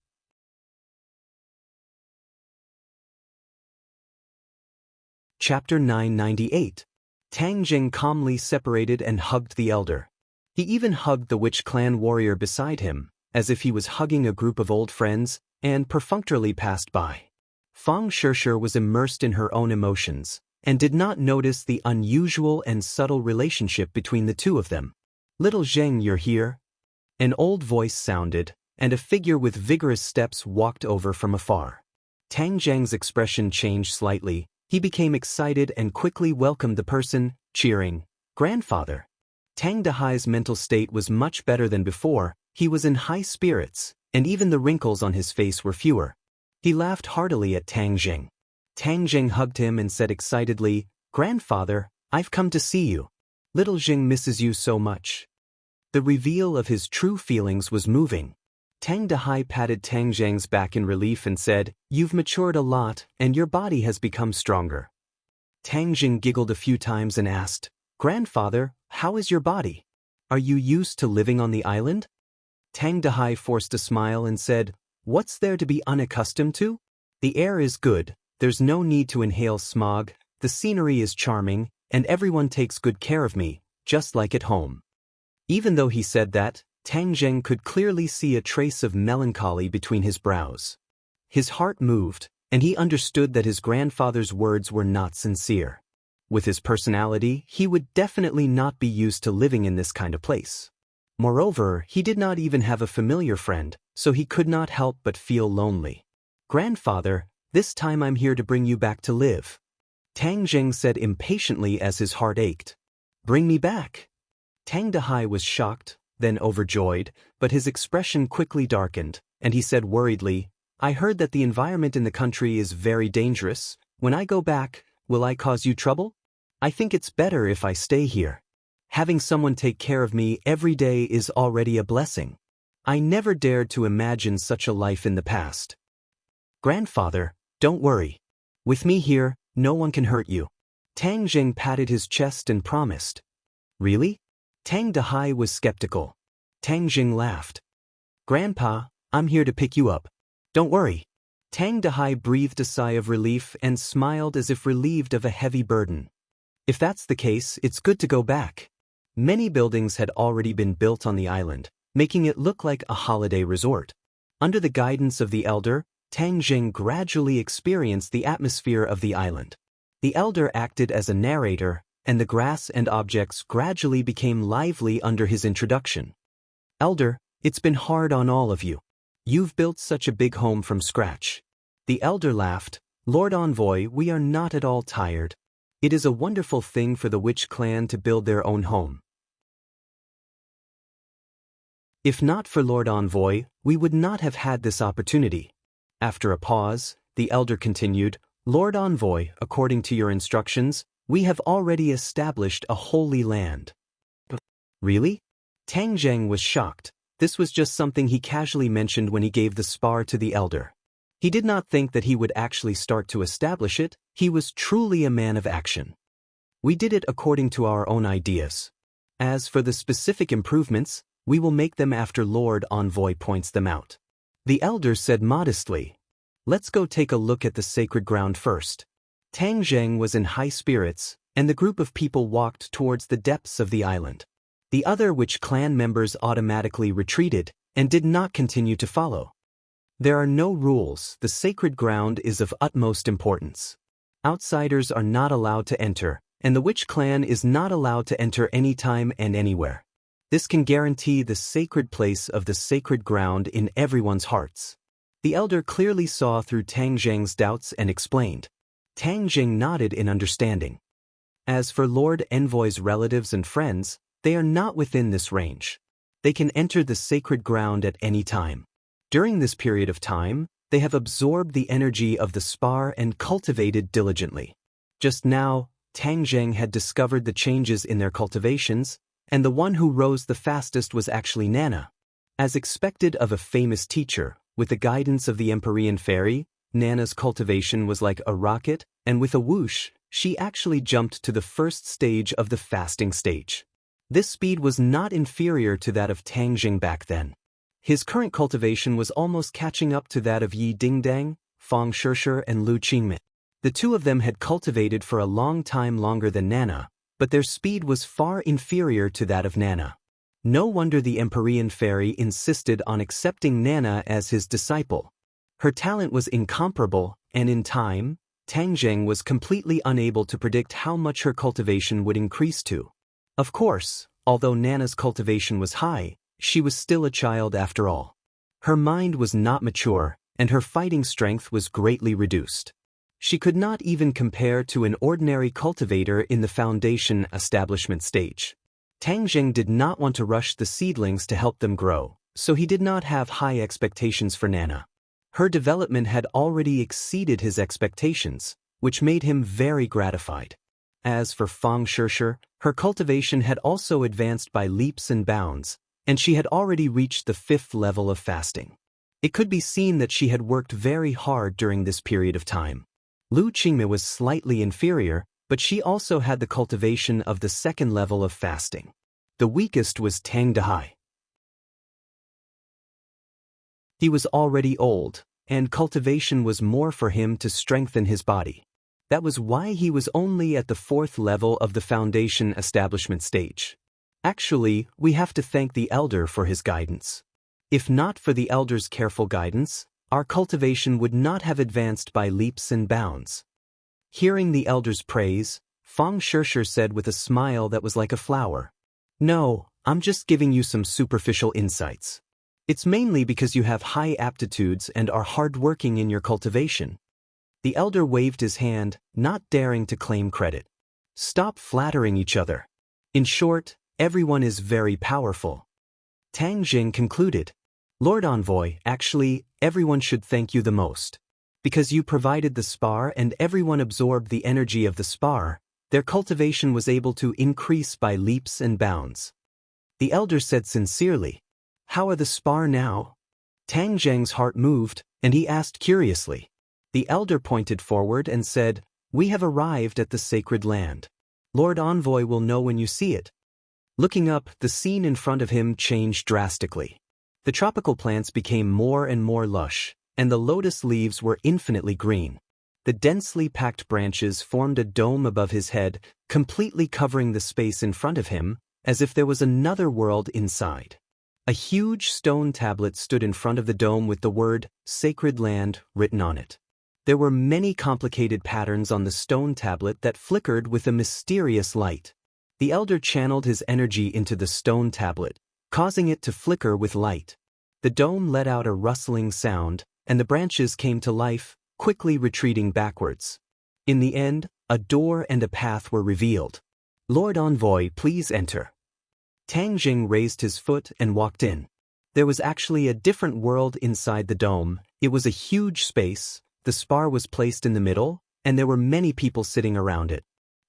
Chapter 998. Tang Jing calmly separated and hugged the elder. He even hugged the witch clan warrior beside him, as if he was hugging a group of old friends, and perfunctorily passed by. Fang Shishir was immersed in her own emotions, and did not notice the unusual and subtle relationship between the two of them. Little Zheng, you're here? An old voice sounded, and a figure with vigorous steps walked over from afar. Tang Jing's expression changed slightly. He became excited and quickly welcomed the person, cheering, Grandfather. Tang Dahai's mental state was much better than before. He was in high spirits, and even the wrinkles on his face were fewer. He laughed heartily at Tang Jing. Tang Jing hugged him and said excitedly, Grandfather, I've come to see you. Little Jing misses you so much. The reveal of his true feelings was moving. Tang Dahai patted Tang Jing's back in relief and said, You've matured a lot, and your body has become stronger. Tang Jing giggled a few times and asked, Grandfather, how is your body? Are you used to living on the island? Tang Dahai forced a smile and said, What's there to be unaccustomed to? The air is good, there's no need to inhale smog, the scenery is charming, and everyone takes good care of me, just like at home. Even though he said that, Tang Jing could clearly see a trace of melancholy between his brows. His heart moved, and he understood that his grandfather's words were not sincere. With his personality, he would definitely not be used to living in this kind of place. Moreover, he did not even have a familiar friend, so he could not help but feel lonely. "Grandfather, this time I'm here to bring you back to live," Tang Jing said impatiently as his heart ached. "Bring me back." Tang Dahai was shocked, then overjoyed, but his expression quickly darkened, and he said worriedly, "I heard that the environment in the country is very dangerous. When I go back, will I cause you trouble? I think it's better if I stay here. Having someone take care of me every day is already a blessing. I never dared to imagine such a life in the past." "Grandfather, don't worry. With me here, no one can hurt you." Tang Jing patted his chest and promised. "Really?" Tang Dahai was skeptical. Tang Jing laughed. "Grandpa, I'm here to pick you up. Don't worry." Tang Dahai breathed a sigh of relief and smiled as if relieved of a heavy burden. "If that's the case, it's good to go back." Many buildings had already been built on the island, making it look like a holiday resort. Under the guidance of the elder, Tang Jing gradually experienced the atmosphere of the island. The elder acted as a narrator, and the grass and objects gradually became lively under his introduction. "Elder, it's been hard on all of you. You've built such a big home from scratch." The elder laughed. "Lord Envoy, we are not at all tired. It is a wonderful thing for the witch clan to build their own home. If not for Lord Envoy, we would not have had this opportunity." After a pause, the elder continued, "Lord Envoy, according to your instructions, we have already established a holy land." "Really?" Tang Zheng was shocked. This was just something he casually mentioned when he gave the spar to the elder. He did not think that he would actually start to establish it. He was truly a man of action. "We did it according to our own ideas. As for the specific improvements, we will make them after Lord Envoy points them out." The elder said modestly. "Let's go take a look at the sacred ground first." Tang Zheng was in high spirits, and the group of people walked towards the depths of the island. The other witch clan members automatically retreated and did not continue to follow. There are no rules. The sacred ground is of utmost importance. Outsiders are not allowed to enter, and the witch clan is not allowed to enter anytime and anywhere. This can guarantee the sacred place of the sacred ground in everyone's hearts. The elder clearly saw through Tang Zheng's doubts and explained. Tang Jing nodded in understanding. As for Lord Envoy's relatives and friends, they are not within this range. They can enter the sacred ground at any time. During this period of time, they have absorbed the energy of the spar and cultivated diligently. Just now, Tang Zheng had discovered the changes in their cultivations, and the one who rose the fastest was actually Nana. As expected of a famous teacher, with the guidance of the Empyrean fairy, Nana's cultivation was like a rocket, and with a whoosh, she actually jumped to the first stage of the fasting stage. This speed was not inferior to that of Tang Jing back then. His current cultivation was almost catching up to that of Yi Dingdang, Fang Shishir, and Lu Qingmin. The two of them had cultivated for a long time longer than Nana, but their speed was far inferior to that of Nana. No wonder the Empyrean fairy insisted on accepting Nana as his disciple. Her talent was incomparable, and in time, Tang Zheng was completely unable to predict how much her cultivation would increase to. Of course, although Nana's cultivation was high, she was still a child after all. Her mind was not mature, and her fighting strength was greatly reduced. She could not even compare to an ordinary cultivator in the foundation establishment stage. Tang Zheng did not want to rush the seedlings to help them grow, so he did not have high expectations for Nana. Her development had already exceeded his expectations, which made him very gratified. As for Fang Shishir, her cultivation had also advanced by leaps and bounds, and she had already reached the 5th level of fasting. It could be seen that she had worked very hard during this period of time. Lu Qingmei was slightly inferior, but she also had the cultivation of the 2nd level of fasting. The weakest was Tang Dahai. He was already old, and cultivation was more for him to strengthen his body. That was why he was only at the 4th level of the foundation establishment stage. Actually, we have to thank the elder for his guidance. If not for the elder's careful guidance, our cultivation would not have advanced by leaps and bounds. Hearing the elder's praise, Feng Shishir said with a smile that was like a flower, "No, I'm just giving you some superficial insights. It's mainly because you have high aptitudes and are hardworking in your cultivation." The elder waved his hand, not daring to claim credit. "Stop flattering each other. In short, everyone is very powerful." Tang Jing concluded, "Lord Envoy, actually, everyone should thank you the most. Because you provided the spar and everyone absorbed the energy of the spar, their cultivation was able to increase by leaps and bounds." The elder said sincerely, "How are the spar now?" Tang Zheng's heart moved, and he asked curiously. The elder pointed forward and said, "We have arrived at the sacred land. Lord Envoy will know when you see it." Looking up, the scene in front of him changed drastically. The tropical plants became more and more lush, and the lotus leaves were infinitely green. The densely packed branches formed a dome above his head, completely covering the space in front of him, as if there was another world inside. A huge stone tablet stood in front of the dome with the word, "Sacred Land," written on it. There were many complicated patterns on the stone tablet that flickered with a mysterious light. The elder channeled his energy into the stone tablet, causing it to flicker with light. The dome let out a rustling sound, and the branches came to life, quickly retreating backwards. In the end, a door and a path were revealed. "Lord Envoy, please enter." Tang Jing raised his foot and walked in. There was actually a different world inside the dome. It was a huge space, the spar was placed in the middle, and there were many people sitting around it.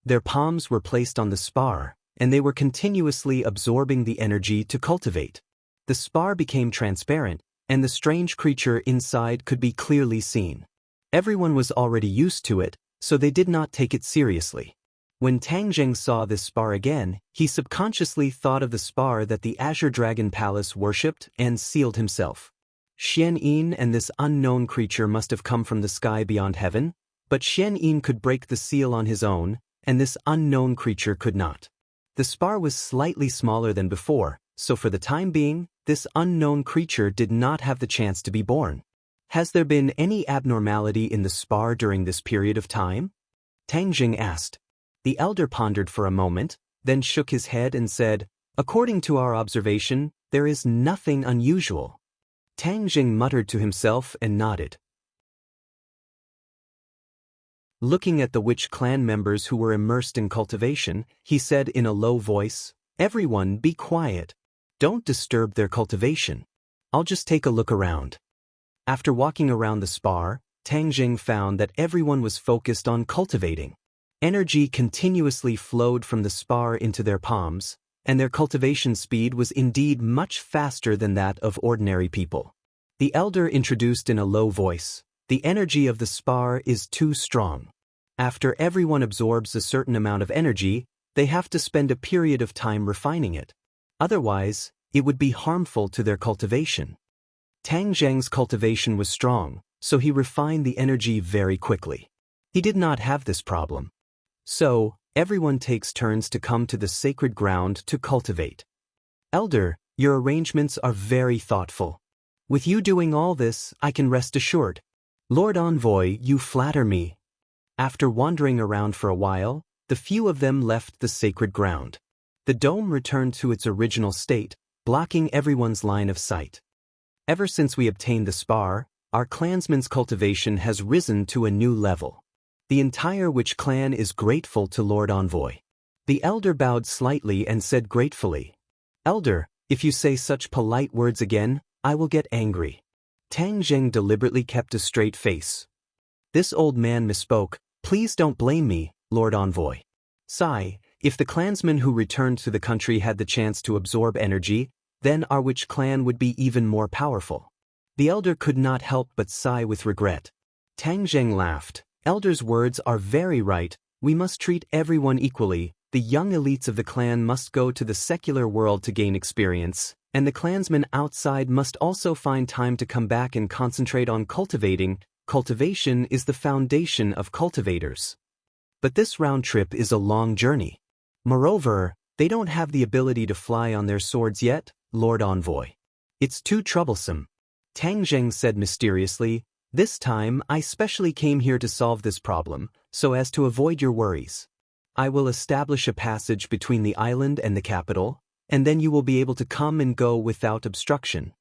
Their palms were placed on the spar, and they were continuously absorbing the energy to cultivate. The spar became transparent, and the strange creature inside could be clearly seen. Everyone was already used to it, so they did not take it seriously. When Tang Jing saw this spar again, he subconsciously thought of the spar that the Azure Dragon Palace worshipped and sealed himself. Xian Yin and this unknown creature must have come from the sky beyond heaven, but Xian Yin could break the seal on his own, and this unknown creature could not. The spar was slightly smaller than before, so for the time being, this unknown creature did not have the chance to be born. "Has there been any abnormality in the spar during this period of time?" Tang Jing asked. The elder pondered for a moment, then shook his head and said, "According to our observation, there is nothing unusual." Tang Jing muttered to himself and nodded. Looking at the witch clan members who were immersed in cultivation, he said in a low voice, "Everyone be quiet. Don't disturb their cultivation. I'll just take a look around." After walking around the spar, Tang Jing found that everyone was focused on cultivating. Energy continuously flowed from the spar into their palms, and their cultivation speed was indeed much faster than that of ordinary people. The elder introduced in a low voice, "The energy of the spar is too strong. After everyone absorbs a certain amount of energy, they have to spend a period of time refining it. Otherwise, it would be harmful to their cultivation." Tang Zheng's cultivation was strong, so he refined the energy very quickly. He did not have this problem. So, everyone takes turns to come to the sacred ground to cultivate. "Elder, your arrangements are very thoughtful. With you doing all this, I can rest assured. Lord Envoy, you flatter me." After wandering around for a while, the few of them left the sacred ground. The dome returned to its original state, blocking everyone's line of sight. "Ever since we obtained the spar, our clansman's cultivation has risen to a new level. The entire witch clan is grateful to Lord Envoy." The elder bowed slightly and said gratefully, "Elder, if you say such polite words again, I will get angry." Tang Jing deliberately kept a straight face. This old man misspoke. "Please don't blame me, Lord Envoy. Sigh, if the clansmen who returned to the country had the chance to absorb energy, then our witch clan would be even more powerful." The elder could not help but sigh with regret. Tang Jing laughed. "Elder's words are very right. We must treat everyone equally. The young elites of the clan must go to the secular world to gain experience, and the clansmen outside must also find time to come back and concentrate on cultivating. Cultivation is the foundation of cultivators. But this round trip is a long journey. Moreover, they don't have the ability to fly on their swords yet, Lord Envoy. It's too troublesome." Tang Zheng said mysteriously, "This time I specially came here to solve this problem, so as to avoid your worries. I will establish a passage between the island and the capital, and then you will be able to come and go without obstruction."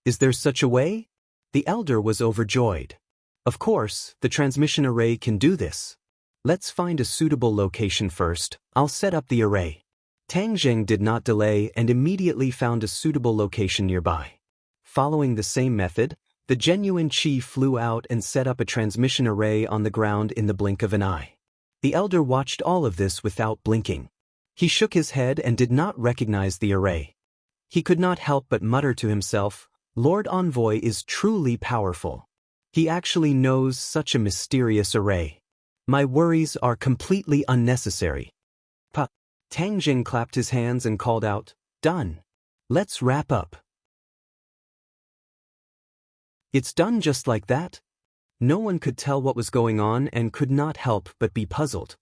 "Is there such a way?" The elder was overjoyed. "Of course, the transmission array can do this. Let's find a suitable location first. I'll set up the array." Tang Zheng did not delay and immediately found a suitable location nearby. Following the same method, the genuine Qi flew out and set up a transmission array on the ground in the blink of an eye. The elder watched all of this without blinking. He shook his head and did not recognize the array. He could not help but mutter to himself, "Lord Envoy is truly powerful. He actually knows such a mysterious array. My worries are completely unnecessary." Tang Jing clapped his hands and called out, "Done. Let's wrap up." It's done just like that? No one could tell what was going on and could not help but be puzzled.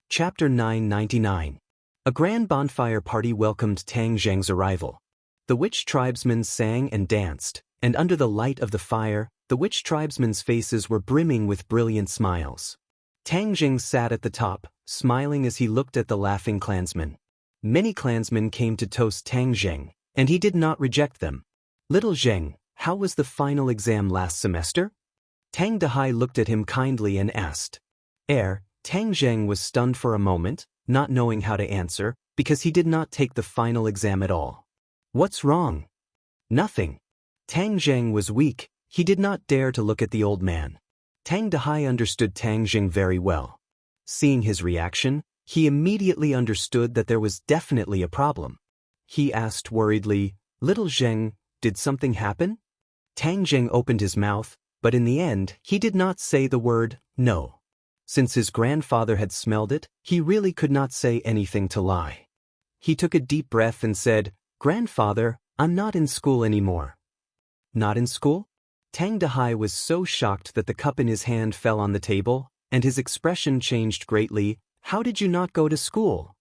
Chapter 999. A grand bonfire party welcomed Tang Zheng's arrival. The witch tribesmen sang and danced, and under the light of the fire, the witch tribesmen's faces were brimming with brilliant smiles. Tang Zheng sat at the top, smiling as he looked at the laughing clansmen. Many clansmen came to toast Tang Zheng, and he did not reject them. "Little Zheng, how was the final exam last semester?" Tang Dehai looked at him kindly and asked. Tang Zheng was stunned for a moment, not knowing how to answer, because he did not take the final exam at all. "What's wrong?" "Nothing." Tang Zheng was weak, he did not dare to look at the old man. Tang Dehai understood Tang Zheng very well. Seeing his reaction, he immediately understood that there was definitely a problem. He asked worriedly, "Little Zheng, did something happen?" Tang Zheng opened his mouth, but in the end, he did not say the word, "no." Since his grandfather had smelled it, he really could not say anything to lie. He took a deep breath and said, "Grandfather, I'm not in school anymore." "Not in school?" Tang Dehai was so shocked that the cup in his hand fell on the table, and his expression changed greatly. "How did you not go to school?"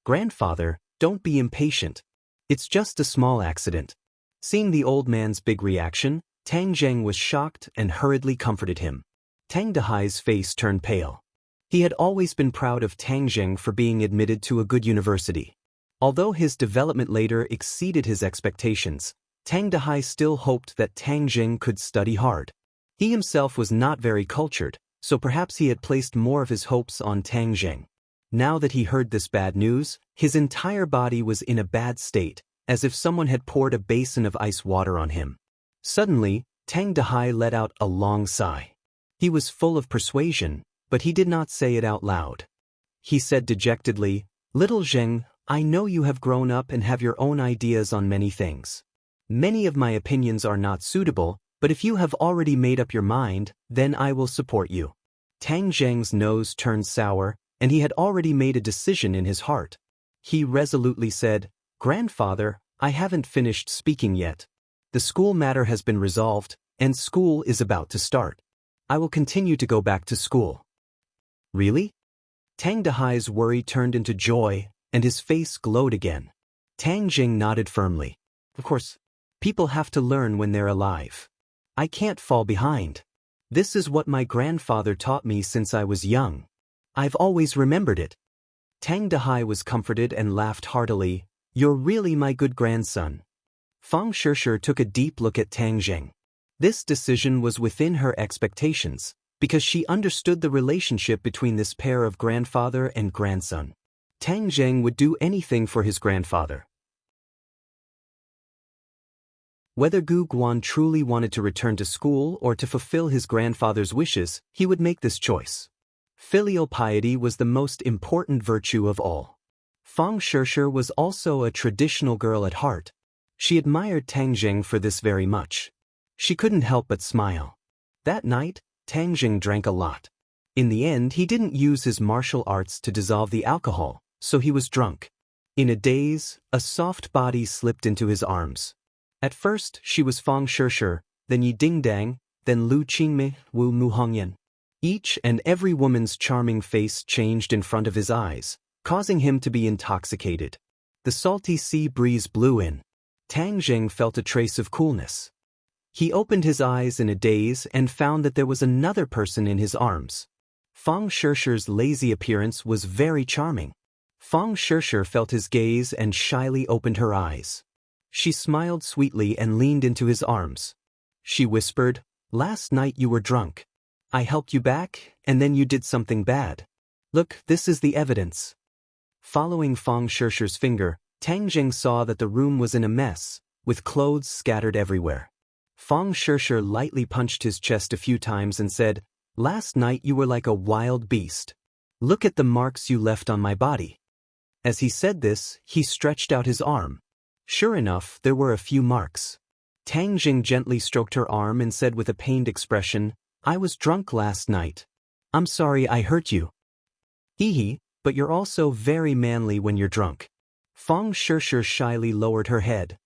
"Grandfather, don't be impatient. It's just a small accident." Seeing the old man's big reaction, Tang Zheng was shocked and hurriedly comforted him. Tang Dehai's face turned pale. He had always been proud of Tang Zheng for being admitted to a good university. Although his development later exceeded his expectations, Tang Dehai still hoped that Tang Zheng could study hard. He himself was not very cultured, so perhaps he had placed more of his hopes on Tang Zheng. Now that he heard this bad news, his entire body was in a bad state, as if someone had poured a basin of ice water on him. Suddenly, Tang Dehai let out a long sigh. He was full of persuasion, but he did not say it out loud. He said dejectedly, "Little Zheng, I know you have grown up and have your own ideas on many things. Many of my opinions are not suitable, but if you have already made up your mind, then I will support you." Tang Zheng's nose turned sour, and he had already made a decision in his heart. He resolutely said, "Grandfather, I haven't finished speaking yet. The school matter has been resolved, and school is about to start. I will continue to go back to school." "Really?" Tang Dehai's worry turned into joy, and his face glowed again. Tang Zheng nodded firmly. "Of course, people have to learn when they're alive. I can't fall behind. This is what my grandfather taught me since I was young. I've always remembered it." Tang Dehai was comforted and laughed heartily. "You're really my good grandson." Fang Shishir took a deep look at Tang Zheng. This decision was within her expectations, because she understood the relationship between this pair of grandfather and grandson. Tang Zheng would do anything for his grandfather. Whether Gu Guan truly wanted to return to school or to fulfill his grandfather's wishes, he would make this choice. Filial piety was the most important virtue of all. Fang Shishir was also a traditional girl at heart. She admired Tang Zheng for this very much. She couldn't help but smile. That night, Tang Zheng drank a lot. In the end, he didn't use his martial arts to dissolve the alcohol, so he was drunk. In a daze, a soft body slipped into his arms. At first, she was Fang Shishir, then Yi Dingdang, then Lu Qingmei, Wu Muhongyan. Each and every woman's charming face changed in front of his eyes, causing him to be intoxicated. The salty sea breeze blew in. Tang Jing felt a trace of coolness. He opened his eyes in a daze and found that there was another person in his arms. Fang Shishir's lazy appearance was very charming. Fang Shishir felt his gaze and shyly opened her eyes. She smiled sweetly and leaned into his arms. She whispered, "Last night you were drunk. I helped you back, and then you did something bad. Look, this is the evidence." Following Fang Shishir's finger, Tang Jing saw that the room was in a mess, with clothes scattered everywhere. Fang Shishir lightly punched his chest a few times and said, "Last night you were like a wild beast. Look at the marks you left on my body." As he said this, he stretched out his arm. Sure enough, there were a few marks. Tang Jing gently stroked her arm and said with a pained expression, "I was drunk last night. I'm sorry I hurt you." "Hee, but you're also very manly when you're drunk." Fang Shishir shyly lowered her head.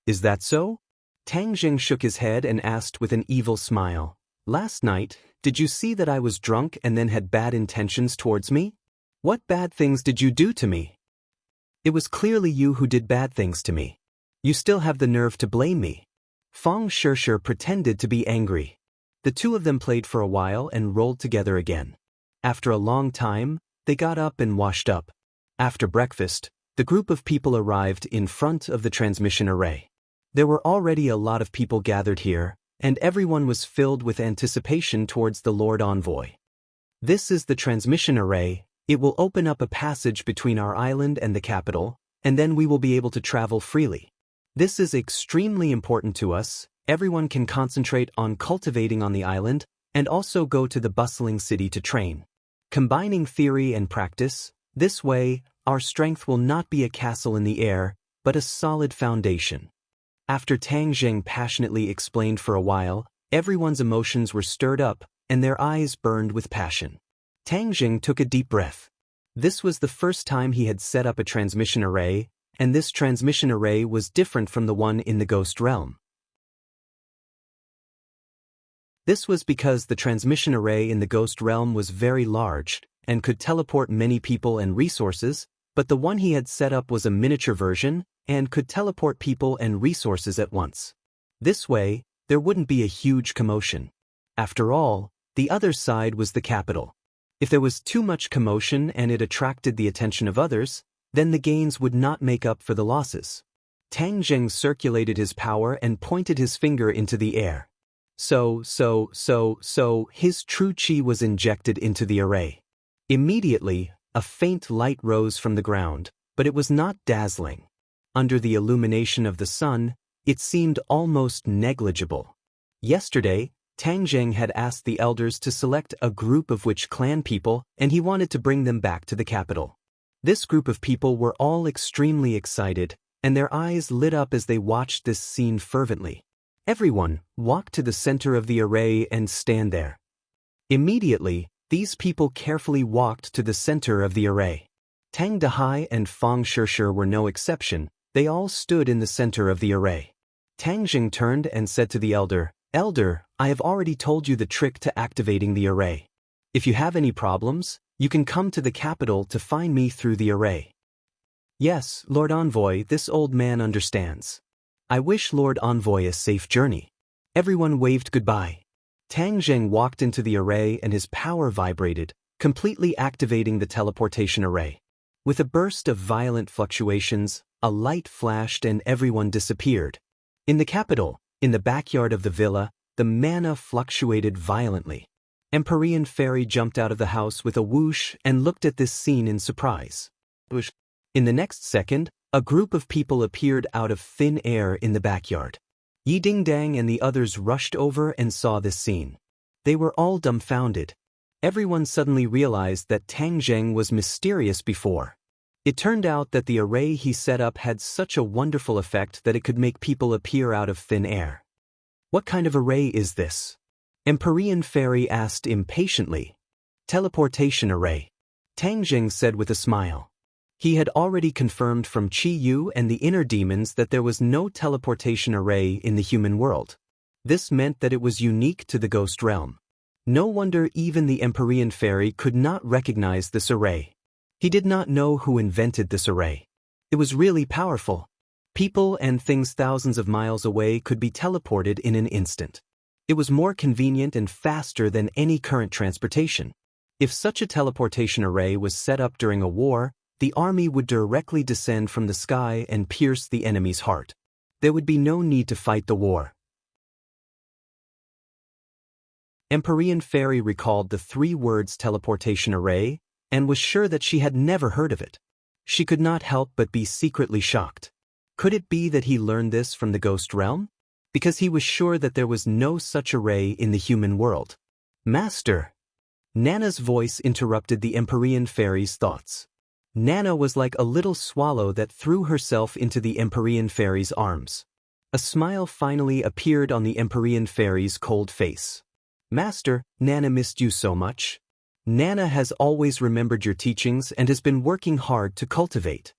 "Is that so?" Tang Jing shook his head and asked with an evil smile, "Last night, did you see that I was drunk and then had bad intentions towards me? What bad things did you do to me?" "It was clearly you who did bad things to me. You still have the nerve to blame me." Fang Shishir pretended to be angry. The two of them played for a while and rolled together again. After a long time, they got up and washed up. After breakfast, the group of people arrived in front of the transmission array. There were already a lot of people gathered here, and everyone was filled with anticipation towards the Lord Envoy. "This is the transmission array. It will open up a passage between our island and the capital, and then we will be able to travel freely. This is extremely important to us. Everyone can concentrate on cultivating on the island, and also go to the bustling city to train. Combining theory and practice, this way, our strength will not be a castle in the air, but a solid foundation." After Tang Jing passionately explained for a while, everyone's emotions were stirred up, and their eyes burned with passion. Tang Jing took a deep breath. This was the first time he had set up a transmission array, and this transmission array was different from the one in the Ghost Realm. This was because the transmission array in the Ghost Realm was very large, and could teleport many people and resources, but the one he had set up was a miniature version, and could teleport people and resources at once. This way, there wouldn't be a huge commotion. After all, the other side was the capital. If there was too much commotion and it attracted the attention of others, then the gains would not make up for the losses. Tang Jing circulated his power and pointed his finger into the air. So, his true chi was injected into the array. Immediately, a faint light rose from the ground, but it was not dazzling. Under the illumination of the sun, it seemed almost negligible. Yesterday, Tang Jing had asked the elders to select a group of Witch clan people, and he wanted to bring them back to the capital. This group of people were all extremely excited, and their eyes lit up as they watched this scene fervently. Everyone, walk to the center of the array and stand there. Immediately, these people carefully walked to the center of the array. Tang Dehai and Fang Shishir were no exception. They all stood in the center of the array. Tang Jing turned and said to the elder, "Elder, I have already told you the trick to activating the array. If you have any problems, you can come to the capital to find me through the array." "Yes, Lord Envoy, this old man understands. I wish Lord Envoy a safe journey." Everyone waved goodbye. Tang Jing walked into the array and his power vibrated, completely activating the teleportation array. With a burst of violent fluctuations, a light flashed and everyone disappeared. In the capital, in the backyard of the villa, the mana fluctuated violently. Empyrean Fairy jumped out of the house with a whoosh and looked at this scene in surprise. In the next second, a group of people appeared out of thin air in the backyard. Yi Ding Dang and the others rushed over and saw this scene. They were all dumbfounded. Everyone suddenly realized that Tang Jing was mysterious before. It turned out that the array he set up had such a wonderful effect that it could make people appear out of thin air. "What kind of array is this?" Empyrean Fairy asked impatiently. "Teleportation array," Tang Jing said with a smile. He had already confirmed from Qi Yu and the inner demons that there was no teleportation array in the human world. This meant that it was unique to the Ghost Realm. No wonder even the Empyrean Fairy could not recognize this array. He did not know who invented this array. It was really powerful. People and things thousands of miles away could be teleported in an instant. It was more convenient and faster than any current transportation. If such a teleportation array was set up during a war, the army would directly descend from the sky and pierce the enemy's heart. There would be no need to fight the war. Empyrean Fairy recalled the 3 words teleportation array and was sure that she had never heard of it. She could not help but be secretly shocked. Could it be that he learned this from the ghost realm? Because he was sure that there was no such array in the human world. Master! Nana's voice interrupted the Empyrean Fairy's thoughts. Nana was like a little swallow that threw herself into the Empyrean Fairy's arms. A smile finally appeared on the Empyrean Fairy's cold face. Master, Nana missed you so much. Nana has always remembered your teachings and has been working hard to cultivate.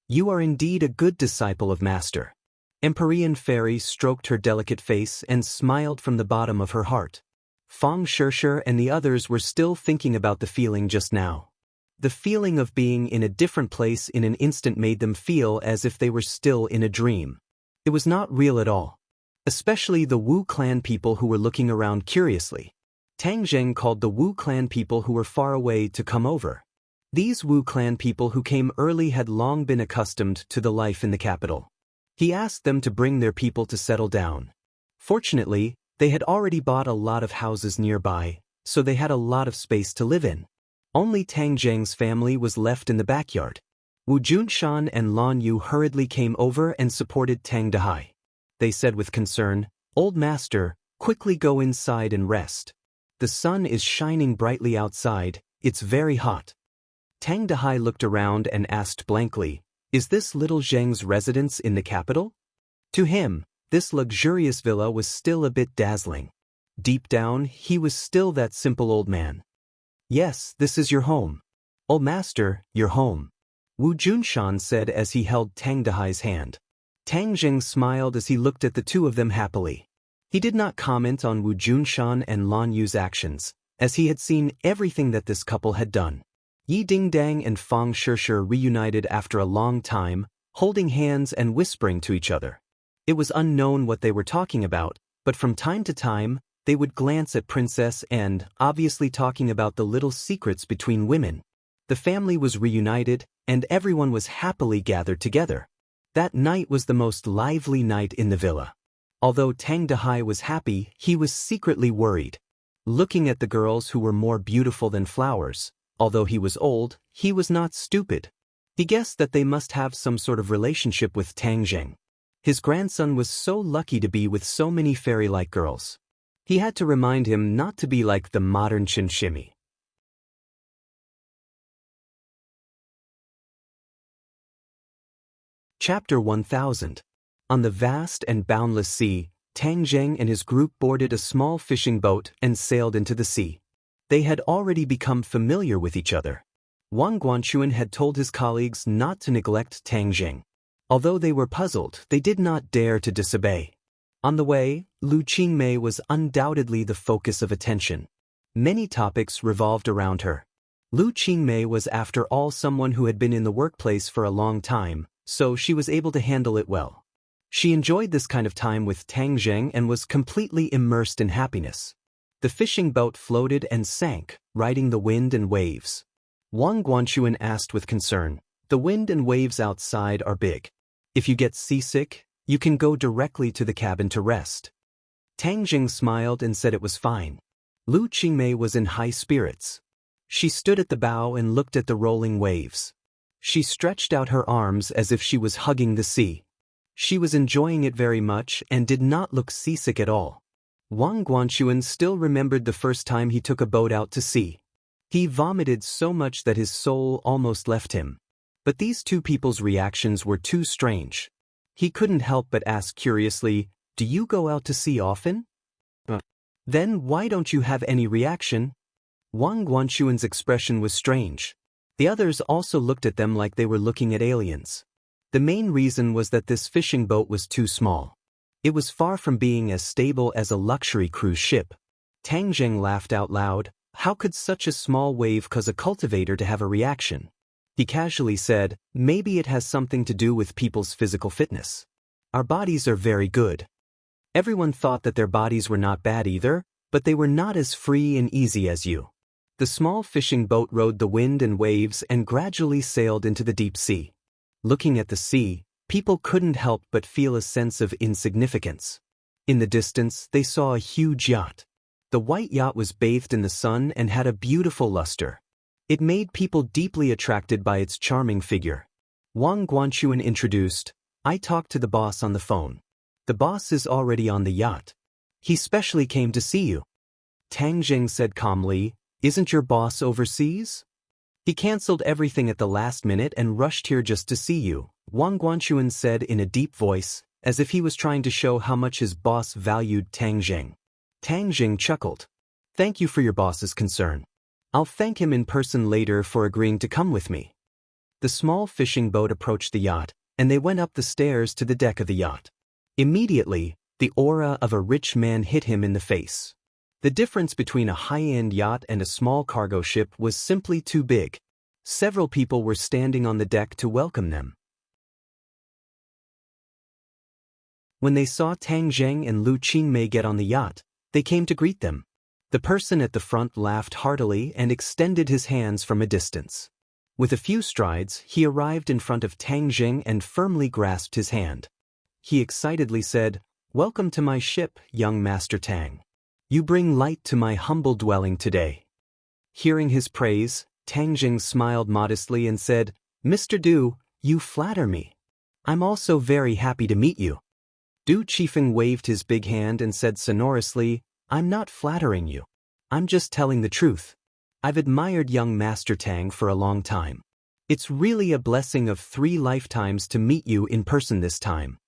You are indeed a good disciple of Master. Empyrean Fairy stroked her delicate face and smiled from the bottom of her heart. Fong Shirshir and the others were still thinking about the feeling just now. The feeling of being in a different place in an instant made them feel as if they were still in a dream. It was not real at all. Especially the Wu clan people who were looking around curiously. Tang Zheng called the Wu clan people who were far away to come over. These Wu clan people who came early had long been accustomed to the life in the capital. He asked them to bring their people to settle down. Fortunately, they had already bought a lot of houses nearby, so they had a lot of space to live in. Only Tang Zheng's family was left in the backyard. Wu Junshan and Lan Yu hurriedly came over and supported Tang Dehai. They said with concern, "Old Master, quickly go inside and rest. The sun is shining brightly outside, it's very hot." Tang Dehai looked around and asked blankly, "Is this little Zheng's residence in the capital?" To him, this luxurious villa was still a bit dazzling. Deep down, he was still that simple old man. "Yes, this is your home. Old Master, your home," Wu Junshan said as he held Tang Dehai's hand. Tang Zheng smiled as he looked at the two of them happily. He did not comment on Wu Junshan and Lan Yu's actions, as he had seen everything that this couple had done. Yi Dingdang and Fong Shirshir reunited after a long time, holding hands and whispering to each other. It was unknown what they were talking about, but from time to time, they would glance at Princess and, obviously talking about the little secrets between women. The family was reunited, and everyone was happily gathered together. That night was the most lively night in the villa. Although Tang Dehai was happy, he was secretly worried. Looking at the girls who were more beautiful than flowers, although he was old, he was not stupid. He guessed that they must have some sort of relationship with Tang Zheng. His grandson was so lucky to be with so many fairy-like girls. He had to remind him not to be like the modern Chinchimi. Chapter 1000. On the vast and boundless sea, Tang Zheng and his group boarded a small fishing boat and sailed into the sea. They had already become familiar with each other. Wang Guanchuan had told his colleagues not to neglect Tang Zheng. Although they were puzzled, they did not dare to disobey. On the way, Lu Qingmei was undoubtedly the focus of attention. Many topics revolved around her. Lu Qingmei was after all someone who had been in the workplace for a long time, so she was able to handle it well. She enjoyed this kind of time with Tang Zheng and was completely immersed in happiness. The fishing boat floated and sank, riding the wind and waves. Wang Guanchuan asked with concern, "The wind and waves outside are big. If you get seasick, you can go directly to the cabin to rest." Tang Zheng smiled and said it was fine. Lu Qingmei was in high spirits. She stood at the bow and looked at the rolling waves. She stretched out her arms as if she was hugging the sea. She was enjoying it very much and did not look seasick at all. Wang Guanchuan still remembered the first time he took a boat out to sea. He vomited so much that his soul almost left him. But these two people's reactions were too strange. He couldn't help but ask curiously, "Do you go out to sea often?" "Then why don't you have any reaction?" Wang Guanchuan's expression was strange. The others also looked at them like they were looking at aliens. The main reason was that this fishing boat was too small. It was far from being as stable as a luxury cruise ship. Tang Zheng laughed out loud. How could such a small wave cause a cultivator to have a reaction? He casually said, maybe it has something to do with people's physical fitness. Our bodies are very good. Everyone thought that their bodies were not bad either, but they were not as free and easy as you. The small fishing boat rode the wind and waves and gradually sailed into the deep sea. Looking at the sea, people couldn't help but feel a sense of insignificance. In the distance, they saw a huge yacht. The white yacht was bathed in the sun and had a beautiful luster. It made people deeply attracted by its charming figure. Wang Guanchuan introduced, I talked to the boss on the phone. The boss is already on the yacht. He specially came to see you. Tang Jing said calmly, isn't your boss overseas? He cancelled everything at the last minute and rushed here just to see you, Wang Guanchuan said in a deep voice, as if he was trying to show how much his boss valued Tang Jing. Tang Jing chuckled. Thank you for your boss's concern. I'll thank him in person later for agreeing to come with me. The small fishing boat approached the yacht, and they went up the stairs to the deck of the yacht. Immediately, the aura of a rich man hit him in the face. The difference between a high-end yacht and a small cargo ship was simply too big. Several people were standing on the deck to welcome them. When they saw Tang Zheng and Lu Qingmei get on the yacht, they came to greet them. The person at the front laughed heartily and extended his hands from a distance. With a few strides, he arrived in front of Tang Zheng and firmly grasped his hand. He excitedly said, Welcome to my ship, young Master Tang. You bring light to my humble dwelling today. Hearing his praise, Tang Zheng smiled modestly and said, Mr. Du, you flatter me. I'm also very happy to meet you. Du Qifeng waved his big hand and said sonorously, I'm not flattering you. I'm just telling the truth. I've admired young Master Tang for a long time. It's really a blessing of 3 lifetimes to meet you in person this time.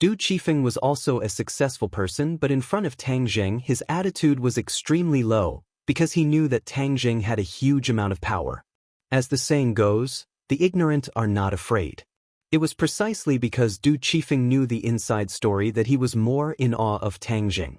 Du Qifeng was also a successful person, but in front of Tang Zheng his attitude was extremely low, because he knew that Tang Zheng had a huge amount of power. As the saying goes, the ignorant are not afraid. It was precisely because Du Qifeng knew the inside story that he was more in awe of Tang Zheng.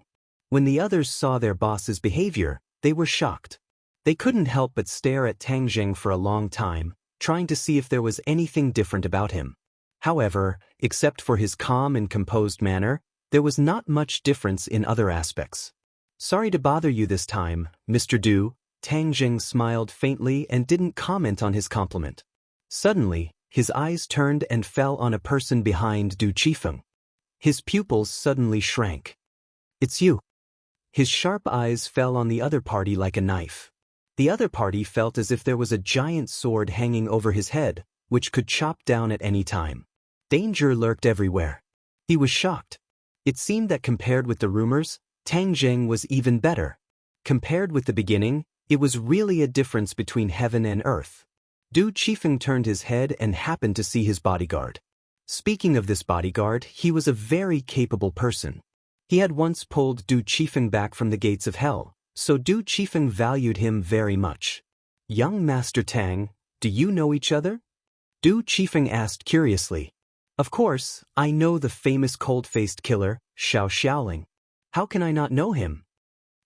When the others saw their boss's behavior, they were shocked. They couldn't help but stare at Tang Zheng for a long time, trying to see if there was anything different about him. However, except for his calm and composed manner, there was not much difference in other aspects. Sorry to bother you this time, Mr. Du, Tang Zheng smiled faintly and didn't comment on his compliment. Suddenly, his eyes turned and fell on a person behind Du Qifeng. His pupils suddenly shrank. It's you. His sharp eyes fell on the other party like a knife. The other party felt as if there was a giant sword hanging over his head, which could chop down at any time. Danger lurked everywhere. He was shocked. It seemed that compared with the rumors, Tang Zheng was even better. Compared with the beginning, it was really a difference between heaven and earth. Du Qifeng turned his head and happened to see his bodyguard. Speaking of this bodyguard, he was a very capable person. He had once pulled Du Qifeng back from the gates of hell, so Du Qifeng valued him very much. Young Master Tang, do you know each other? Du Qifeng asked curiously. Of course, I know the famous cold-faced killer, Xiao Xiaoling. How can I not know him?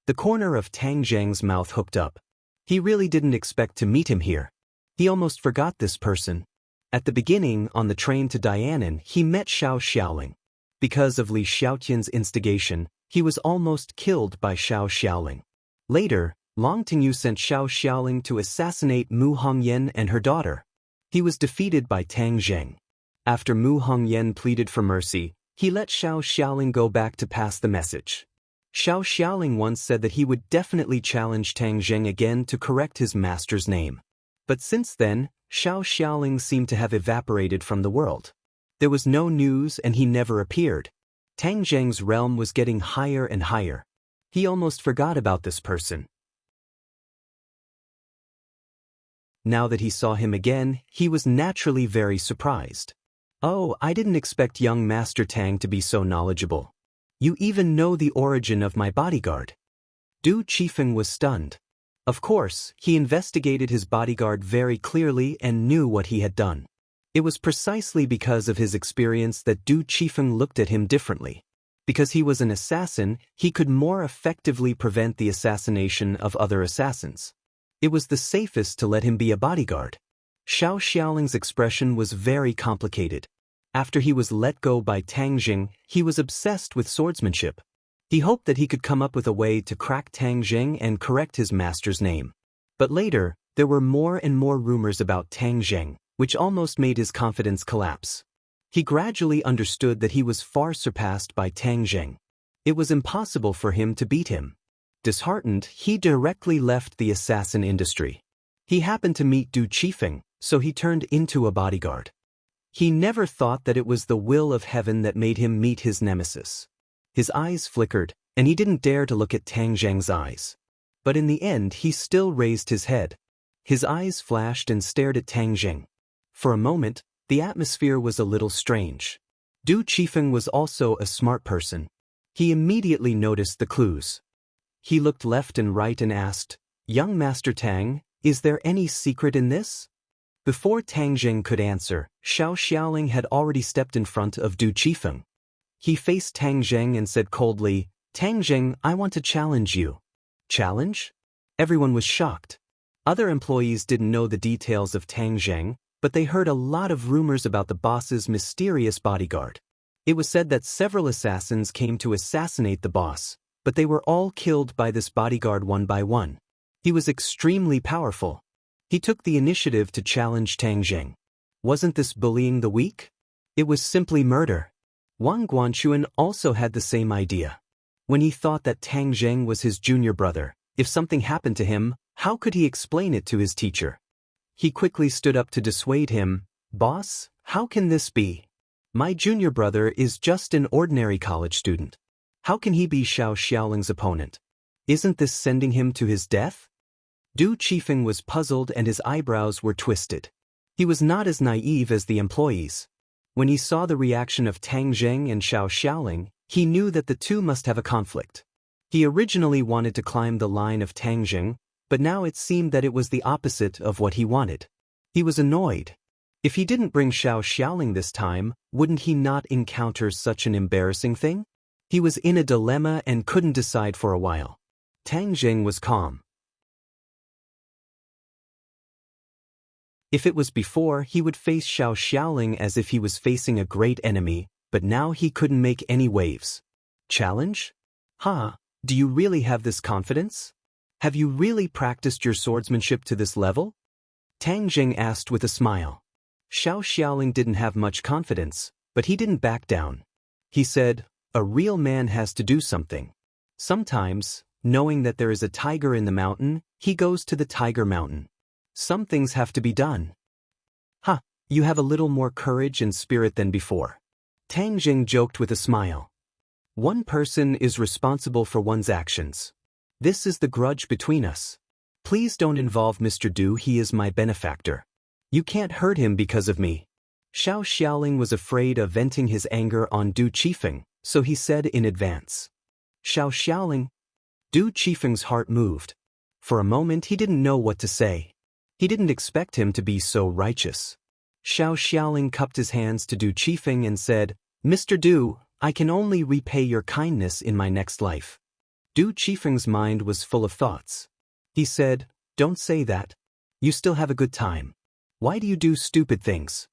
The corner of Tang Zheng's mouth hooked up. He really didn't expect to meet him here. He almost forgot this person. At the beginning, on the train to Dianan, he met Xiao Xiaoling. Because of Li Xiaotian's instigation, he was almost killed by Xiao Xiaoling. Later, Long Tingyu sent Xiao Xiaoling to assassinate Mu Hongyan and her daughter. He was defeated by Tang Zheng. After Mu Hongyan pleaded for mercy, he let Xiao Xiaoling go back to pass the message. Xiao Xiaoling once said that he would definitely challenge Tang Zheng again to correct his master's name. But since then, Xiao Xiaoling seemed to have evaporated from the world. There was no news and he never appeared. Tang Zheng's realm was getting higher and higher. He almost forgot about this person. Now that he saw him again, he was naturally very surprised. Oh, I didn't expect young Master Tang to be so knowledgeable. You even know the origin of my bodyguard. Du Qifeng was stunned. Of course, he investigated his bodyguard very clearly and knew what he had done. It was precisely because of his experience that Du Qifeng looked at him differently. Because he was an assassin, he could more effectively prevent the assassination of other assassins. It was the safest to let him be a bodyguard. Xiao Xiaoling's expression was very complicated. After he was let go by Tang Jing, he was obsessed with swordsmanship. He hoped that he could come up with a way to crack Tang Jing and correct his master's name. But later, there were more and more rumors about Tang Jing, which almost made his confidence collapse. He gradually understood that he was far surpassed by Tang Jing. It was impossible for him to beat him. Disheartened, he directly left the assassin industry. He happened to meet Du Qifeng, so he turned into a bodyguard. He never thought that it was the will of heaven that made him meet his nemesis. His eyes flickered, and he didn't dare to look at Tang Jing's eyes. But in the end he still raised his head. His eyes flashed and stared at Tang Jing. For a moment, the atmosphere was a little strange. Du Qifeng was also a smart person. He immediately noticed the clues. He looked left and right and asked, "Young Master Tang, is there any secret in this?" Before Tang Jing could answer, Xiao Xiaoling had already stepped in front of Du Qifeng. He faced Tang Jing and said coldly, "Tang Jing, I want to challenge you." Challenge? Everyone was shocked. Other employees didn't know the details of Tang Jing, but they heard a lot of rumors about the boss's mysterious bodyguard. It was said that several assassins came to assassinate the boss, but they were all killed by this bodyguard one by one. He was extremely powerful. He took the initiative to challenge Tang Jing. Wasn't this bullying the weak? It was simply murder. Wang Guanchuan also had the same idea. When he thought that Tang Jing was his junior brother, if something happened to him, how could he explain it to his teacher? He quickly stood up to dissuade him. "Boss, how can this be? My junior brother is just an ordinary college student. How can he be Xiao Xiaoling's opponent? Isn't this sending him to his death?" Du Qifeng was puzzled and his eyebrows were twisted. He was not as naive as the employees. When he saw the reaction of Tang Jing and Xiao Xiaoling, he knew that the two must have a conflict. He originally wanted to climb the line of Tang Jing, but now it seemed that it was the opposite of what he wanted. He was annoyed. If he didn't bring Xiao Xiaoling this time, wouldn't he not encounter such an embarrassing thing? He was in a dilemma and couldn't decide for a while. Tang Jing was calm. If it was before, he would face Xiao Xiaoling as if he was facing a great enemy, but now he couldn't make any waves. Challenge? Do you really have this confidence? Have you really practiced your swordsmanship to this level? Tang Jing asked with a smile. Xiao Xiaoling didn't have much confidence, but he didn't back down. He said, "A real man has to do something. Sometimes, knowing that there is a tiger in the mountain, he goes to the tiger mountain. Some things have to be done." You have a little more courage and spirit than before. Tang Jing joked with a smile. One person is responsible for one's actions. This is the grudge between us. Please don't involve Mr. Du, he is my benefactor. You can't hurt him because of me. Xiao Xiaoling was afraid of venting his anger on Du Qifeng, so he said in advance. "Xiao Xiaoling." Du Qifeng's heart moved. For a moment he didn't know what to say. He didn't expect him to be so righteous. Xiao Xiaoling cupped his hands to Du Qifeng and said, "Mr. Du, I can only repay your kindness in my next life." Du Qifeng's mind was full of thoughts. He said, "Don't say that. You still have a good time. Why do you do stupid things?"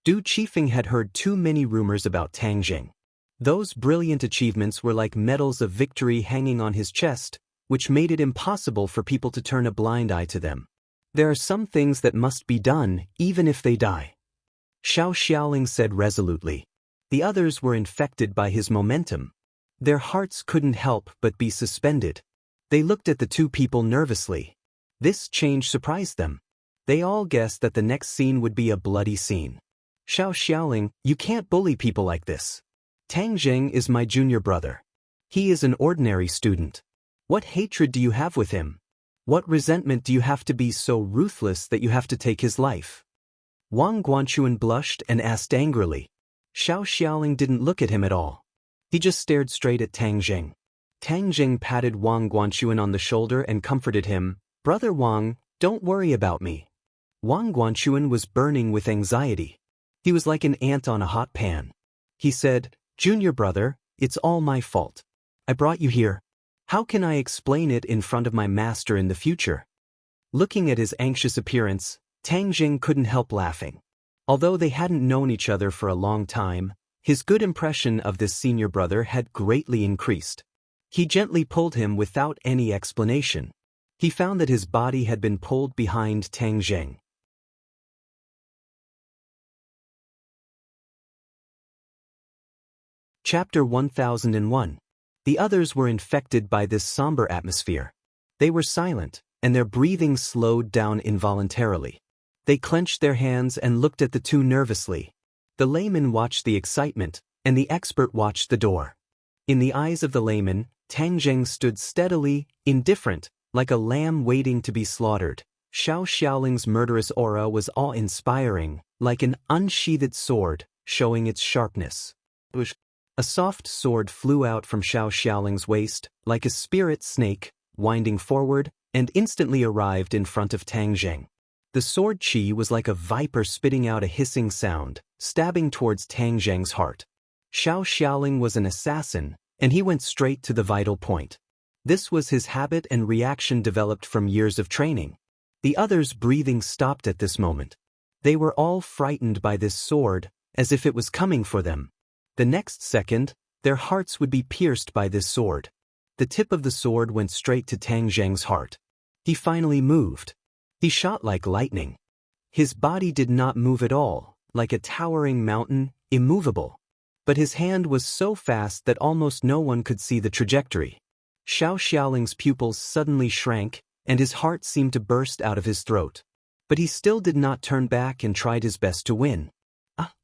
Du Qifeng had heard too many rumors about Tang Jing. Those brilliant achievements were like medals of victory hanging on his chest, which made it impossible for people to turn a blind eye to them. There are some things that must be done, even if they die. Xiao Xiaoling said resolutely. The others were infected by his momentum. Their hearts couldn't help but be suspended. They looked at the two people nervously. This change surprised them. They all guessed that the next scene would be a bloody scene. Xiao Xiaoling, you can't bully people like this. Tang Jing is my junior brother. He is an ordinary student. What hatred do you have with him? What resentment do you have to be so ruthless that you have to take his life? Wang Guanchuan blushed and asked angrily. Xiao Xiaoling didn't look at him at all. He just stared straight at Tang Jing. Tang Jing patted Wang Guanchuan on the shoulder and comforted him. "Brother Wang, don't worry about me." Wang Guanchuan was burning with anxiety. He was like an ant on a hot pan. He said, "Junior brother, it's all my fault. I brought you here. How can I explain it in front of my master in the future?" Looking at his anxious appearance, Tang Jing couldn't help laughing. Although they hadn't known each other for a long time, his good impression of this senior brother had greatly increased. He gently pulled him without any explanation. He found that his body had been pulled behind Tang Jing. Chapter 1001. The others were infected by this somber atmosphere. They were silent, and their breathing slowed down involuntarily. They clenched their hands and looked at the two nervously. The layman watched the excitement, and the expert watched the door. In the eyes of the layman, Tang Jing stood steadily, indifferent, like a lamb waiting to be slaughtered. Xiao Xiaoling's murderous aura was awe-inspiring, like an unsheathed sword, showing its sharpness. A soft sword flew out from Xiao Xiaoling's waist, like a spirit snake, winding forward, and instantly arrived in front of Tang Jing. The sword qi was like a viper spitting out a hissing sound, stabbing towards Tang Jing's heart. Xiao Xiaoling was an assassin, and he went straight to the vital point. This was his habit and reaction developed from years of training. The others' breathing stopped at this moment. They were all frightened by this sword, as if it was coming for them. The next second, their hearts would be pierced by this sword. The tip of the sword went straight to Tang Jing's heart. He finally moved. He shot like lightning. His body did not move at all, like a towering mountain, immovable. But his hand was so fast that almost no one could see the trajectory. Xiao Xiaoling's pupils suddenly shrank, and his heart seemed to burst out of his throat. But he still did not turn back and tried his best to win.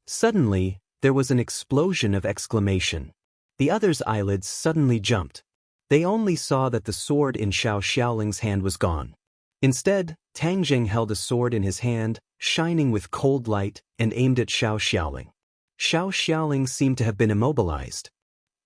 Suddenly, there was an explosion of exclamation. The others' eyelids suddenly jumped. They only saw that the sword in Xiao Xiaoling's hand was gone. Instead, Tang Jing held a sword in his hand, shining with cold light, and aimed at Xiao Xiaoling. Xiao Xiaoling seemed to have been immobilized.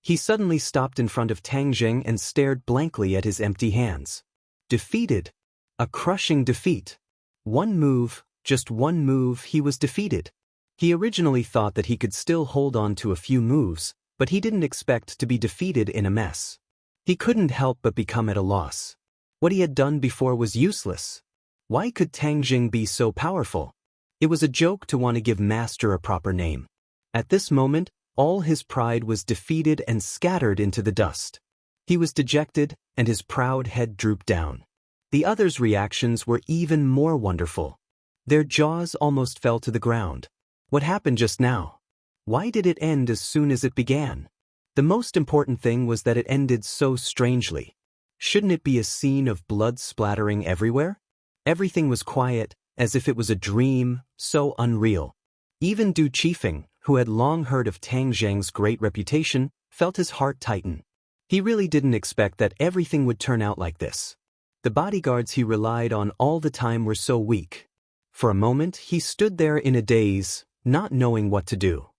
He suddenly stopped in front of Tang Jing and stared blankly at his empty hands. Defeated. A crushing defeat. One move, just one move, he was defeated. He originally thought that he could still hold on to a few moves, but he didn't expect to be defeated in a mess. He couldn't help but become at a loss. What he had done before was useless. Why could Tang Jing be so powerful? It was a joke to want to give Master a proper name. At this moment, all his pride was defeated and scattered into the dust. He was dejected, and his proud head drooped down. The others' reactions were even more wonderful. Their jaws almost fell to the ground. What happened just now? Why did it end as soon as it began? The most important thing was that it ended so strangely. Shouldn't it be a scene of blood splattering everywhere? Everything was quiet, as if it was a dream, so unreal. Even Du Qifeng, who had long heard of Tang Jing's great reputation, felt his heart tighten. He really didn't expect that everything would turn out like this. The bodyguards he relied on all the time were so weak. For a moment, he stood there in a daze, not knowing what to do.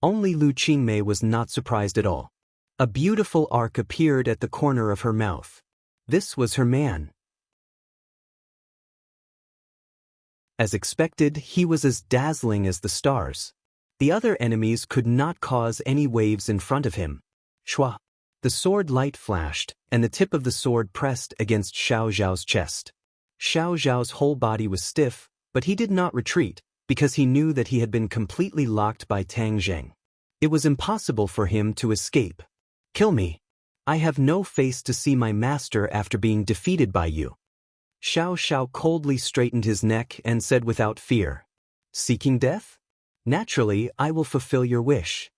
Only Lu Qingmei was not surprised at all. A beautiful arc appeared at the corner of her mouth. This was her man. As expected, he was as dazzling as the stars. The other enemies could not cause any waves in front of him. Shua! The sword light flashed, and the tip of the sword pressed against Xiao Zhao's chest. Xiao Zhao's whole body was stiff, but he did not retreat, because he knew that he had been completely locked by Tang Jing. It was impossible for him to escape. Kill me. I have no face to see my master after being defeated by you. Xiao Xiao coldly straightened his neck and said without fear, "Seeking death? Naturally, I will fulfill your wish."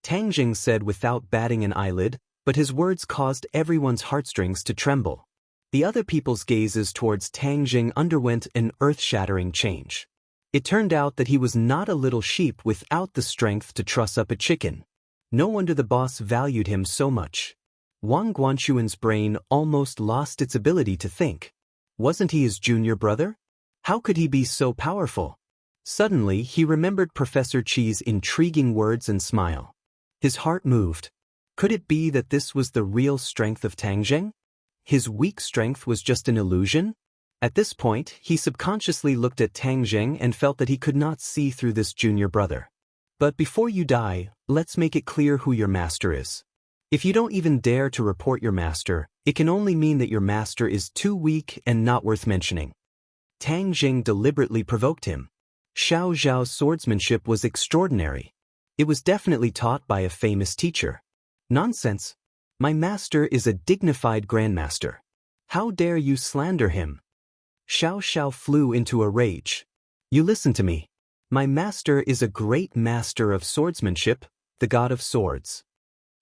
Tang Jing said without batting an eyelid, but his words caused everyone's heartstrings to tremble. The other people's gazes towards Tang Jing underwent an earth-shattering change. It turned out that he was not a little sheep without the strength to truss up a chicken. No wonder the boss valued him so much. Wang Guanxuan's brain almost lost its ability to think. Wasn't he his junior brother? How could he be so powerful? Suddenly, he remembered Professor Qi's intriguing words and smile. His heart moved. Could it be that this was the real strength of Tang Jing? His weak strength was just an illusion? At this point, he subconsciously looked at Tang Jing and felt that he could not see through this junior brother. But before you die, let's make it clear who your master is. If you don't even dare to report your master, it can only mean that your master is too weak and not worth mentioning. Tang Jing deliberately provoked him. Xiao Zhao's swordsmanship was extraordinary. It was definitely taught by a famous teacher. Nonsense. My master is a dignified grandmaster. How dare you slander him? Xiao Xiao flew into a rage. You listen to me. My master is a great master of swordsmanship, the god of swords.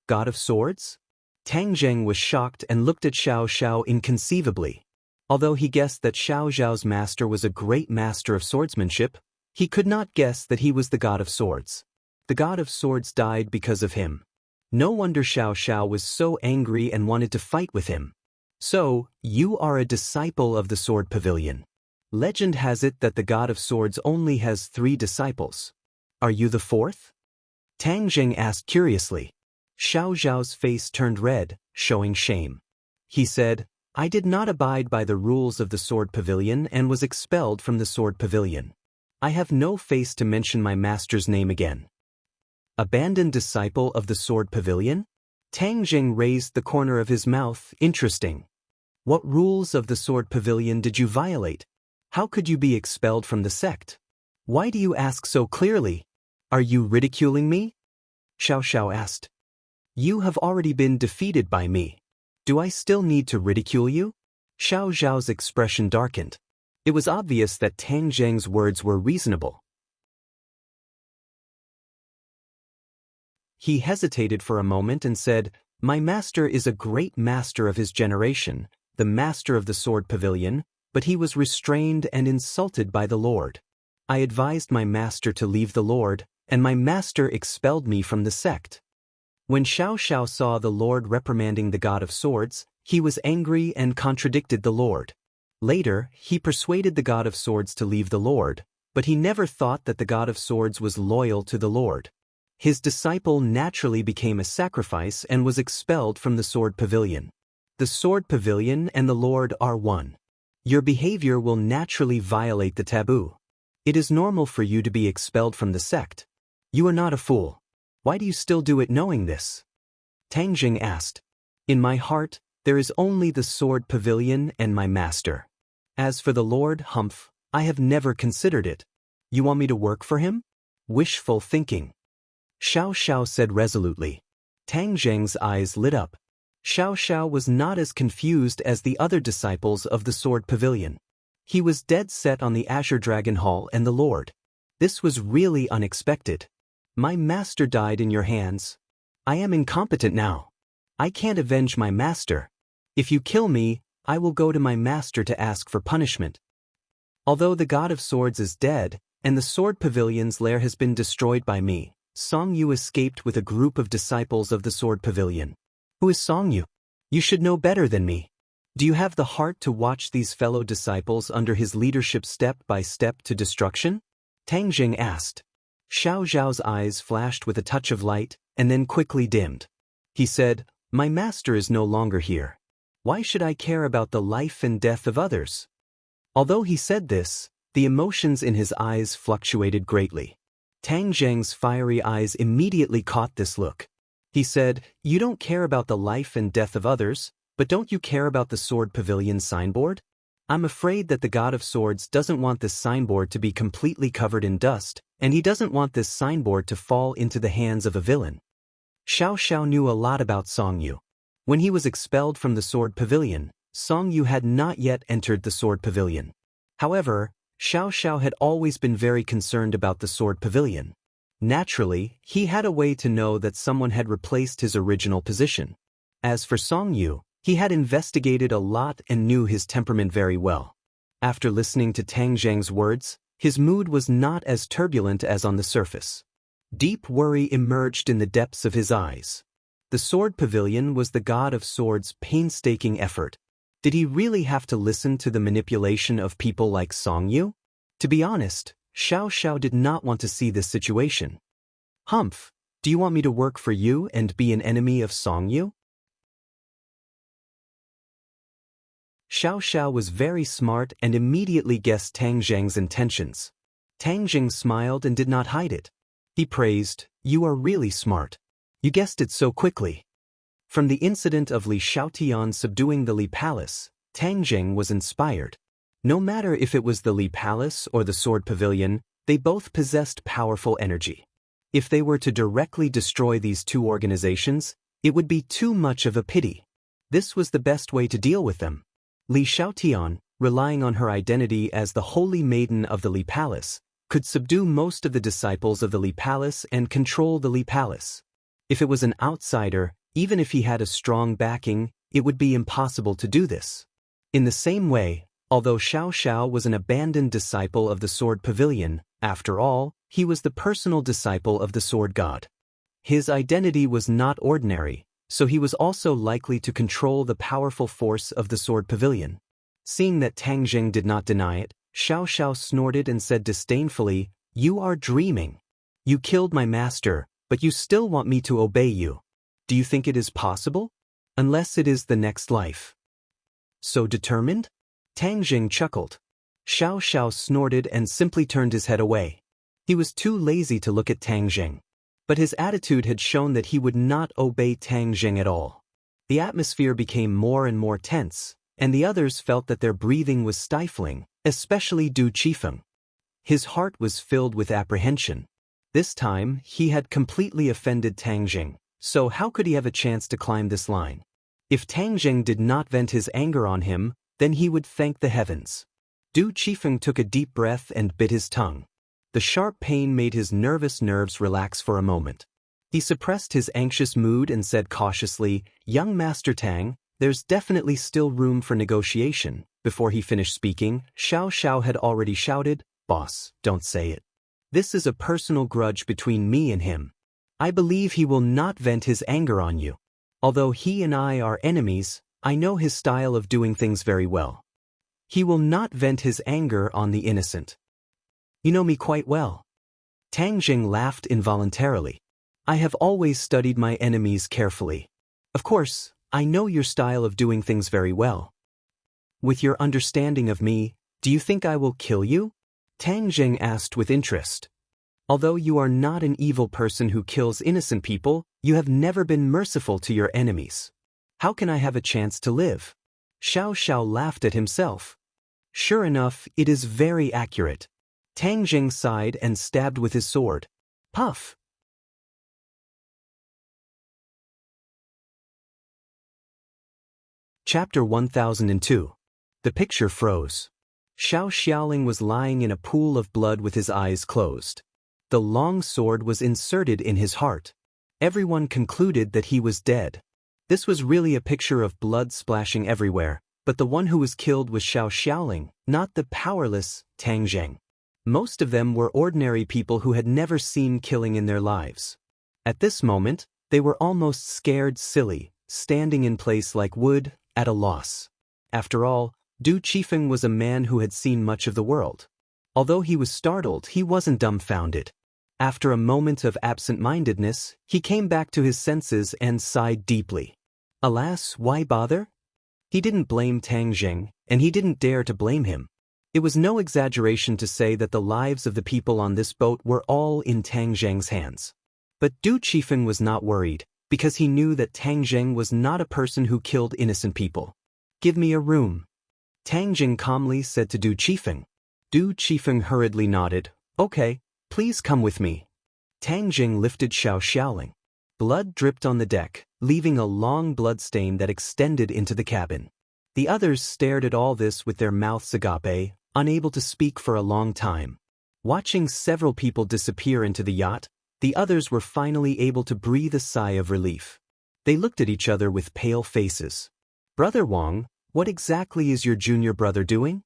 God of swords? Tang Zheng was shocked and looked at Xiao Xiao inconceivably. Although he guessed that Xiao Zhao's master was a great master of swordsmanship, he could not guess that he was the god of swords. The god of swords died because of him. No wonder Xiao Xiao was so angry and wanted to fight with him. So, you are a disciple of the Sword Pavilion. Legend has it that the god of swords only has 3 disciples. Are you the 4th? Tang Jing asked curiously. Xiao Zhao's face turned red, showing shame. He said, I did not abide by the rules of the Sword Pavilion and was expelled from the Sword Pavilion. I have no face to mention my master's name again. Abandoned disciple of the Sword Pavilion? Tang Jing raised the corner of his mouth. Interesting. What rules of the Sword Pavilion did you violate? How could you be expelled from the sect? Why do you ask so clearly? Are you ridiculing me? Xiao Xiao asked. You have already been defeated by me. Do I still need to ridicule you? Xiao Zhao's expression darkened. It was obvious that Tang Zheng's words were reasonable. He hesitated for a moment and said, My master is a great master of his generation, the master of the Sword Pavilion, but he was restrained and insulted by the Lord. I advised my master to leave the Lord, and my master expelled me from the sect. When Xiao Xiao saw the Lord reprimanding the god of swords, he was angry and contradicted the Lord. Later, he persuaded the god of swords to leave the Lord, but he never thought that the god of swords was loyal to the Lord. His disciple naturally became a sacrifice and was expelled from the Sword Pavilion. The Sword Pavilion and the Lord are one. Your behavior will naturally violate the taboo. It is normal for you to be expelled from the sect. You are not a fool. Why do you still do it knowing this? Tang Jing asked. In my heart, there is only the Sword Pavilion and my master. As for the Lord, humph, I have never considered it. You want me to work for him? Wishful thinking. Xiao Xiao said resolutely. Tang Zheng's eyes lit up. Xiao Xiao was not as confused as the other disciples of the Sword Pavilion. He was dead set on the Azure Dragon Hall and the Lord. This was really unexpected. My master died in your hands. I am incompetent now. I can't avenge my master. If you kill me, I will go to my master to ask for punishment. Although the god of swords is dead, and the Sword Pavilion's lair has been destroyed by me, Song Yu escaped with a group of disciples of the Sword Pavilion. Who is Song Yu? You should know better than me. Do you have the heart to watch these fellow disciples under his leadership step by step to destruction? Tang Jing asked. Xiao Zhao's eyes flashed with a touch of light, and then quickly dimmed. He said, My master is no longer here. Why should I care about the life and death of others? Although he said this, the emotions in his eyes fluctuated greatly. Tang Zheng's fiery eyes immediately caught this look. He said, You don't care about the life and death of others, but don't you care about the Sword Pavilion signboard? I'm afraid that the god of swords doesn't want this signboard to be completely covered in dust, and he doesn't want this signboard to fall into the hands of a villain. Xiao Xiao knew a lot about Song Yu. When he was expelled from the Sword Pavilion, Song Yu had not yet entered the Sword Pavilion. However, Xiao Xiao had always been very concerned about the Sword Pavilion. Naturally, he had a way to know that someone had replaced his original position. As for Song Yu, he had investigated a lot and knew his temperament very well. After listening to Tang Zheng's words, his mood was not as turbulent as on the surface. Deep worry emerged in the depths of his eyes. The Sword Pavilion was the god of swords' painstaking effort. Did he really have to listen to the manipulation of people like Song Yu? To be honest, Xiao Xiao did not want to see this situation. Humph, do you want me to work for you and be an enemy of Song Yu? Xiao Xiao was very smart and immediately guessed Tang Zheng's intentions. Tang Zheng smiled and did not hide it. He praised, You are really smart. You guessed it so quickly. From the incident of Li Xiaotian subduing the Li Palace, Tang Zheng was inspired. No matter if it was the Li Palace or the Sword Pavilion, they both possessed powerful energy. If they were to directly destroy these two organizations, it would be too much of a pity. This was the best way to deal with them. Li Xiaotian, relying on her identity as the Holy Maiden of the Li Palace, could subdue most of the disciples of the Li Palace and control the Li Palace. If it was an outsider, even if he had a strong backing, it would be impossible to do this. In the same way, although Xiao Xiao was an abandoned disciple of the Sword Pavilion, after all, he was the personal disciple of the Sword God. His identity was not ordinary, so he was also likely to control the powerful force of the Sword Pavilion. Seeing that Tang Jing did not deny it, Xiao Xiao snorted and said disdainfully, "You are dreaming. You killed my master, but you still want me to obey you. Do you think it is possible? Unless it is the next life." "So determined?" Tang Jing chuckled. Xiao Xiao snorted and simply turned his head away. He was too lazy to look at Tang Jing. But his attitude had shown that he would not obey Tang Jing at all. The atmosphere became more and more tense, and the others felt that their breathing was stifling, especially Du Qifeng. His heart was filled with apprehension. This time, he had completely offended Tang Jing, so how could he have a chance to climb this line? If Tang Jing did not vent his anger on him, then he would thank the heavens. Du Qifeng took a deep breath and bit his tongue. The sharp pain made his nervous nerves relax for a moment. He suppressed his anxious mood and said cautiously, "Young Master Tang, there's definitely still room for negotiation." Before he finished speaking, Xiao Xiao had already shouted, "Boss, don't say it. This is a personal grudge between me and him. I believe he will not vent his anger on you. Although he and I are enemies, I know his style of doing things very well. He will not vent his anger on the innocent. You know me quite well." Tang Jing laughed involuntarily. "I have always studied my enemies carefully. Of course, I know your style of doing things very well. With your understanding of me, do you think I will kill you?" Tang Jing asked with interest. "Although you are not an evil person who kills innocent people, you have never been merciful to your enemies. How can I have a chance to live?" Xiao Xiao laughed at himself. "Sure enough, it is very accurate." Tang Jing sighed and stabbed with his sword. Puff! Chapter 1002. The picture froze. Xiao Xiaoling was lying in a pool of blood with his eyes closed. The long sword was inserted in his heart. Everyone concluded that he was dead. This was really a picture of blood splashing everywhere, but the one who was killed was Xiao Xiaoling, not the powerless Tang Jing. Most of them were ordinary people who had never seen killing in their lives. At this moment, they were almost scared silly, standing in place like wood, at a loss. After all, Du Qifeng was a man who had seen much of the world. Although he was startled, he wasn't dumbfounded. After a moment of absent-mindedness, he came back to his senses and sighed deeply. Alas, why bother? He didn't blame Tang Jing, and he didn't dare to blame him. It was no exaggeration to say that the lives of the people on this boat were all in Tang Jing's hands. But Du Qifeng was not worried, because he knew that Tang Jing was not a person who killed innocent people. "Give me a room," Tang Jing calmly said to Du Qifeng. Du Qifeng hurriedly nodded. "Okay, please come with me." Tang Jing lifted Xiao Xiaoling. Blood dripped on the deck, leaving a long blood stain that extended into the cabin. The others stared at all this with their mouths agape, unable to speak for a long time. Watching several people disappear into the yacht, the others were finally able to breathe a sigh of relief. They looked at each other with pale faces. "Brother Wang, what exactly is your junior brother doing?"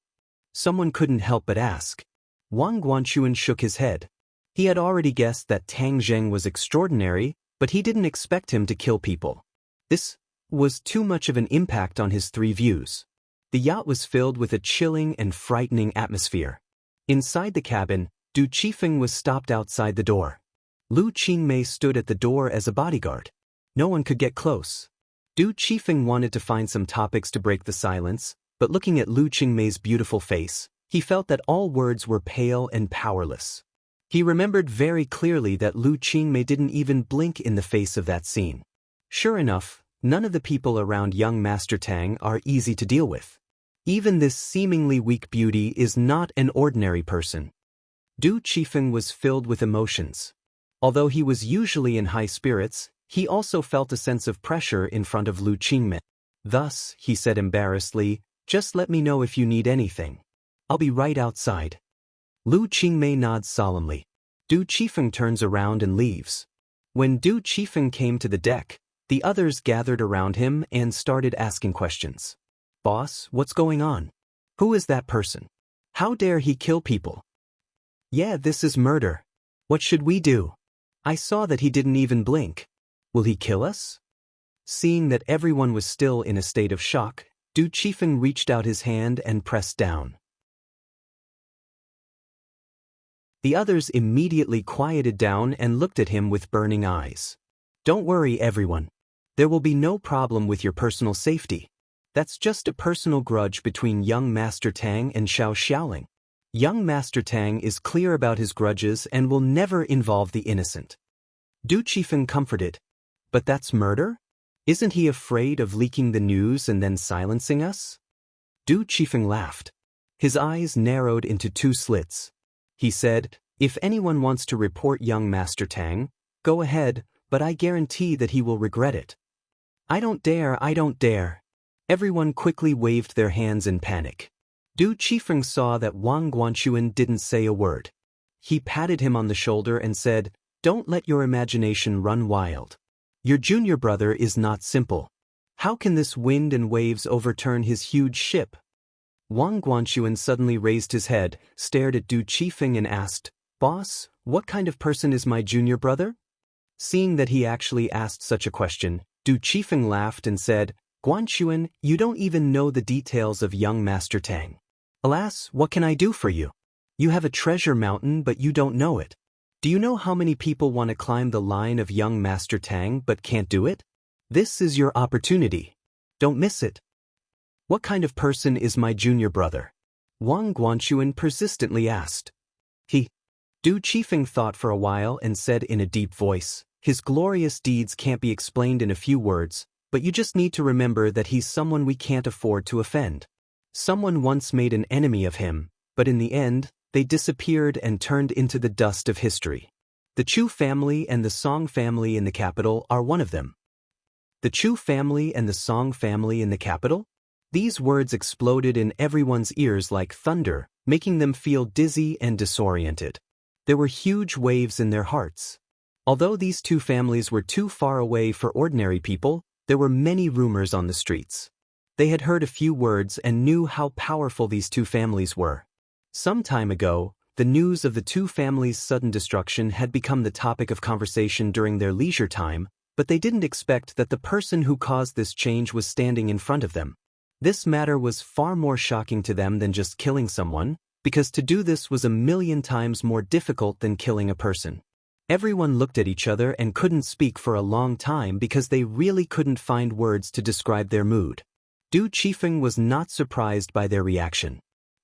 Someone couldn't help but ask. Wang Guanchuan shook his head. He had already guessed that Tang Jing was extraordinary, but he didn't expect him to kill people. This was too much of an impact on his three views. The yacht was filled with a chilling and frightening atmosphere. Inside the cabin, Du Qifeng was stopped outside the door. Lu Qingmei stood at the door as a bodyguard. No one could get close. Du Qifeng wanted to find some topics to break the silence, but looking at Lu Qingmei's beautiful face, he felt that all words were pale and powerless. He remembered very clearly that Lu Qingmei didn't even blink in the face of that scene. Sure enough, none of the people around young Master Tang are easy to deal with. Even this seemingly weak beauty is not an ordinary person. Du Qifeng was filled with emotions. Although he was usually in high spirits, he also felt a sense of pressure in front of Lu Qingmei. Thus, he said embarrassedly, "Just let me know if you need anything. I'll be right outside." Lu Qingmei nods solemnly. Du Qifeng turns around and leaves. When Du Qifeng came to the deck, the others gathered around him and started asking questions. "Boss, what's going on? Who is that person? How dare he kill people? Yeah, this is murder. What should we do? I saw that he didn't even blink. Will he kill us?" Seeing that everyone was still in a state of shock, Du Qifeng reached out his hand and pressed down. The others immediately quieted down and looked at him with burning eyes. "Don't worry, everyone. There will be no problem with your personal safety. That's just a personal grudge between young Master Tang and Xiao Xiaoling. Young Master Tang is clear about his grudges and will never involve the innocent." Du Qifeng comforted. "But that's murder? Isn't he afraid of leaking the news and then silencing us?" Du Qifeng laughed. His eyes narrowed into two slits. He said, "If anyone wants to report young Master Tang, go ahead, but I guarantee that he will regret it." I don't dare." Everyone quickly waved their hands in panic. Du Qifeng saw that Wang Guanxuan didn't say a word. He patted him on the shoulder and said, "Don't let your imagination run wild. Your junior brother is not simple. How can this wind and waves overturn his huge ship?" Wang Guanxuan suddenly raised his head, stared at Du Qifeng and asked, "Boss, what kind of person is my junior brother?" Seeing that he actually asked such a question, Du Qifeng laughed and said, "Guanxuan, you don't even know the details of young Master Tang. Alas, what can I do for you? You have a treasure mountain but you don't know it. Do you know how many people want to climb the line of young Master Tang but can't do it? This is your opportunity. Don't miss it." "What kind of person is my junior brother?" Wang Guanxuan persistently asked. Du Qifeng thought for a while and said in a deep voice, "His glorious deeds can't be explained in a few words, but you just need to remember that he's someone we can't afford to offend. Someone once made an enemy of him, but in the end, they disappeared and turned into the dust of history. The Chu family and the Song family in the capital are one of them." The Chu family and the Song family in the capital? These words exploded in everyone's ears like thunder, making them feel dizzy and disoriented. There were huge waves in their hearts. Although these two families were too far away for ordinary people, there were many rumors on the streets. They had heard a few words and knew how powerful these two families were. Some time ago, the news of the two families' sudden destruction had become the topic of conversation during their leisure time, but they didn't expect that the person who caused this change was standing in front of them. This matter was far more shocking to them than just killing someone, because to do this was a million times more difficult than killing a person. Everyone looked at each other and couldn't speak for a long time because they really couldn't find words to describe their mood. Du Qifeng was not surprised by their reaction.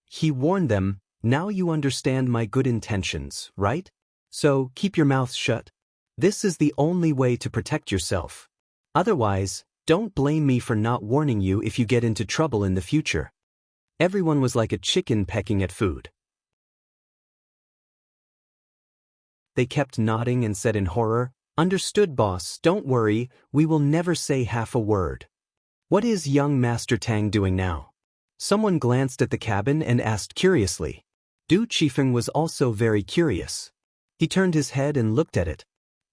He warned them, "Now you understand my good intentions, right? So keep your mouths shut. This is the only way to protect yourself. Otherwise, don't blame me for not warning you if you get into trouble in the future." Everyone was like a chicken pecking at food. They kept nodding and said in horror, "Understood, boss, don't worry, we will never say half a word." "What is young Master Tang doing now?" Someone glanced at the cabin and asked curiously. Du Qifeng was also very curious. He turned his head and looked at it.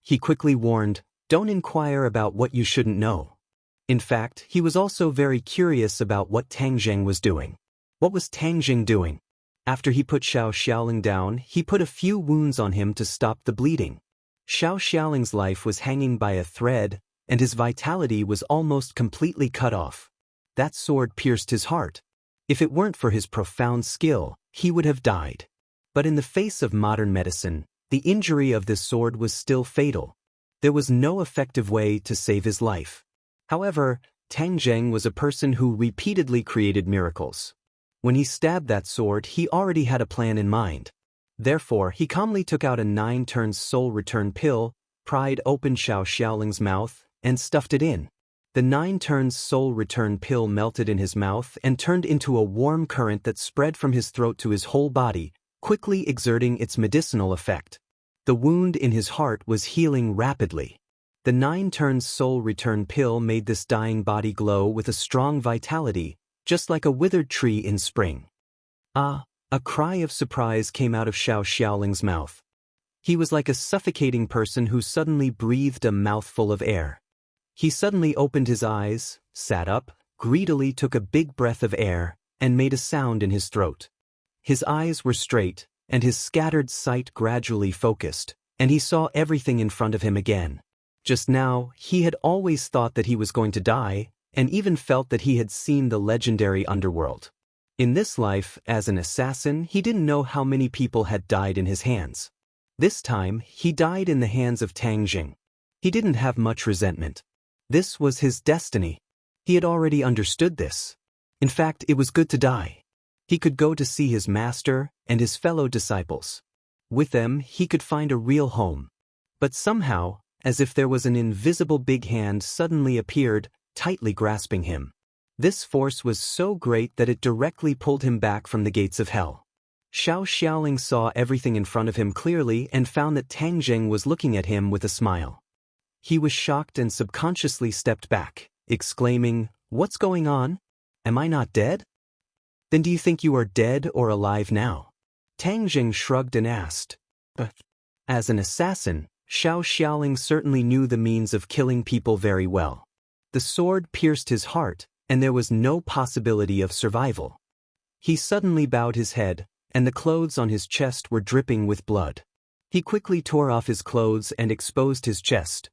He quickly warned, "Don't inquire about what you shouldn't know." In fact, he was also very curious about what Tang Zheng was doing. What was Tang Zheng doing? After he put Xiao Xiaoling down, he put a few wounds on him to stop the bleeding. Xiao Xiaoling's life was hanging by a thread, and his vitality was almost completely cut off. That sword pierced his heart. If it weren't for his profound skill, he would have died. But in the face of modern medicine, the injury of this sword was still fatal. There was no effective way to save his life. However, Tang Zheng was a person who repeatedly created miracles. When he stabbed that sword, he already had a plan in mind. Therefore, he calmly took out a 9 turns soul return pill, pried open Xiao Xiaoling's mouth, and stuffed it in. The 9 turns soul return pill melted in his mouth and turned into a warm current that spread from his throat to his whole body, quickly exerting its medicinal effect. The wound in his heart was healing rapidly. The 9 turns soul return pill made this dying body glow with a strong vitality, just like a withered tree in spring. Ah! A cry of surprise came out of Xiao Xiaoling's mouth. He was like a suffocating person who suddenly breathed a mouthful of air. He suddenly opened his eyes, sat up, greedily took a big breath of air, and made a sound in his throat. His eyes were straight, and his scattered sight gradually focused, and he saw everything in front of him again. Just now, he had always thought that he was going to die, and even felt that he had seen the legendary underworld. In this life, as an assassin, he didn't know how many people had died in his hands. This time, he died in the hands of Tang Jing. He didn't have much resentment. This was his destiny. He had already understood this. In fact, it was good to die. He could go to see his master and his fellow disciples. With them, he could find a real home. But somehow, as if there was an invisible big hand suddenly appeared, tightly grasping him. This force was so great that it directly pulled him back from the gates of hell. Xiao Xiaoling saw everything in front of him clearly and found that Tang Jing was looking at him with a smile. He was shocked and subconsciously stepped back, exclaiming, "What's going on? Am I not dead? Then do you think you are dead or alive now?" Tang Jing shrugged and asked. As an assassin, Xiao Xiaoling certainly knew the means of killing people very well. The sword pierced his heart, and there was no possibility of survival. He suddenly bowed his head, and the clothes on his chest were dripping with blood. He quickly tore off his clothes and exposed his chest.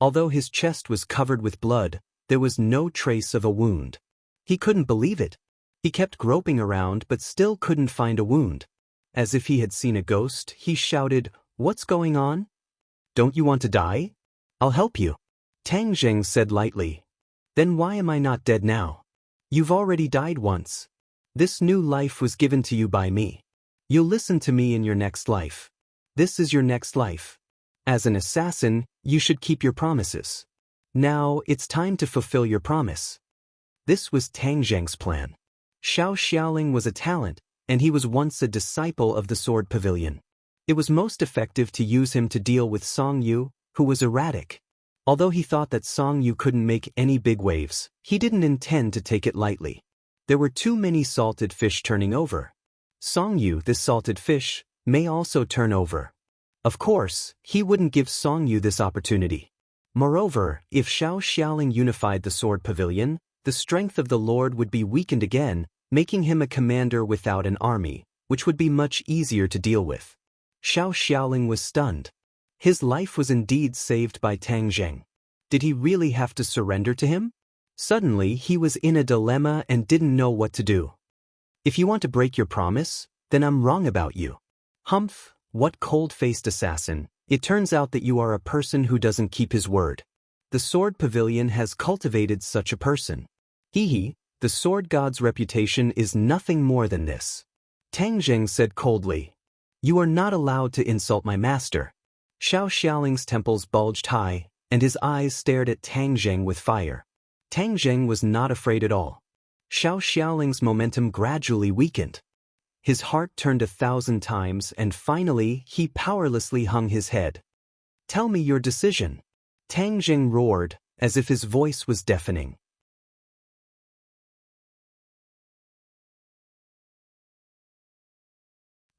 Although his chest was covered with blood, there was no trace of a wound. He couldn't believe it. He kept groping around but still couldn't find a wound. As if he had seen a ghost, he shouted, "What's going on? Don't you want to die? I'll help you." Tang Jing said lightly, "Then why am I not dead now? You've already died once. This new life was given to you by me. You'll listen to me in your next life. This is your next life. As an assassin, you should keep your promises. Now, it's time to fulfill your promise." This was Tang Jing's plan. Xiao Xiaoling was a talent, and he was once a disciple of the Sword Pavilion. It was most effective to use him to deal with Song Yu, who was erratic. Although he thought that Song Yu couldn't make any big waves, he didn't intend to take it lightly. There were too many salted fish turning over. Song Yu, this salted fish, may also turn over. Of course, he wouldn't give Song Yu this opportunity. Moreover, if Xiao Xiaoling unified the Sword Pavilion, the strength of the Lord would be weakened again, making him a commander without an army, which would be much easier to deal with. Xiao Xiaoling was stunned. His life was indeed saved by Tang Jing. Did he really have to surrender to him? Suddenly, he was in a dilemma and didn't know what to do. "If you want to break your promise, then I'm wrong about you." "Humph, what cold-faced assassin. It turns out that you are a person who doesn't keep his word. The Sword Pavilion has cultivated such a person. Hee, the Sword God's reputation is nothing more than this." Tang Jing said coldly, "You are not allowed to insult my master." Xiao Xiaoling's temples bulged high, and his eyes stared at Tang Jing with fire. Tang Jing was not afraid at all. Xiao Xiaoling's momentum gradually weakened. His heart turned 1,000 times and finally he powerlessly hung his head. "Tell me your decision." Tang Jing roared, as if his voice was deafening.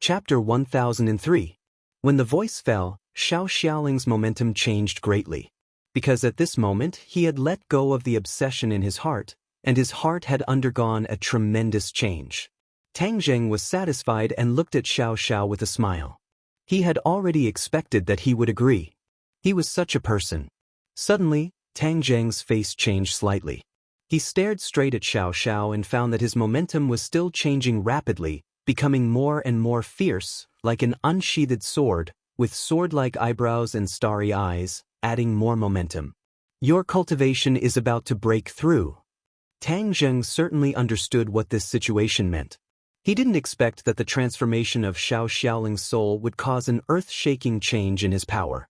Chapter 1003. When the voice fell, Xiao Xiaoling's momentum changed greatly. Because at this moment he had let go of the obsession in his heart, and his heart had undergone a tremendous change. Tang Jing was satisfied and looked at Xiao Xiao with a smile. He had already expected that he would agree. He was such a person. Suddenly, Tang Jing's face changed slightly. He stared straight at Xiao Xiao and found that his momentum was still changing rapidly, becoming more and more fierce, like an unsheathed sword, with sword-like eyebrows and starry eyes, adding more momentum. "Your cultivation is about to break through." Tang Jing certainly understood what this situation meant. He didn't expect that the transformation of Xiao Xiaoling's soul would cause an earth-shaking change in his power.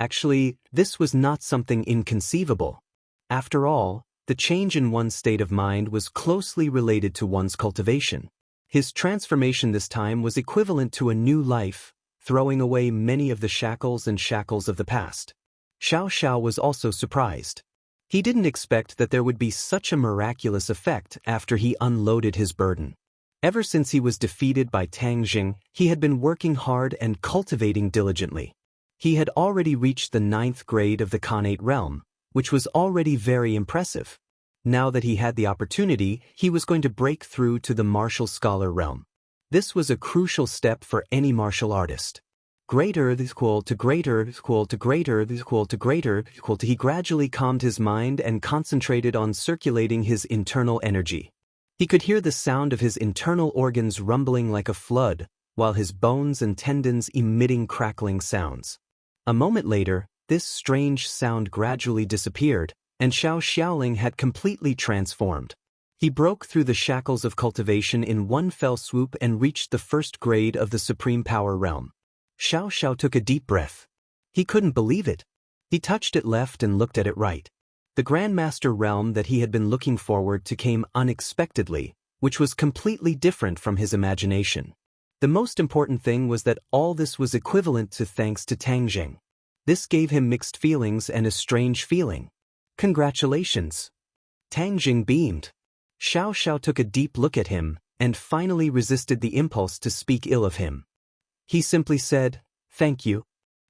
Actually, this was not something inconceivable. After all, the change in one's state of mind was closely related to one's cultivation. His transformation this time was equivalent to a new life, throwing away many of the shackles of the past. Xiao Xiao was also surprised. He didn't expect that there would be such a miraculous effect after he unloaded his burden. Ever since he was defeated by Tang Jing, he had been working hard and cultivating diligently. He had already reached the 9th grade of the Khanate realm, which was already very impressive. Now that he had the opportunity, he was going to break through to the martial scholar realm. This was a crucial step for any martial artist. Greater is equal to greater is equal to greater is equal to greater is equal to. He gradually calmed his mind and concentrated on circulating his internal energy. He could hear the sound of his internal organs rumbling like a flood, while his bones and tendons emitting crackling sounds. A moment later, this strange sound gradually disappeared, and Xiao Xiaoling had completely transformed. He broke through the shackles of cultivation in one fell swoop and reached the 1st grade of the Supreme Power Realm. Xiao Xiao took a deep breath. He couldn't believe it. He touched it left and looked at it right. The Grandmaster realm that he had been looking forward to came unexpectedly, which was completely different from his imagination. The most important thing was that all this was equivalent to thanks to Tang Jing. This gave him mixed feelings and a strange feeling. Congratulations. Tang Jing beamed. Xiao Xiao took a deep look at him, and finally resisted the impulse to speak ill of him. He simply said, "Thank you."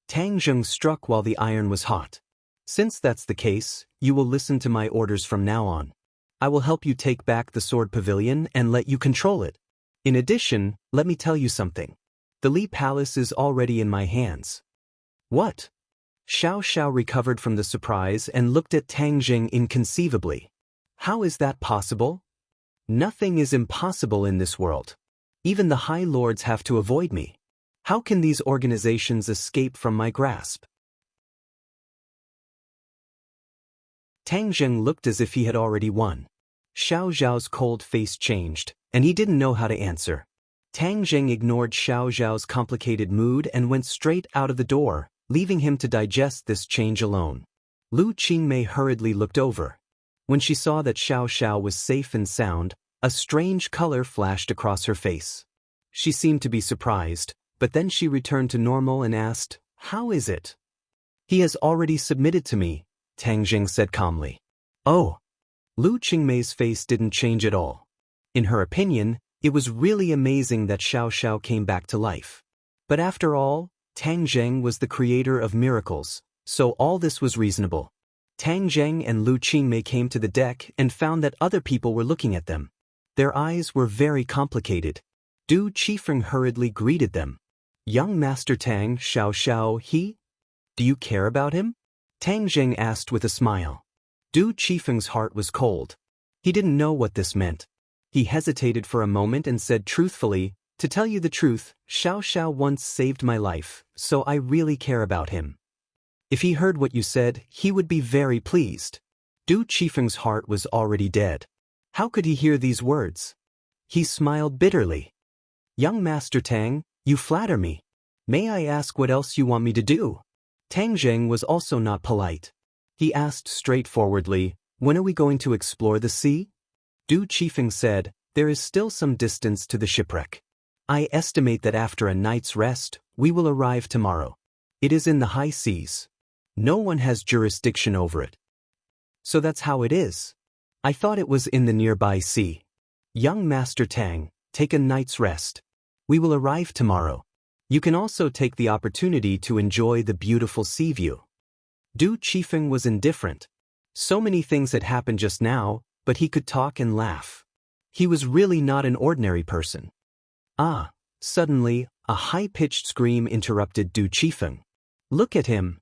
Tang Jing struck while the iron was hot. "Since that's the case, you will listen to my orders from now on. I will help you take back the sword pavilion and let you control it. In addition, let me tell you something. The Li Palace is already in my hands." "What?" Xiao Xiao recovered from the surprise and looked at Tang Jing inconceivably. "How is that possible? Nothing is impossible in this world. Even the High Lords have to avoid me. How can these organizations escape from my grasp?" Tang Jing looked as if he had already won. Xiao Zhao's cold face changed, and he didn't know how to answer. Tang Jing ignored Xiao Zhao's complicated mood and went straight out of the door, leaving him to digest this change alone. Lu Qingmei hurriedly looked over. When she saw that Xiao Xiao was safe and sound, a strange color flashed across her face. She seemed to be surprised, but then she returned to normal and asked, "How is it?" "He has already submitted to me," Tang Jing said calmly. "Oh." Lu Qingmei's face didn't change at all. In her opinion, it was really amazing that Xiao Xiao came back to life. But after all, Tang Jing was the creator of miracles, so all this was reasonable. Tang Jing and Lu Qingmei came to the deck and found that other people were looking at them. Their eyes were very complicated. Du Qifeng hurriedly greeted them. "Young Master Tang, Xiao Xiao, he? Do you care about him?" Tang Jing asked with a smile. Du Qifeng's heart was cold. He didn't know what this meant. He hesitated for a moment and said truthfully, "To tell you the truth, Xiao Xiao once saved my life, so I really care about him. If he heard what you said, he would be very pleased." Du Qifeng's heart was already dead. How could he hear these words? He smiled bitterly. "Young Master Tang, you flatter me. May I ask what else you want me to do?" Tang Jing was also not polite. He asked straightforwardly, "When are we going to explore the sea?" Du Qifeng said, "There is still some distance to the shipwreck. I estimate that after a night's rest, we will arrive tomorrow. It is in the high seas. No one has jurisdiction over it." "So that's how it is. I thought it was in the nearby sea." "Young Master Tang, take a night's rest. We will arrive tomorrow. You can also take the opportunity to enjoy the beautiful sea view." Du Qifeng was indifferent. So many things had happened just now, but he could talk and laugh. He was really not an ordinary person. Ah! Suddenly, a high-pitched scream interrupted Du Qifeng. "Look at him!"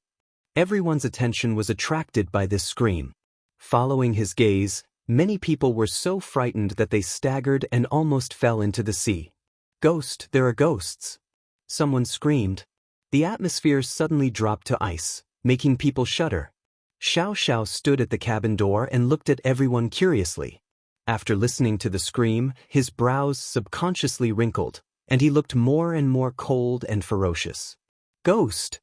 Everyone's attention was attracted by this scream. Following his gaze, many people were so frightened that they staggered and almost fell into the sea. "Ghost, there are ghosts!" Someone screamed. The atmosphere suddenly dropped to ice, making people shudder. Xiao Xiao stood at the cabin door and looked at everyone curiously. After listening to the scream, his brows subconsciously wrinkled, and he looked more and more cold and ferocious. "Ghost!"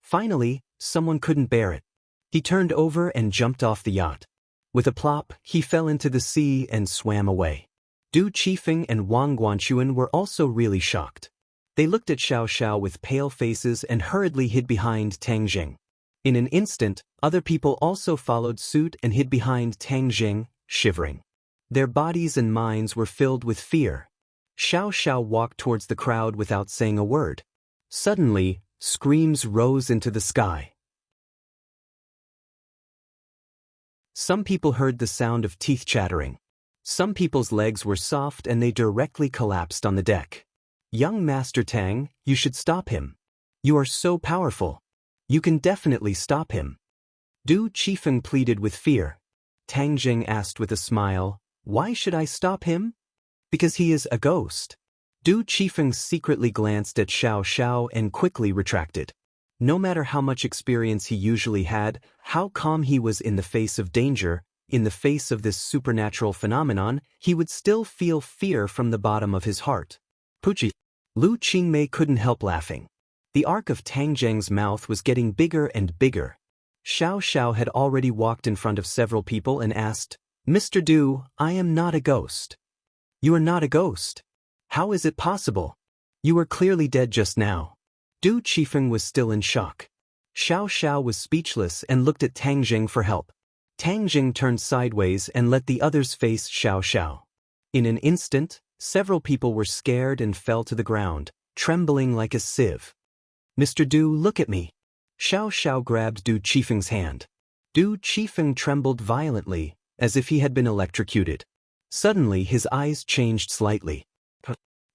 Finally, Someone couldn't bear it. He turned over and jumped off the yacht. With a plop, he fell into the sea and swam away. Du Qifeng and Wang Guanchuan were also really shocked. They looked at Xiao Xiao with pale faces and hurriedly hid behind Tang Jing. In an instant, other people also followed suit and hid behind Tang Jing, shivering. Their bodies and minds were filled with fear. Xiao Xiao walked towards the crowd without saying a word. Suddenly, screams rose into the sky. Some people heard the sound of teeth chattering. Some people's legs were soft and they directly collapsed on the deck. Young Master Tang, you should stop him. You are so powerful. You can definitely stop him. Du Qifeng pleaded with fear. Tang Jing asked with a smile, why should I stop him? Because he is a ghost. Du Qifeng secretly glanced at Xiao Xiao and quickly retracted. No matter how much experience he usually had, how calm he was in the face of danger, in the face of this supernatural phenomenon, he would still feel fear from the bottom of his heart. Puchi. Lu Qingmei couldn't help laughing. The arc of Tang Jing's mouth was getting bigger and bigger. Xiao Xiao had already walked in front of several people and asked, Mr. Du, I am not a ghost. You are not a ghost. How is it possible? You were clearly dead just now. Du Qifeng was still in shock. Xiao Xiao was speechless and looked at Tang Jing for help. Tang Jing turned sideways and let the others face Xiao Xiao. In an instant, several people were scared and fell to the ground, trembling like a sieve. Mr. Du, look at me. Xiao Xiao grabbed Du Qifeng's hand. Du Qifeng trembled violently, as if he had been electrocuted. Suddenly his eyes changed slightly.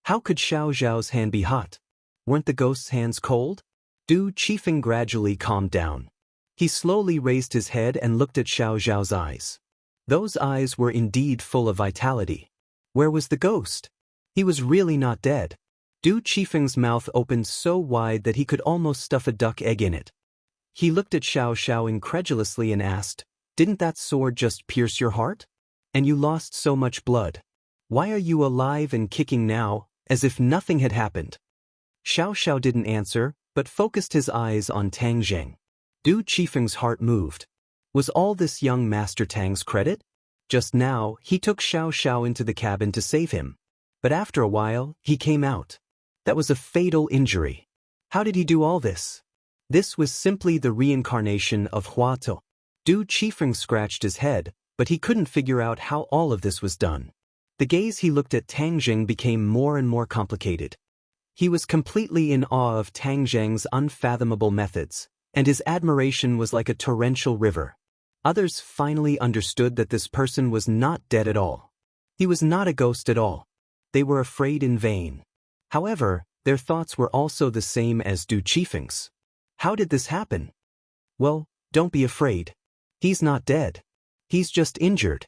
How could Xiao Xiao's hand be hot? Weren't the ghost's hands cold? Du Qifeng gradually calmed down. He slowly raised his head and looked at Xiao Xiao's eyes. Those eyes were indeed full of vitality. Where was the ghost? He was really not dead. Du Qifeng's mouth opened so wide that he could almost stuff a duck egg in it. He looked at Xiao Xiao incredulously and asked, didn't that sword just pierce your heart? And you lost so much blood. Why are you alive and kicking now, as if nothing had happened? Xiao Xiao didn't answer, but focused his eyes on Tang Jing. Du Qifeng's heart moved. Was all this young Master Tang's credit? Just now, he took Xiao Xiao into the cabin to save him. But after a while, he came out. That was a fatal injury. How did he do all this? This was simply the reincarnation of Hua To. Du Qifeng scratched his head, but he couldn't figure out how all of this was done. The gaze he looked at Tang Jing became more and more complicated. He was completely in awe of Tang Jing's unfathomable methods, and his admiration was like a torrential river. Others finally understood that this person was not dead at all. He was not a ghost at all. They were afraid in vain. However, their thoughts were also the same as Du Qifeng's. How did this happen? Well, don't be afraid. He's not dead. He's just injured.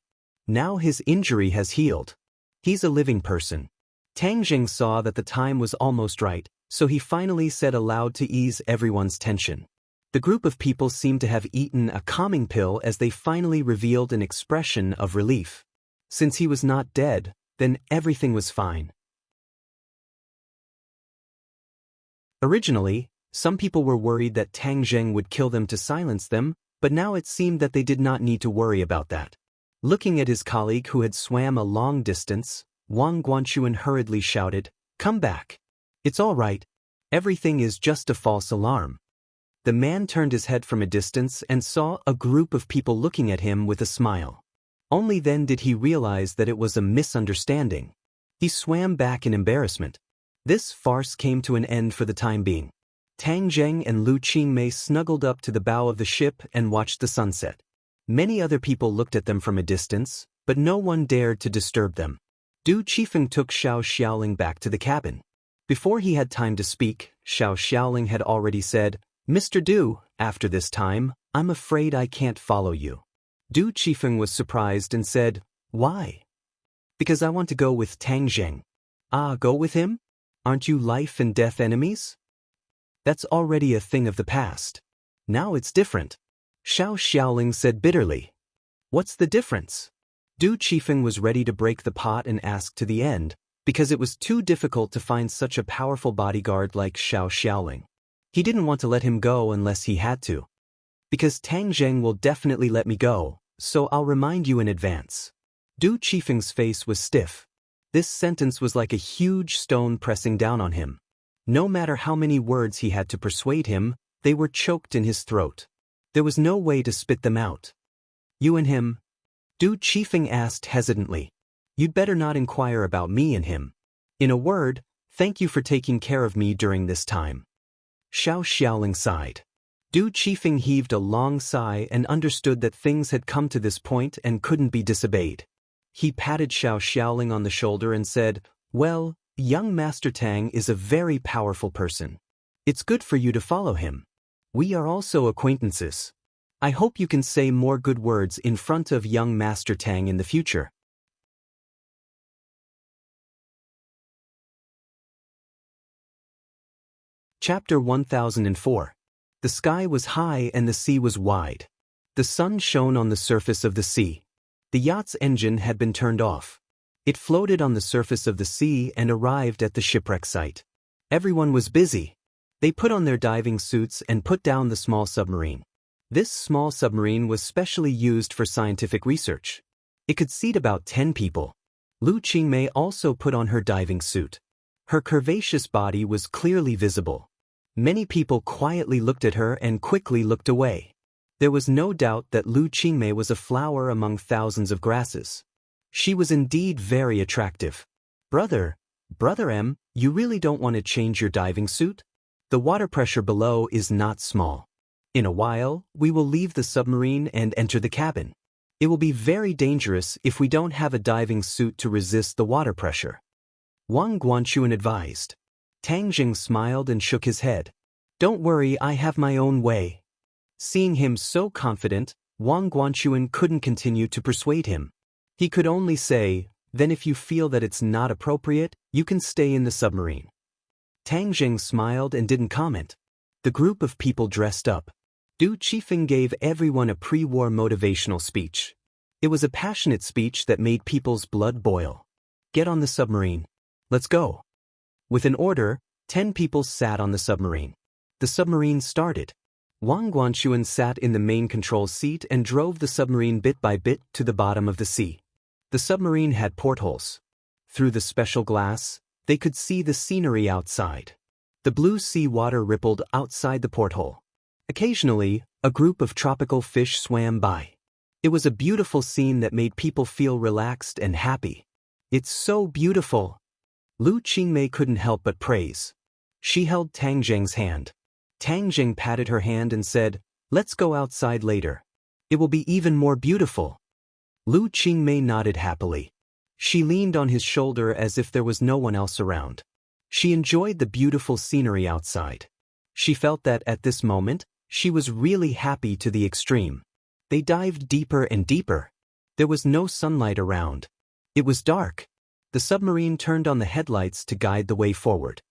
Now his injury has healed. He's a living person. Tang Jing saw that the time was almost right, so he finally said aloud to ease everyone's tension. The group of people seemed to have eaten a calming pill as they finally revealed an expression of relief. Since he was not dead, then everything was fine. Originally, some people were worried that Tang Jing would kill them to silence them, but now it seemed that they did not need to worry about that. Looking at his colleague who had swam a long distance, Wang Guanchuan hurriedly shouted, "Come back. It's all right. Everything is just a false alarm." The man turned his head from a distance and saw a group of people looking at him with a smile. Only then did he realize that it was a misunderstanding. He swam back in embarrassment. This farce came to an end for the time being. Tang Jing and Lu Qingmei snuggled up to the bow of the ship and watched the sunset. Many other people looked at them from a distance, but no one dared to disturb them. Du Qifeng took Xiao Xiaoling back to the cabin. Before he had time to speak, Xiao Xiaoling had already said, "Mr. Du, after this time, I'm afraid I can't follow you." Du Qifeng was surprised and said, "Why?" "Because I want to go with Tang Jing." "Ah, go with him? Aren't you life and death enemies?" "That's already a thing of the past. Now it's different," Xiao Xiaoling said bitterly. "What's the difference?" Du Qifeng was ready to break the pot and ask to the end, because it was too difficult to find such a powerful bodyguard like Xiao Xiaoling. He didn't want to let him go unless he had to. Because Tang Zheng will definitely let me go, so I'll remind you in advance. Du Qifeng's face was stiff. This sentence was like a huge stone pressing down on him. No matter how many words he had to persuade him, they were choked in his throat. There was no way to spit them out. You and him? Du Qifeng asked hesitantly. You'd better not inquire about me and him. In a word, thank you for taking care of me during this time. Xiao Xiaoling sighed. Du Qifeng heaved a long sigh and understood that things had come to this point and couldn't be disobeyed. He patted Xiao Xiaoling on the shoulder and said, "Well, young Master Tang is a very powerful person. It's good for you to follow him. We are also acquaintances. I hope you can say more good words in front of young Master Tang in the future." Chapter 1004. The sky was high and the sea was wide. The sun shone on the surface of the sea. The yacht's engine had been turned off. It floated on the surface of the sea and arrived at the shipwreck site. Everyone was busy. They put on their diving suits and put down the small submarine. This small submarine was specially used for scientific research. It could seat about 10 people. Lu Qingmei also put on her diving suit. Her curvaceous body was clearly visible. Many people quietly looked at her and quickly looked away. There was no doubt that Lu Qingmei was a flower among thousands of grasses. She was indeed very attractive. Brother M, you really don't want to change your diving suit? The water pressure below is not small. In a while, we will leave the submarine and enter the cabin. It will be very dangerous if we don't have a diving suit to resist the water pressure. Wang Guanchuan advised. Tang Jing smiled and shook his head. Don't worry, I have my own way. Seeing him so confident, Wang Guanchuan couldn't continue to persuade him. He could only say, then if you feel that it's not appropriate, you can stay in the submarine. Tang Jing smiled and didn't comment. The group of people dressed up. Du Qifeng gave everyone a pre-war motivational speech. It was a passionate speech that made people's blood boil. Get on the submarine. Let's go. With an order, 10 people sat on the submarine. The submarine started. Wang Guanchuan sat in the main control seat and drove the submarine bit by bit to the bottom of the sea. The submarine had portholes. Through the special glass, they could see the scenery outside. The blue sea water rippled outside the porthole. Occasionally, a group of tropical fish swam by. It was a beautiful scene that made people feel relaxed and happy. It's so beautiful. Lu Qingmei couldn't help but praise. She held Tang Zheng's hand. Tang Zheng patted her hand and said, "Let's go outside later. It will be even more beautiful." Lu Qingmei nodded happily. She leaned on his shoulder as if there was no one else around. She enjoyed the beautiful scenery outside. She felt that at this moment, she was really happy to the extreme. They dived deeper and deeper. There was no sunlight around. It was dark. The submarine turned on the headlights to guide the way forward.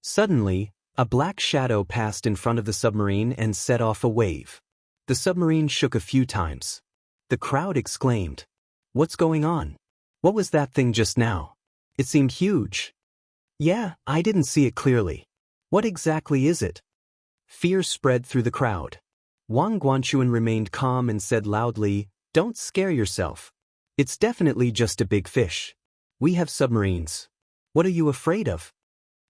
Suddenly, a black shadow passed in front of the submarine and set off a wave. The submarine shook a few times. The crowd exclaimed, "What's going on? What was that thing just now? It seemed huge." "Yeah, I didn't see it clearly. What exactly is it?" Fear spread through the crowd. Wang Guanchuan remained calm and said loudly, "Don't scare yourself. It's definitely just a big fish. We have submarines. What are you afraid of?"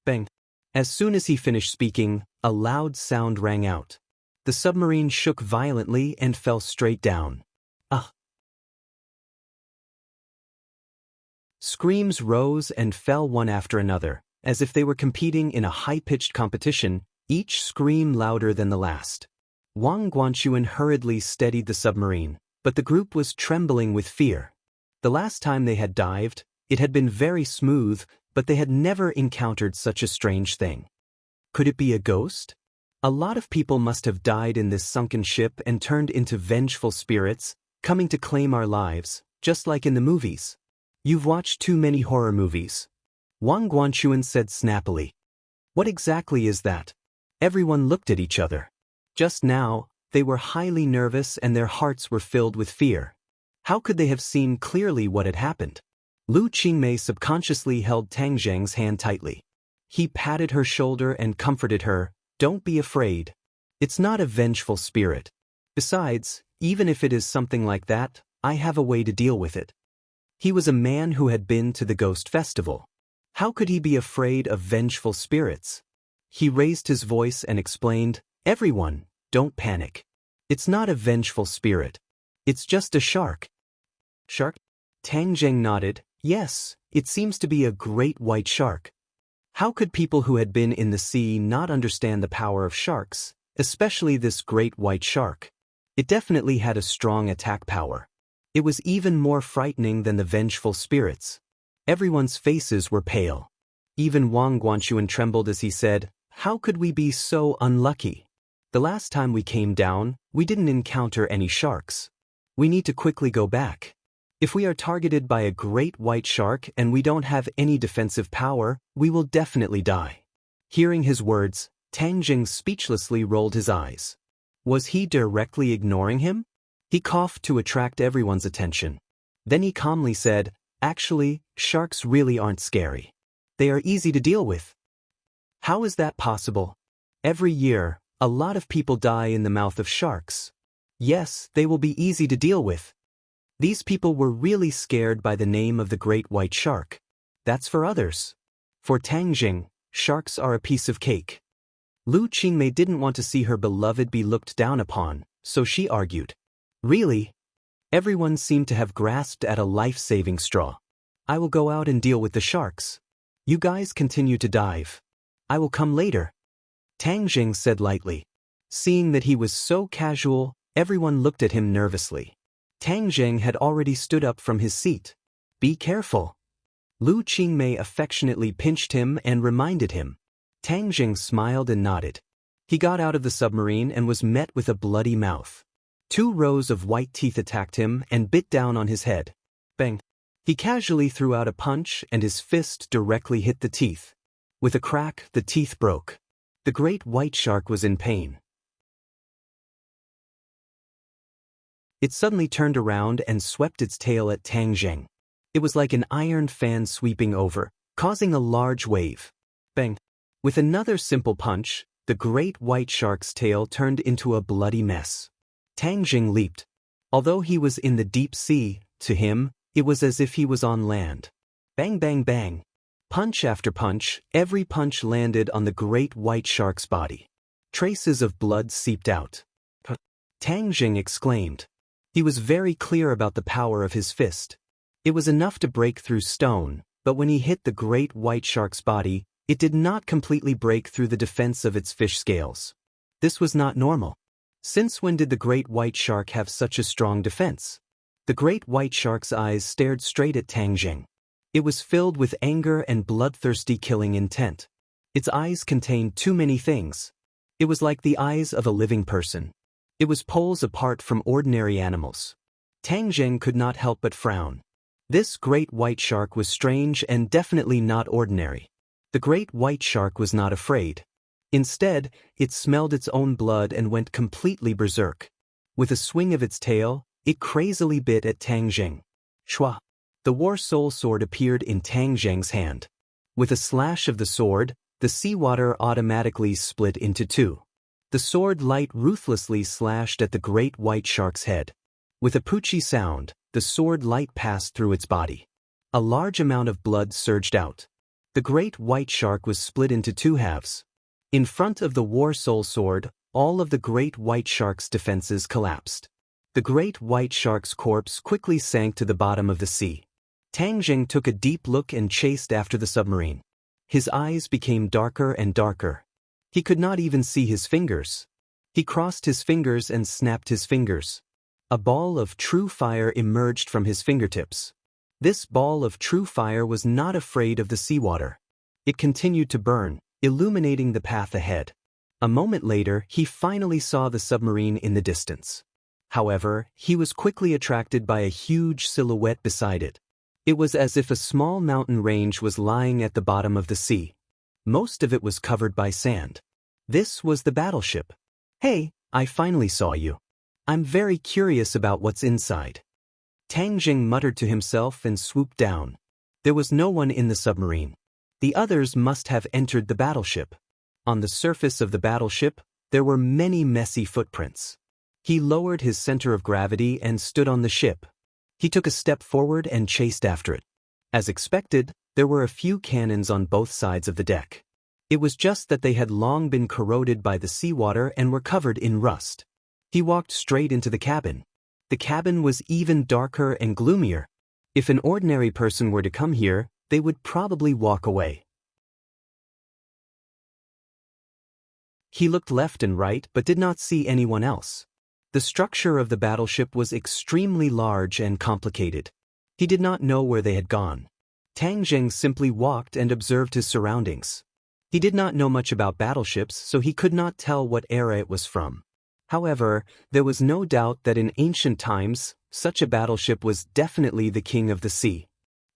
Bang. As soon as he finished speaking, a loud sound rang out. The submarine shook violently and fell straight down. Ah! Screams rose and fell one after another, as if they were competing in a high-pitched competition, each scream louder than the last. Wang Guanchuan hurriedly steadied the submarine, but the group was trembling with fear. The last time they had dived, it had been very smooth, but they had never encountered such a strange thing. Could it be a ghost? A lot of people must have died in this sunken ship and turned into vengeful spirits, coming to claim our lives, just like in the movies. You've watched too many horror movies. Wang Guanchuan said snappily. What exactly is that? Everyone looked at each other. Just now, they were highly nervous and their hearts were filled with fear. How could they have seen clearly what had happened? Lu Qingmei subconsciously held Tang Zheng's hand tightly. He patted her shoulder and comforted her, Don't be afraid. It's not a vengeful spirit. Besides, even if it is something like that, I have a way to deal with it. He was a man who had been to the ghost festival. How could he be afraid of vengeful spirits? He raised his voice and explained, "Everyone, don't panic. It's not a vengeful spirit. It's just a shark." Shark? Tang Zheng nodded. Yes, it seems to be a great white shark. How could people who had been in the sea not understand the power of sharks, especially this great white shark? It definitely had a strong attack power. It was even more frightening than the vengeful spirits. Everyone's faces were pale. Even Wang Guanchuan trembled as he said, "How could we be so unlucky? The last time we came down, we didn't encounter any sharks. We need to quickly go back. If we are targeted by a great white shark and we don't have any defensive power, we will definitely die." Hearing his words, Tang Jing speechlessly rolled his eyes. Was he directly ignoring him? He coughed to attract everyone's attention. Then he calmly said, "Actually, sharks really aren't scary. They are easy to deal with." How is that possible? Every year, a lot of people die in the mouth of sharks. Yes, they will be easy to deal with. These people were really scared by the name of the great white shark. That's for others. For Tang Jing, sharks are a piece of cake. Lu Qingmei didn't want to see her beloved be looked down upon, so she argued. Really? Everyone seemed to have grasped at a life-saving straw. I will go out and deal with the sharks. You guys continue to dive. I will come later. Tang Jing said lightly. Seeing that he was so casual, everyone looked at him nervously. Tang Jing had already stood up from his seat. Be careful. Lu Qingmei affectionately pinched him and reminded him. Tang Jing smiled and nodded. He got out of the submarine and was met with a bloody mouth. 2 rows of white teeth attacked him and bit down on his head. Bang! He casually threw out a punch and his fist directly hit the teeth. With a crack, the teeth broke. The great white shark was in pain. It suddenly turned around and swept its tail at Tang Zheng. It was like an iron fan sweeping over, causing a large wave. Bang! With another simple punch, the great white shark's tail turned into a bloody mess. Tang Jing leaped. Although he was in the deep sea, to him, it was as if he was on land. Bang bang bang. Punch after punch, every punch landed on the great white shark's body. Traces of blood seeped out. Tang Jing exclaimed. He was very clear about the power of his fist. It was enough to break through stone, but when he hit the great white shark's body, it did not completely break through the defense of its fish scales. This was not normal. Since when did the great white shark have such a strong defense? The great white shark's eyes stared straight at Tang Jing. It was filled with anger and bloodthirsty killing intent. Its eyes contained too many things. It was like the eyes of a living person. It was poles apart from ordinary animals. Tang Jing could not help but frown. This great white shark was strange and definitely not ordinary. The great white shark was not afraid. Instead, it smelled its own blood and went completely berserk. With a swing of its tail, it crazily bit at Tang Jing. Shua! The War Soul Sword appeared in Tang Jing's hand. With a slash of the sword, the seawater automatically split into 2. The sword light ruthlessly slashed at the great white shark's head. With a poochie sound, the sword light passed through its body. A large amount of blood surged out. The great white shark was split into 2 halves. In front of the War Soul Sword, all of the great white shark's defenses collapsed. The great white shark's corpse quickly sank to the bottom of the sea. Tang Jing took a deep look and chased after the submarine. His eyes became darker and darker. He could not even see his fingers. He crossed his fingers and snapped his fingers. A ball of true fire emerged from his fingertips. This ball of true fire was not afraid of the seawater. It continued to burn, illuminating the path ahead. A moment later, he finally saw the submarine in the distance. However, he was quickly attracted by a huge silhouette beside it. It was as if a small mountain range was lying at the bottom of the sea. Most of it was covered by sand. This was the battleship. Hey, I finally saw you. I'm very curious about what's inside. Tang Jing muttered to himself and swooped down. There was no one in the submarine. The others must have entered the battleship. On the surface of the battleship, there were many messy footprints. He lowered his center of gravity and stood on the ship. He took a step forward and chased after it. As expected, there were a few cannons on both sides of the deck. It was just that they had long been corroded by the seawater and were covered in rust. He walked straight into the cabin. The cabin was even darker and gloomier. If an ordinary person were to come here, they would probably walk away. He looked left and right but did not see anyone else. The structure of the battleship was extremely large and complicated. He did not know where they had gone. Tang Zheng simply walked and observed his surroundings. He did not know much about battleships, so he could not tell what era it was from. However, there was no doubt that in ancient times, such a battleship was definitely the king of the sea.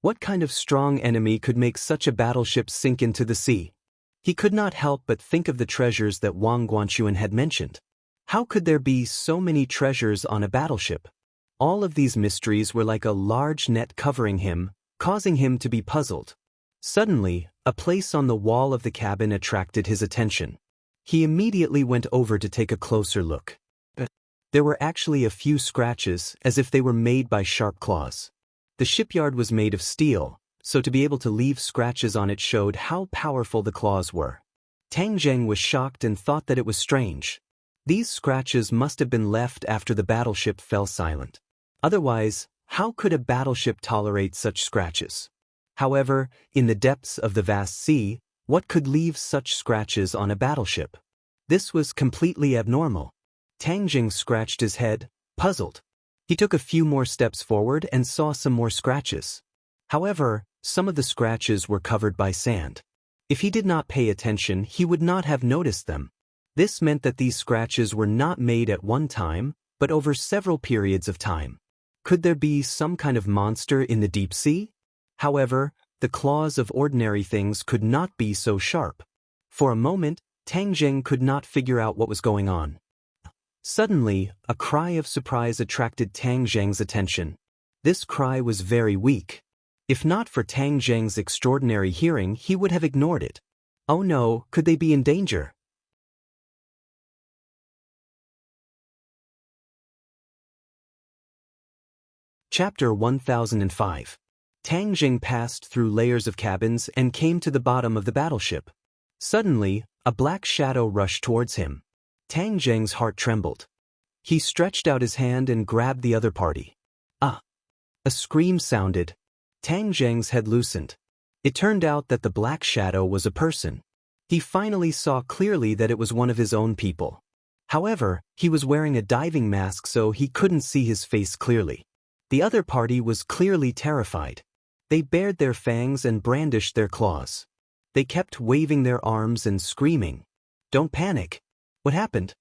What kind of strong enemy could make such a battleship sink into the sea? He could not help but think of the treasures that Wang Guanchuan had mentioned. How could there be so many treasures on a battleship? All of these mysteries were like a large net covering him, causing him to be puzzled. Suddenly, a place on the wall of the cabin attracted his attention. He immediately went over to take a closer look. There were actually a few scratches, as if they were made by sharp claws. The shipyard was made of steel, so to be able to leave scratches on it showed how powerful the claws were. Tang Zheng was shocked and thought that it was strange. These scratches must have been left after the battleship fell silent. Otherwise, how could a battleship tolerate such scratches? However, in the depths of the vast sea, what could leave such scratches on a battleship? This was completely abnormal. Tang Zheng scratched his head, puzzled. He took a few more steps forward and saw some more scratches. However, some of the scratches were covered by sand. If he did not pay attention, he would not have noticed them. This meant that these scratches were not made at one time, but over several periods of time. Could there be some kind of monster in the deep sea? However, the claws of ordinary things could not be so sharp. For a moment, Tang Zheng could not figure out what was going on. Suddenly, a cry of surprise attracted Tang Zheng's attention. This cry was very weak. If not for Tang Zheng's extraordinary hearing, he would have ignored it. Oh no, could they be in danger? Chapter 1005. Tang Zheng passed through layers of cabins and came to the bottom of the battleship. Suddenly, a black shadow rushed towards him. Tang Zheng's heart trembled. He stretched out his hand and grabbed the other party. Ah! A scream sounded. Tang Zheng's head loosened. It turned out that the black shadow was a person. He finally saw clearly that it was one of his own people. However, he was wearing a diving mask so he couldn't see his face clearly. The other party was clearly terrified. They bared their fangs and brandished their claws. They kept waving their arms and screaming. "Don't panic. What happened?"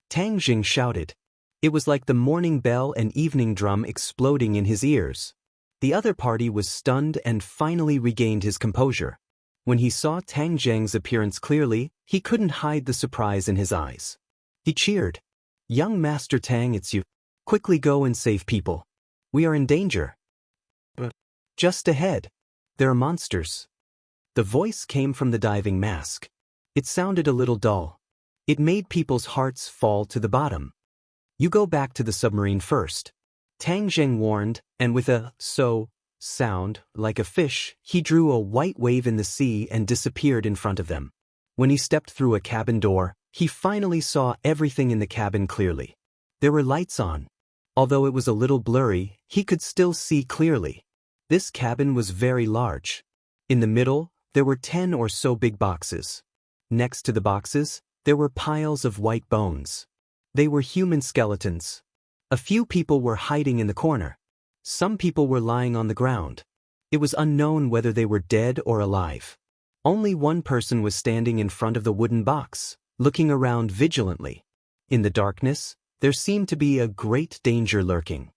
Tang Zheng shouted. It was like the morning bell and evening drum exploding in his ears. The other party was stunned and finally regained his composure. When he saw Tang Zheng's appearance clearly, he couldn't hide the surprise in his eyes. He cheered. "Young Master Tang, it's you. Quickly go and save people. We are in danger." "But just ahead, there are monsters." The voice came from the diving mask. It sounded a little dull. It made people's hearts fall to the bottom. "You go back to the submarine first," Tang Zheng warned, and with a sound like a fish, he drew a white wave in the sea and disappeared in front of them. When he stepped through a cabin door, he finally saw everything in the cabin clearly. There were lights on. Although it was a little blurry, he could still see clearly. This cabin was very large. In the middle, there were 10 or so big boxes. Next to the boxes, there were piles of white bones. They were human skeletons. A few people were hiding in the corner. Some people were lying on the ground. It was unknown whether they were dead or alive. Only one person was standing in front of the wooden box, looking around vigilantly. In the darkness, there seemed to be a great danger lurking.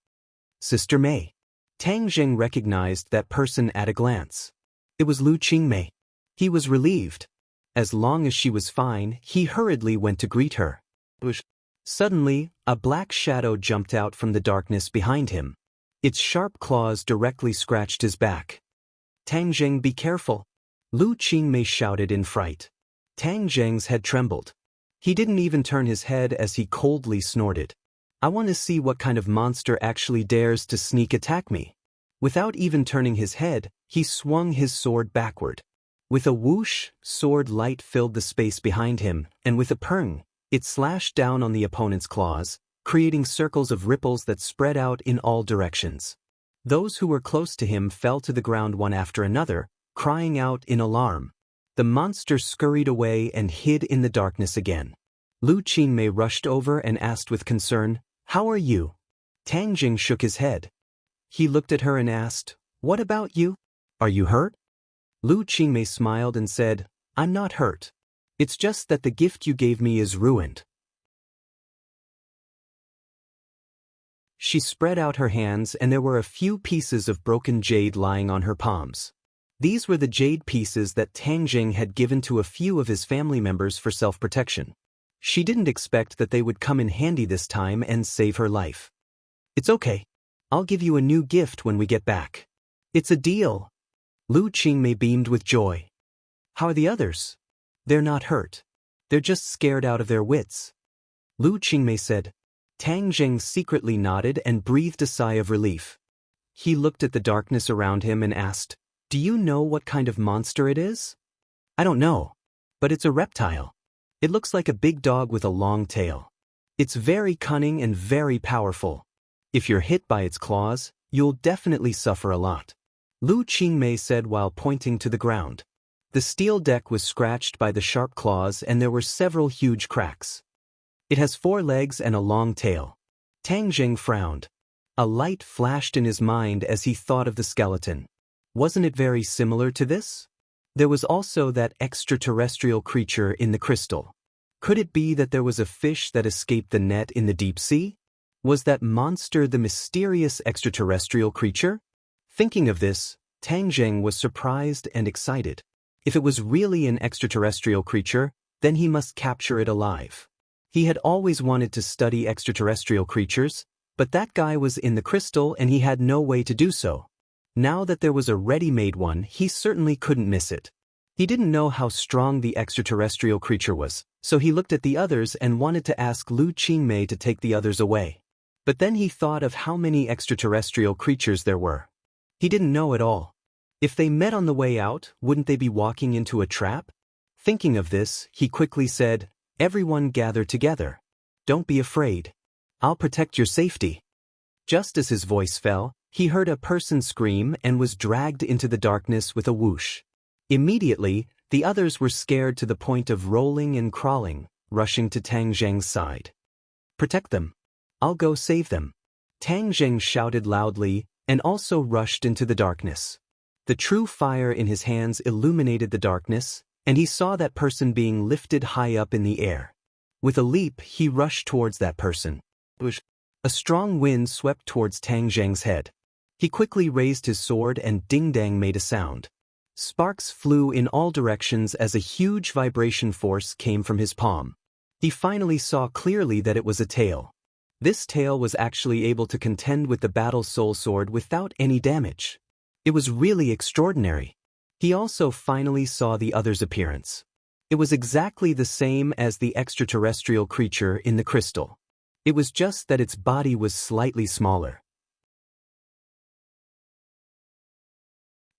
Sister Mei. Tang Zheng recognized that person at a glance. It was Lu Qingmei. He was relieved. As long as she was fine, he hurriedly went to greet her. Suddenly, a black shadow jumped out from the darkness behind him. Its sharp claws directly scratched his back. "Tang Zheng, be careful!" Lu Qingmei shouted in fright. Tang Zheng's head trembled. He didn't even turn his head as he coldly snorted. I want to see what kind of monster actually dares to sneak attack me. Without even turning his head, he swung his sword backward. With a whoosh, sword light filled the space behind him, and with a purng, it slashed down on the opponent's claws, creating circles of ripples that spread out in all directions. Those who were close to him fell to the ground one after another, crying out in alarm. The monster scurried away and hid in the darkness again. Lu Qingmei rushed over and asked with concern, "How are you?" Tang Jing shook his head. He looked at her and asked, "What about you? Are you hurt?" Lu Qingmei smiled and said, "I'm not hurt. It's just that the gift you gave me is ruined." She spread out her hands and there were a few pieces of broken jade lying on her palms. These were the jade pieces that Tang Jing had given to a few of his family members for self-protection. She didn't expect that they would come in handy this time and save her life. "It's okay. I'll give you a new gift when we get back. It's a deal." Lu Qingmei beamed with joy. "How are the others?" "They're not hurt. They're just scared out of their wits." Lu Qingmei said. Tang Jing secretly nodded and breathed a sigh of relief. He looked at the darkness around him and asked, "Do you know what kind of monster it is?" "I don't know. But it's a reptile. It looks like a big dog with a long tail. It's very cunning and very powerful. If you're hit by its claws, you'll definitely suffer a lot." Lu Qingmei said while pointing to the ground. The steel deck was scratched by the sharp claws and there were several huge cracks. "It has 4 legs and a long tail." Tang Jing frowned. A light flashed in his mind as he thought of the skeleton. Wasn't it very similar to this? There was also that extraterrestrial creature in the crystal. Could it be that there was a fish that escaped the net in the deep sea? Was that monster the mysterious extraterrestrial creature? Thinking of this, Tang Jing was surprised and excited. If it was really an extraterrestrial creature, then he must capture it alive. He had always wanted to study extraterrestrial creatures, but that guy was in the crystal and he had no way to do so. Now that there was a ready-made one, he certainly couldn't miss it. He didn't know how strong the extraterrestrial creature was, so he looked at the others and wanted to ask Lu Qingmei to take the others away. But then he thought of how many extraterrestrial creatures there were. He didn't know at all. If they met on the way out, wouldn't they be walking into a trap? Thinking of this, he quickly said, "Everyone gather together. Don't be afraid. I'll protect your safety." Just as his voice fell, he heard a person scream and was dragged into the darkness with a whoosh. Immediately, the others were scared to the point of rolling and crawling, rushing to Tang Zheng's side. "Protect them. I'll go save them." Tang Zheng shouted loudly and also rushed into the darkness. The true fire in his hands illuminated the darkness, and he saw that person being lifted high up in the air. With a leap, he rushed towards that person. A strong wind swept towards Tang Zheng's head. He quickly raised his sword and ding-dang made a sound. Sparks flew in all directions as a huge vibration force came from his palm. He finally saw clearly that it was a tail. This tail was actually able to contend with the battle soul sword without any damage. It was really extraordinary. He also finally saw the other's appearance. It was exactly the same as the extraterrestrial creature in the crystal. It was just that its body was slightly smaller.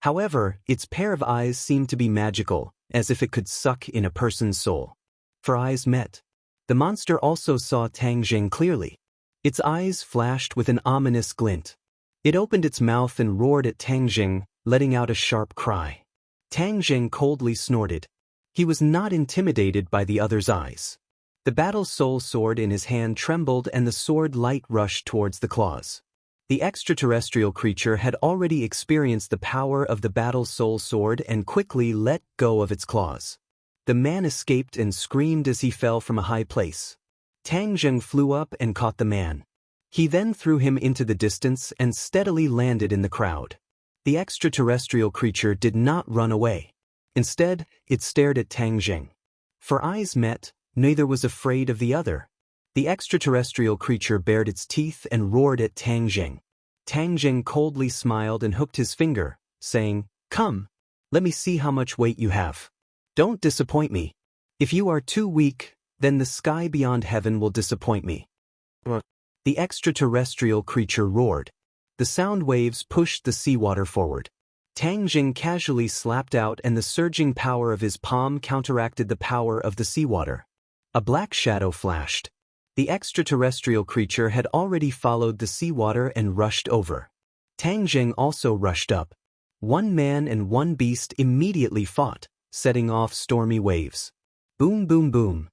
However, its pair of eyes seemed to be magical, as if it could suck in a person's soul. For eyes met. The monster also saw Tang Jing clearly. Its eyes flashed with an ominous glint. It opened its mouth and roared at Tang Jing, letting out a sharp cry. Tang Jing coldly snorted. He was not intimidated by the other's eyes. The battle soul sword in his hand trembled and the sword light rushed towards the claws. The extraterrestrial creature had already experienced the power of the battle soul sword and quickly let go of its claws. The man escaped and screamed as he fell from a high place. Tang Zheng flew up and caught the man. He then threw him into the distance and steadily landed in the crowd. The extraterrestrial creature did not run away. Instead, it stared at Tang Zheng. For eyes met, neither was afraid of the other. The extraterrestrial creature bared its teeth and roared at Tang Zheng. Tang Zheng coldly smiled and hooked his finger, saying, "Come, let me see how much weight you have. Don't disappoint me." If you are too weak, then the sky beyond heaven will disappoint me. What? The extraterrestrial creature roared. The sound waves pushed the seawater forward. Tang Jing casually slapped out, and the surging power of his palm counteracted the power of the seawater. A black shadow flashed. The extraterrestrial creature had already followed the seawater and rushed over. Tang Jing also rushed up. One man and one beast immediately fought, setting off stormy waves. Boom, boom, boom.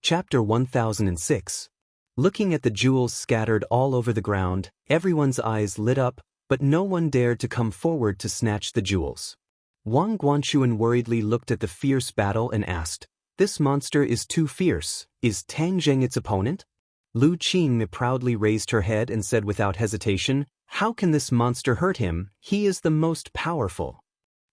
Chapter 1006. Looking at the jewels scattered all over the ground, everyone's eyes lit up, but no one dared to come forward to snatch the jewels. Wang Guanchuan worriedly looked at the fierce battle and asked, "This monster is too fierce. Is Tang Jing its opponent?" Lu Qing proudly raised her head and said without hesitation, "How can this monster hurt him? He is the most powerful."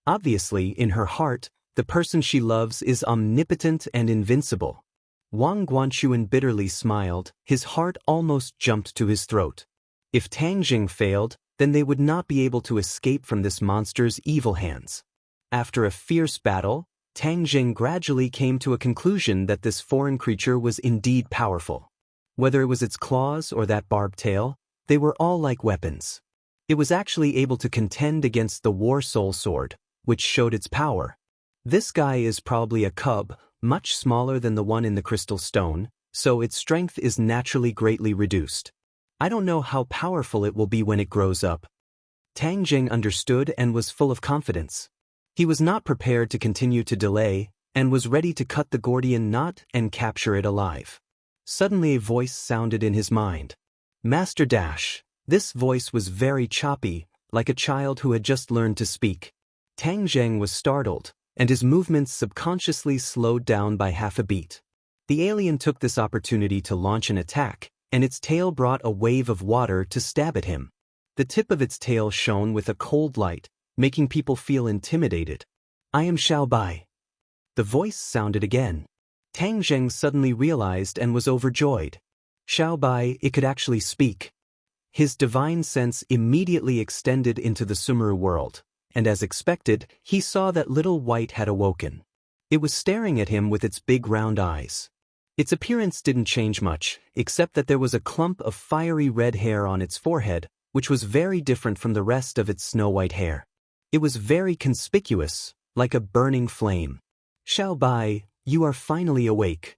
Obviously, in her heart, the person she loves is omnipotent and invincible. Wang Guanchuan bitterly smiled, his heart almost jumped to his throat. If Tang Jing failed, then they would not be able to escape from this monster's evil hands. After a fierce battle, Tang Jing gradually came to a conclusion that this foreign creature was indeed powerful. Whether it was its claws or that barbed tail, they were all like weapons. It was actually able to contend against the War Soul Sword, which showed its power. This guy is probably a cub, much smaller than the one in the crystal stone, so its strength is naturally greatly reduced. I don't know how powerful it will be when it grows up. Tang Jing understood and was full of confidence. He was not prepared to continue to delay, and was ready to cut the Gordian knot and capture it alive. Suddenly a voice sounded in his mind. Master Dash. This voice was very choppy, like a child who had just learned to speak. Tang Jing was startled, and his movements subconsciously slowed down by half a beat. The alien took this opportunity to launch an attack, and its tail brought a wave of water to stab at him. The tip of its tail shone with a cold light, making people feel intimidated. "I am Xiao Bai." The voice sounded again. Tang Jing suddenly realized and was overjoyed. Xiao Bai, it could actually speak. His divine sense immediately extended into the Sumeru world, and as expected, he saw that little white had awoken. It was staring at him with its big round eyes. Its appearance didn't change much, except that there was a clump of fiery red hair on its forehead, which was very different from the rest of its snow-white hair. It was very conspicuous, like a burning flame. "Xiao Bai, you are finally awake."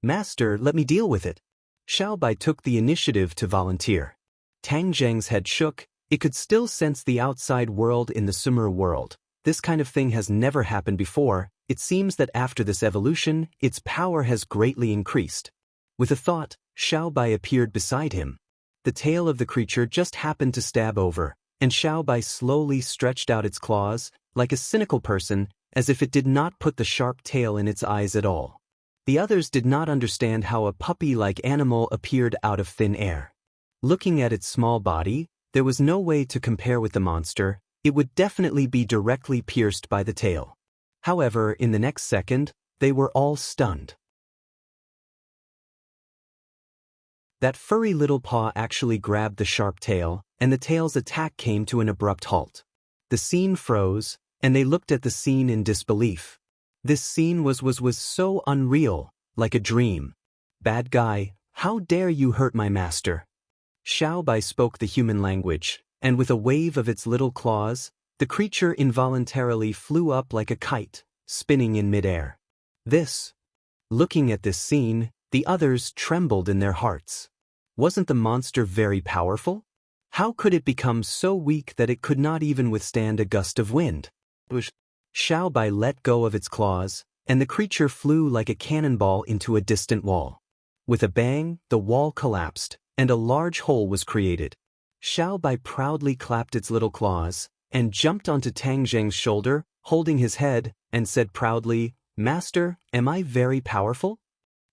"Master, let me deal with it." Xiao Bai took the initiative to volunteer. Tang Jing's head shook. It could still sense the outside world in the Sumeru world. This kind of thing has never happened before. It seems that after this evolution, its power has greatly increased. With a thought, Xiao Bai appeared beside him. The tail of the creature just happened to stab over, and Xiao Bai slowly stretched out its claws, like a cynical person, as if it did not put the sharp tail in its eyes at all. The others did not understand how a puppy-like animal appeared out of thin air. Looking at its small body, there was no way to compare with the monster. It would definitely be directly pierced by the tail. However, in the next second, they were all stunned. That furry little paw actually grabbed the sharp tail, and the tail's attack came to an abrupt halt. The scene froze, and they looked at the scene in disbelief. This scene was so unreal, like a dream. "Bad guy, how dare you hurt my master?" Xiao Bai spoke the human language, and with a wave of its little claws, the creature involuntarily flew up like a kite, spinning in midair. Looking at this scene, the others trembled in their hearts. Wasn't the monster very powerful? How could it become so weak that it could not even withstand a gust of wind? Xiao Bai let go of its claws, and the creature flew like a cannonball into a distant wall. With a bang, the wall collapsed, and a large hole was created. Xiao Bai proudly clapped its little claws, and jumped onto Tang Jing's shoulder, holding his head, and said proudly, "Master, am I very powerful?"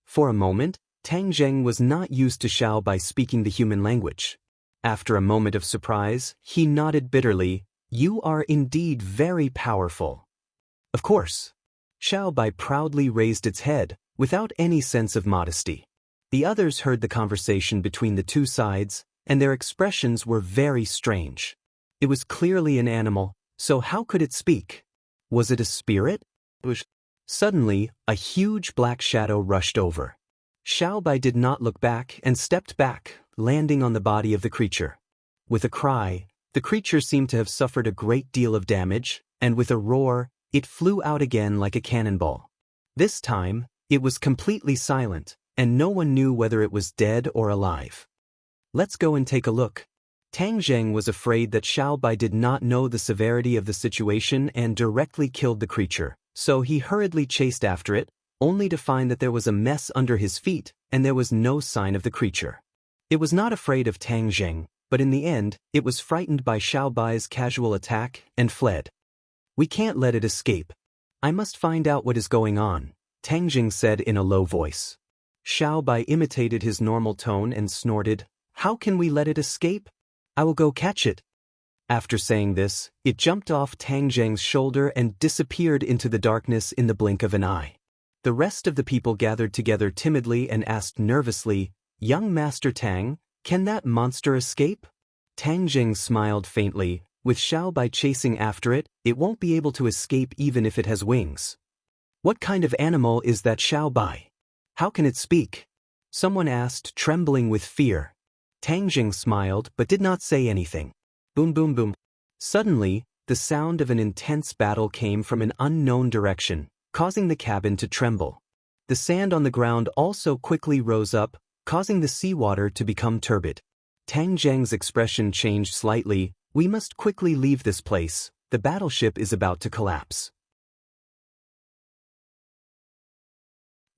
For a moment, Tang Jing was not used to Xiao Bai speaking the human language. After a moment of surprise, he nodded bitterly, "You are indeed very powerful." "Of course." Xiao Bai proudly raised its head, without any sense of modesty. The others heard the conversation between the two sides, and their expressions were very strange. It was clearly an animal, so how could it speak? Was it a spirit? Suddenly, a huge black shadow rushed over. Xiaobai did not look back and stepped back, landing on the body of the creature. With a cry, the creature seemed to have suffered a great deal of damage, and with a roar, it flew out again like a cannonball. This time, it was completely silent, and no one knew whether it was dead or alive. Let's go and take a look. Tang Zheng was afraid that Xiaobai did not know the severity of the situation and directly killed the creature, so he hurriedly chased after it, only to find that there was a mess under his feet and there was no sign of the creature. It was not afraid of Tang Zheng, but in the end, it was frightened by Xiaobai's casual attack and fled. We can't let it escape. I must find out what is going on, Tang Zheng said in a low voice. Xiaobai imitated his normal tone and snorted, "How can we let it escape? I will go catch it." After saying this, it jumped off Tang Zheng's shoulder and disappeared into the darkness in the blink of an eye. The rest of the people gathered together timidly and asked nervously, "Young Master Tang, can that monster escape?" Tang Zheng smiled faintly, "With Xiaobai chasing after it, it won't be able to escape even if it has wings." "What kind of animal is that Xiaobai? How can it speak?" someone asked, trembling with fear. Tang Zheng smiled but did not say anything. Boom boom boom. Suddenly, the sound of an intense battle came from an unknown direction, causing the cabin to tremble. The sand on the ground also quickly rose up, causing the seawater to become turbid. Tang Zheng's expression changed slightly. "We must quickly leave this place. The battleship is about to collapse."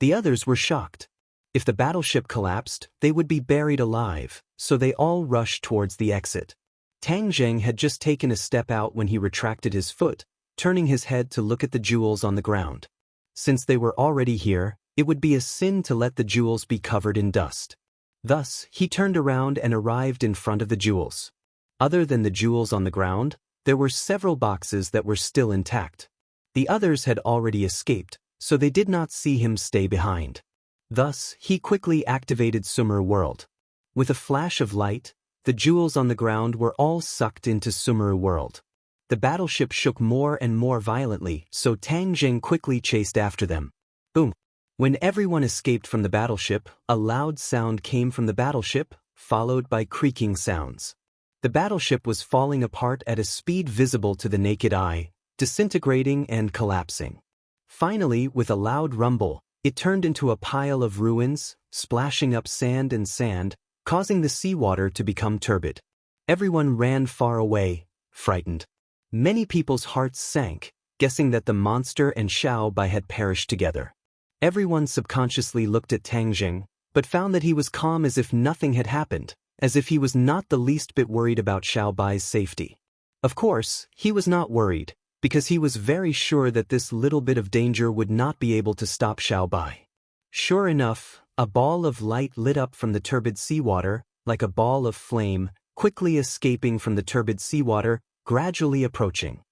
The others were shocked. If the battleship collapsed, they would be buried alive, so they all rushed towards the exit. Tang Zheng had just taken a step out when he retracted his foot, turning his head to look at the jewels on the ground. Since they were already here, it would be a sin to let the jewels be covered in dust. Thus, he turned around and arrived in front of the jewels. Other than the jewels on the ground, there were several boxes that were still intact. The others had already escaped, so they did not see him stay behind. Thus, he quickly activated Sumer World. With a flash of light, the jewels on the ground were all sucked into Sumer World. The battleship shook more and more violently, so Tang Zheng quickly chased after them. Boom! When everyone escaped from the battleship, a loud sound came from the battleship, followed by creaking sounds. The battleship was falling apart at a speed visible to the naked eye, disintegrating and collapsing. Finally, with a loud rumble, it turned into a pile of ruins, splashing up sand and sand, causing the seawater to become turbid. Everyone ran far away, frightened. Many people's hearts sank, guessing that the monster and Xiaobai had perished together. Everyone subconsciously looked at Tang Zheng, but found that he was calm as if nothing had happened, as if he was not the least bit worried about Xiaobai's safety. Of course, he was not worried, because he was very sure that this little bit of danger would not be able to stop Xiaobai. Sure enough, a ball of light lit up from the turbid seawater, like a ball of flame, quickly escaping from the turbid seawater, gradually approaching.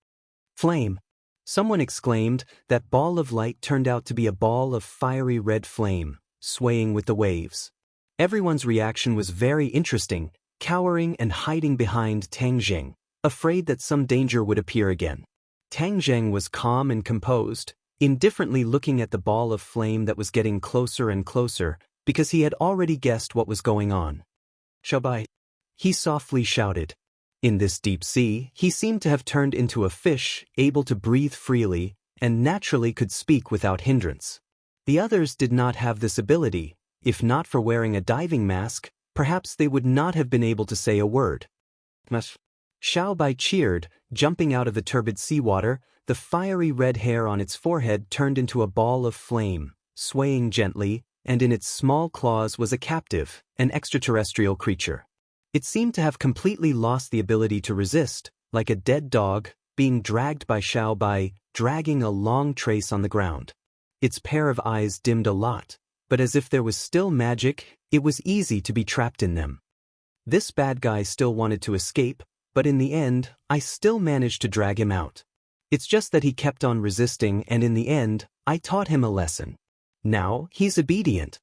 Flame! Someone exclaimed. That ball of light turned out to be a ball of fiery red flame, swaying with the waves. Everyone's reaction was very interesting, cowering and hiding behind Tang Zheng, afraid that some danger would appear again. Tang Zheng was calm and composed, indifferently looking at the ball of flame that was getting closer and closer, because he had already guessed what was going on. "Xiaobai!" he softly shouted. In this deep sea, he seemed to have turned into a fish, able to breathe freely, and naturally could speak without hindrance. The others did not have this ability. If not for wearing a diving mask, perhaps they would not have been able to say a word. Xiaobai cheered, jumping out of the turbid seawater. The fiery red hair on its forehead turned into a ball of flame, swaying gently, and in its small claws was a captive, an extraterrestrial creature. It seemed to have completely lost the ability to resist, like a dead dog, being dragged by Xiaobai, dragging a long trace on the ground. Its pair of eyes dimmed a lot, but as if there was still magic, it was easy to be trapped in them. This bad guy still wanted to escape, but in the end, I still managed to drag him out. It's just that he kept on resisting, and in the end, I taught him a lesson. Now, he's obedient.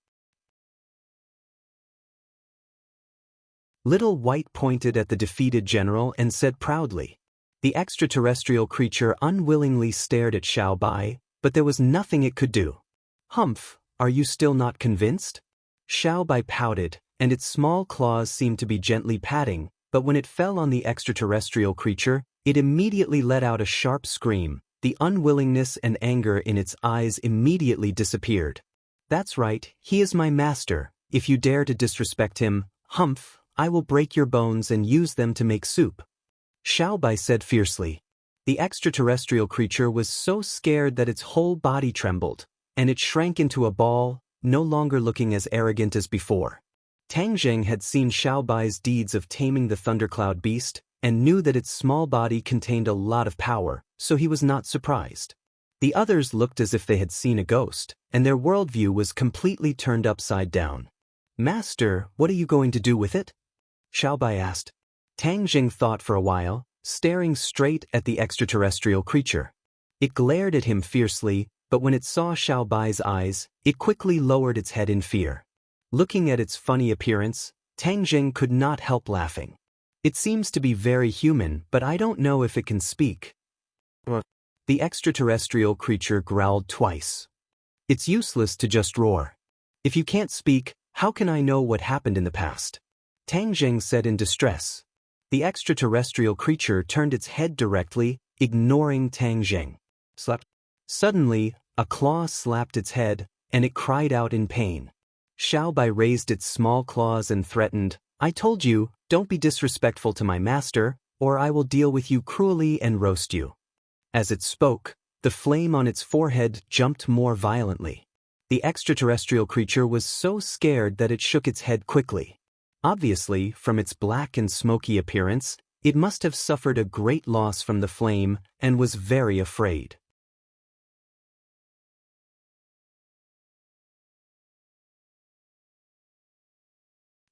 Little White pointed at the defeated general and said proudly. The extraterrestrial creature unwillingly stared at Xiao Bai, but there was nothing it could do. Humph, are you still not convinced? Xiao Bai pouted, and its small claws seemed to be gently patting, but when it fell on the extraterrestrial creature, it immediately let out a sharp scream. The unwillingness and anger in its eyes immediately disappeared. That's right, he is my master. If you dare to disrespect him, humph, I will break your bones and use them to make soup. Xiao Bai said fiercely. The extraterrestrial creature was so scared that its whole body trembled, and it shrank into a ball, no longer looking as arrogant as before. Tang Zheng had seen Xiao Bai's deeds of taming the thundercloud beast, and knew that its small body contained a lot of power, so he was not surprised. The others looked as if they had seen a ghost, and their worldview was completely turned upside down. Master, what are you going to do with it? Xiao Bai asked. Tang Zheng thought for a while, staring straight at the extraterrestrial creature. It glared at him fiercely, but when it saw Xiao Bai's eyes, it quickly lowered its head in fear. Looking at its funny appearance, Tang Zheng could not help laughing. It seems to be very human, but I don't know if it can speak. The extraterrestrial creature growled twice. It's useless to just roar. If you can't speak, how can I know what happened in the past? Tang Zheng said in distress. The extraterrestrial creature turned its head directly, ignoring Tang Zheng. Suddenly, a claw slapped its head, and it cried out in pain. Xiao Bai raised its small claws and threatened, I told you, don't be disrespectful to my master, or I will deal with you cruelly and roast you. As it spoke, the flame on its forehead jumped more violently. The extraterrestrial creature was so scared that it shook its head quickly. Obviously, from its black and smoky appearance, it must have suffered a great loss from the flame and was very afraid.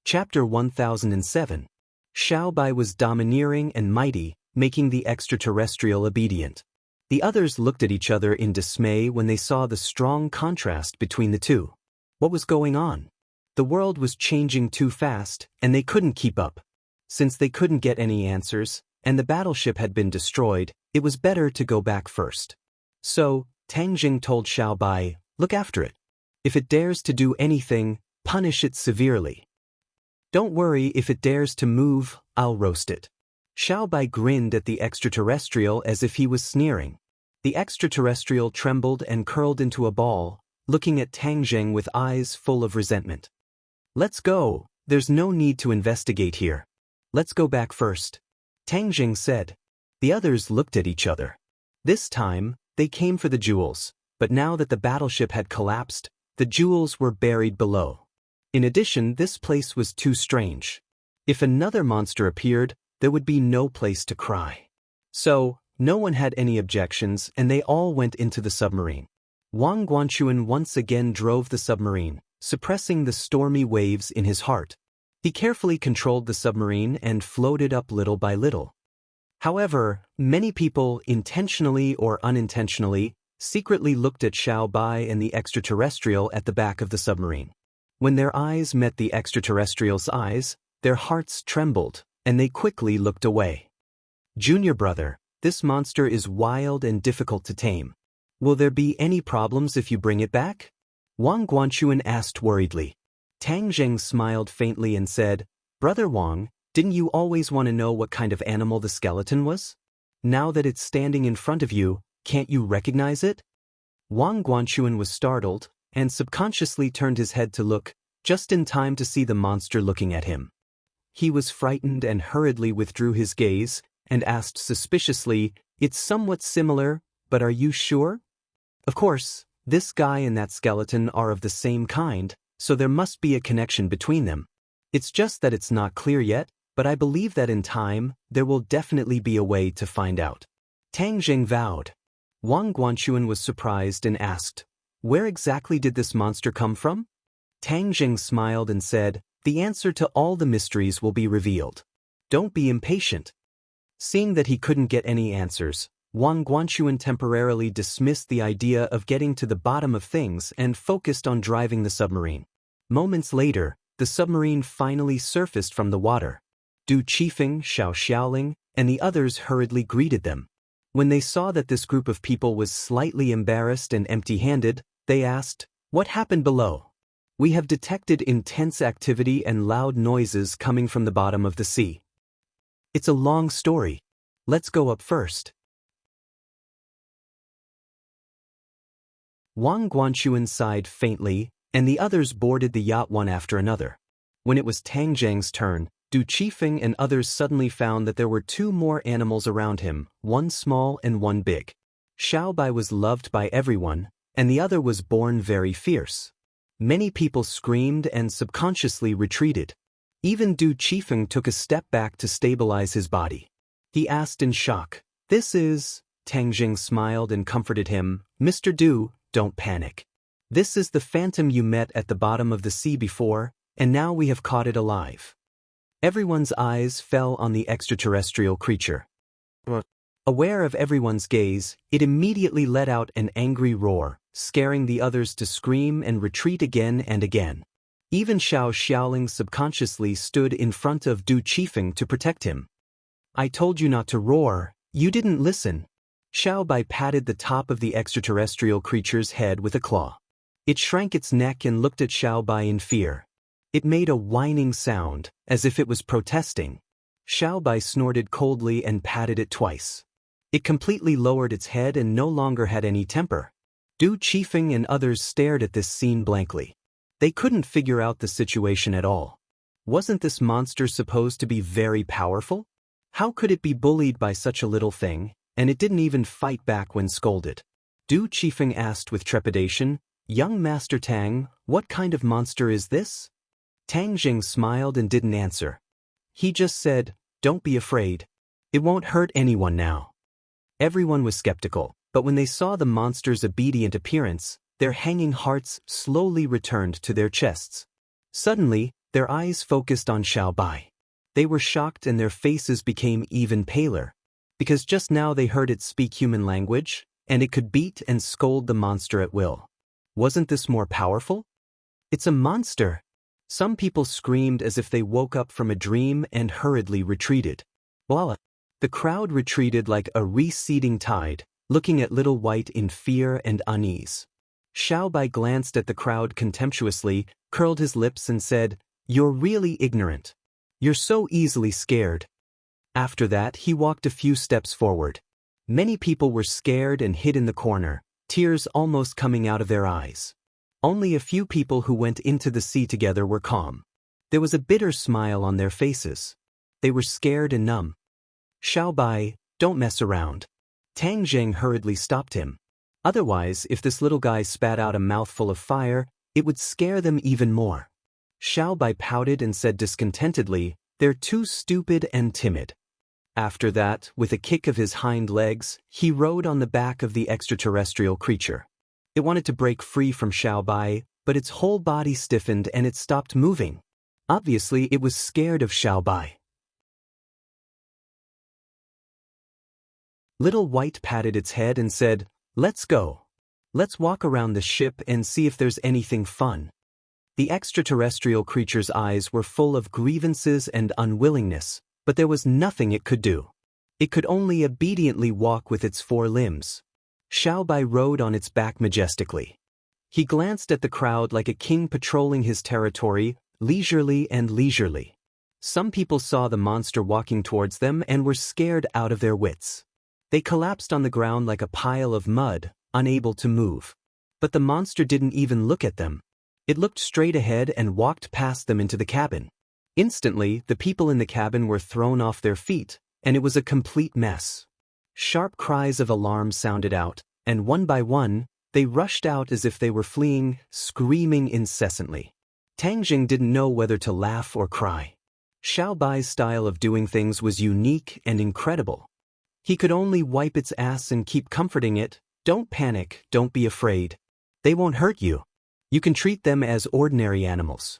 Chapter 1007. Xiao Bai was domineering and mighty, making the extraterrestrial obedient. The others looked at each other in dismay when they saw the strong contrast between the two. What was going on? The world was changing too fast, and they couldn't keep up. Since they couldn't get any answers, and the battleship had been destroyed, it was better to go back first. So, Tang Zheng told Xiao Bai, look after it. If it dares to do anything, punish it severely. Don't worry, if it dares to move, I'll roast it. Xiao Bai grinned at the extraterrestrial as if he was sneering. The extraterrestrial trembled and curled into a ball, looking at Tang Zheng with eyes full of resentment. Let's go, there's no need to investigate here. Let's go back first. Tang Zheng said. The others looked at each other. This time, they came for the jewels, but now that the battleship had collapsed, the jewels were buried below. In addition, this place was too strange. If another monster appeared, there would be no place to cry. So, no one had any objections and they all went into the submarine. Wang Guanchuan once again drove the submarine, suppressing the stormy waves in his heart. He carefully controlled the submarine and floated up little by little. However, many people, intentionally or unintentionally, secretly looked at Xiao Bai and the extraterrestrial at the back of the submarine. When their eyes met the extraterrestrial's eyes, their hearts trembled, and they quickly looked away. Junior brother, this monster is wild and difficult to tame. Will there be any problems if you bring it back? Wang Guanchuan asked worriedly. Tang Zheng smiled faintly and said, Brother Wang, didn't you always want to know what kind of animal the skeleton was? Now that it's standing in front of you, can't you recognize it? Wang Guanchuan was startled, and subconsciously turned his head to look, just in time to see the monster looking at him. He was frightened and hurriedly withdrew his gaze, and asked suspiciously, It's somewhat similar, but are you sure? Of course, this guy and that skeleton are of the same kind, so there must be a connection between them. It's just that it's not clear yet, but I believe that in time, there will definitely be a way to find out. Tang Zheng vowed. Wang Guanchuan was surprised and asked, Where exactly did this monster come from? Tang Zheng smiled and said, The answer to all the mysteries will be revealed. Don't be impatient. Seeing that he couldn't get any answers, Wang Guanchuan temporarily dismissed the idea of getting to the bottom of things and focused on driving the submarine. Moments later, the submarine finally surfaced from the water. Du Qifeng, Xiao Xiaoling, and the others hurriedly greeted them. When they saw that this group of people was slightly embarrassed and empty-handed, they asked, "What happened below?" "We have detected intense activity and loud noises coming from the bottom of the sea." "It's a long story. Let's go up first." Wang Guanchuan sighed faintly, and the others boarded the yacht one after another. When it was Tang Zhang's turn, Du Qifeng and others suddenly found that there were two more animals around him, one small and one big. Xiao Bai was loved by everyone, and the other was born very fierce. Many people screamed and subconsciously retreated. Even Du Qifeng took a step back to stabilize his body. He asked in shock, "This is..." Tang Jing smiled and comforted him, "Mr. Du, don't panic. This is the phantom you met at the bottom of the sea before, and now we have caught it alive." Everyone's eyes fell on the extraterrestrial creature. Aware of everyone's gaze, it immediately let out an angry roar, scaring the others to scream and retreat again and again. Even Xiao Xiaoling subconsciously stood in front of Du Qifeng to protect him. "I told you not to roar, you didn't listen." Xiao Bai patted the top of the extraterrestrial creature's head with a claw. It shrank its neck and looked at Xiao Bai in fear. It made a whining sound, as if it was protesting. Xiao Bai snorted coldly and patted it twice. It completely lowered its head and no longer had any temper. Du Qifeng and others stared at this scene blankly. They couldn't figure out the situation at all. Wasn't this monster supposed to be very powerful? How could it be bullied by such a little thing, and it didn't even fight back when scolded? Du Qifeng asked with trepidation, "Young Master Tang, what kind of monster is this?" Tang Jing smiled and didn't answer. He just said, "Don't be afraid. It won't hurt anyone now." Everyone was skeptical, but when they saw the monster's obedient appearance, their hanging hearts slowly returned to their chests. Suddenly, their eyes focused on Xiao Bai. They were shocked and their faces became even paler. Because just now they heard it speak human language, and it could beat and scold the monster at will. Wasn't this more powerful? "It's a monster!" Some people screamed as if they woke up from a dream and hurriedly retreated. Voila! The crowd retreated like a receding tide, looking at Little White in fear and unease. Xiao Bai glanced at the crowd contemptuously, curled his lips and said, "You're really ignorant. You're so easily scared." After that, he walked a few steps forward. Many people were scared and hid in the corner, tears almost coming out of their eyes. Only a few people who went into the sea together were calm. There was a bitter smile on their faces. They were scared and numb. "Xiao Bai, don't mess around." Tang Zheng hurriedly stopped him. Otherwise, if this little guy spat out a mouthful of fire, it would scare them even more. Xiao Bai pouted and said discontentedly, "They're too stupid and timid." After that, with a kick of his hind legs, he rode on the back of the extraterrestrial creature. It wanted to break free from Xiao Bai, but its whole body stiffened and it stopped moving. Obviously, it was scared of Xiao Bai. Little White patted its head and said, "Let's go. Let's walk around the ship and see if there's anything fun." The extraterrestrial creature's eyes were full of grievances and unwillingness, but there was nothing it could do. It could only obediently walk with its four limbs. Xiao Bai rode on its back majestically. He glanced at the crowd like a king patrolling his territory, leisurely and leisurely. Some people saw the monster walking towards them and were scared out of their wits. They collapsed on the ground like a pile of mud, unable to move. But the monster didn't even look at them. It looked straight ahead and walked past them into the cabin. Instantly, the people in the cabin were thrown off their feet, and it was a complete mess. Sharp cries of alarm sounded out, and one by one, they rushed out as if they were fleeing, screaming incessantly. Tang Jing didn't know whether to laugh or cry. Xiao Bai's style of doing things was unique and incredible. He could only wipe its ass and keep comforting it, "Don't panic, don't be afraid. They won't hurt you. You can treat them as ordinary animals."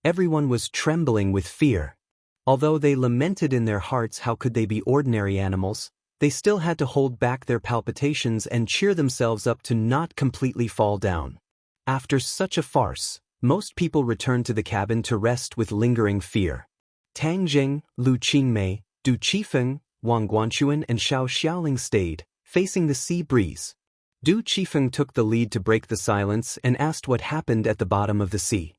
Everyone was trembling with fear. Although they lamented in their hearts how could they be ordinary animals, they still had to hold back their palpitations and cheer themselves up to not completely fall down. After such a farce, most people returned to the cabin to rest with lingering fear. Tang Jing, Lu Qingmei, Du Qifeng, Wang Guanchuan and Xiao Xiaoling stayed, facing the sea breeze. Du Qifeng took the lead to break the silence and asked what happened at the bottom of the sea.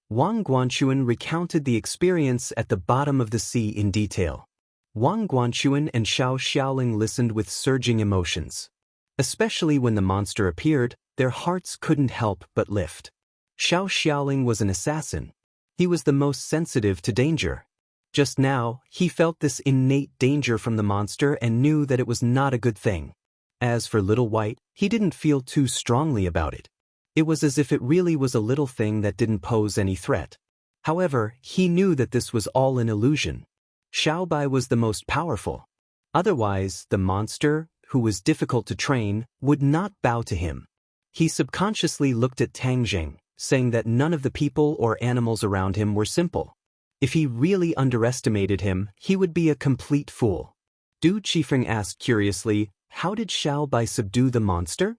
Wang Guanchuan recounted the experience at the bottom of the sea in detail. Wang Guanchuan and Xiao Xiaoling listened with surging emotions. Especially when the monster appeared, their hearts couldn't help but lift. Xiao Xiaoling was an assassin. He was the most sensitive to danger. Just now, he felt this innate danger from the monster and knew that it was not a good thing. As for Little White, he didn't feel too strongly about it. It was as if it really was a little thing that didn't pose any threat. However, he knew that this was all an illusion. Xiaobai was the most powerful. Otherwise, the monster, who was difficult to train, would not bow to him. He subconsciously looked at Tang Jing, saying that none of the people or animals around him were simple. If he really underestimated him, he would be a complete fool. Du Qifeng asked curiously, how did Xiaobai subdue the monster?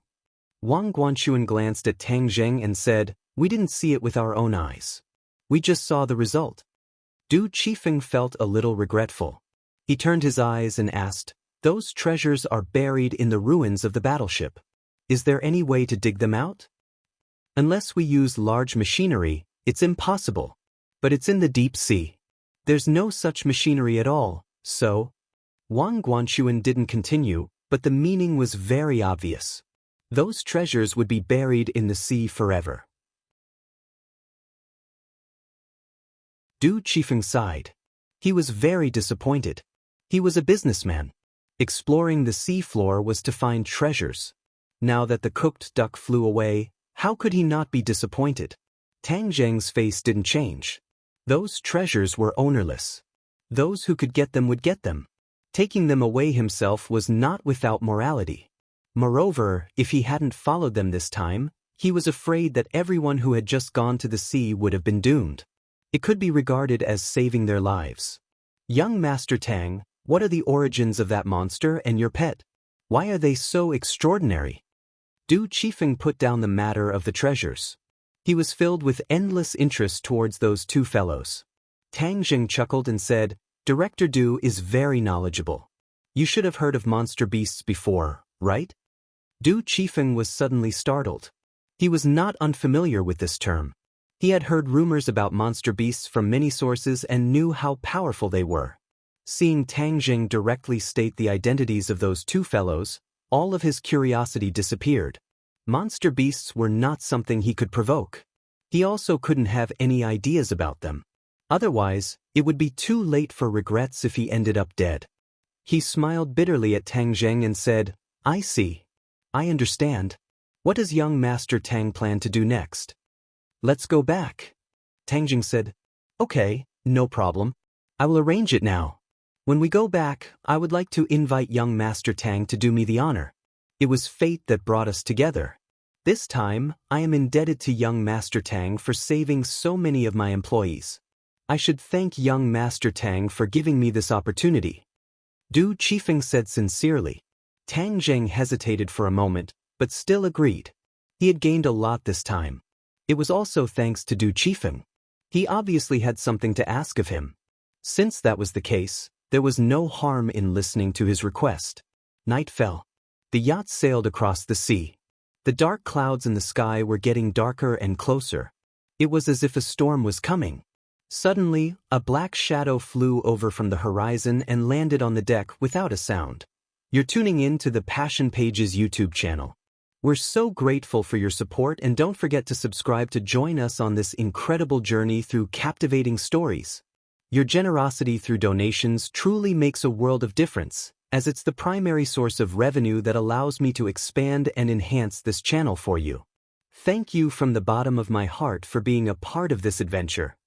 Wang Guanchuan glanced at Tang Jing and said, we didn't see it with our own eyes. We just saw the result. Du Qifeng felt a little regretful. He turned his eyes and asked, those treasures are buried in the ruins of the battleship. Is there any way to dig them out? Unless we use large machinery, it's impossible. But it's in the deep sea. There's no such machinery at all, so… Wang Guanchuan didn't continue, but the meaning was very obvious. Those treasures would be buried in the sea forever. Du Qifeng sighed. He was very disappointed. He was a businessman. Exploring the sea floor was to find treasures. Now that the cooked duck flew away, how could he not be disappointed? Tang Jing's face didn't change. Those treasures were ownerless. Those who could get them would get them. Taking them away himself was not without morality. Moreover, if he hadn't followed them this time, he was afraid that everyone who had just gone to the sea would have been doomed. It could be regarded as saving their lives. Young Master Tang, what are the origins of that monster and your pet? Why are they so extraordinary? Du Qifeng put down the matter of the treasures. He was filled with endless interest towards those two fellows. Tang Jing chuckled and said, Director Du is very knowledgeable. You should have heard of monster beasts before, right? Du Qifeng was suddenly startled. He was not unfamiliar with this term. He had heard rumors about monster beasts from many sources and knew how powerful they were. Seeing Tang Jing directly state the identities of those two fellows, all of his curiosity disappeared. Monster beasts were not something he could provoke. He also couldn't have any ideas about them. Otherwise, it would be too late for regrets if he ended up dead. He smiled bitterly at Tang Jing and said, I see. I understand. What does young Master Tang plan to do next? Let's go back. Tang Jing said, Okay, no problem. I will arrange it now. When we go back, I would like to invite young Master Tang to do me the honor. It was fate that brought us together. This time, I am indebted to young Master Tang for saving so many of my employees. I should thank young Master Tang for giving me this opportunity. Du Qifeng said sincerely. Tang Jing hesitated for a moment, but still agreed. He had gained a lot this time. It was also thanks to Du Qifeng. He obviously had something to ask of him. Since that was the case, there was no harm in listening to his request. Night fell. The yacht sailed across the sea. The dark clouds in the sky were getting darker and closer. It was as if a storm was coming. Suddenly, a black shadow flew over from the horizon and landed on the deck without a sound. You're tuning in to the Passion Pages YouTube channel. We're so grateful for your support and don't forget to subscribe to join us on this incredible journey through captivating stories. Your generosity through donations truly makes a world of difference, as it's the primary source of revenue that allows me to expand and enhance this channel for you. Thank you from the bottom of my heart for being a part of this adventure.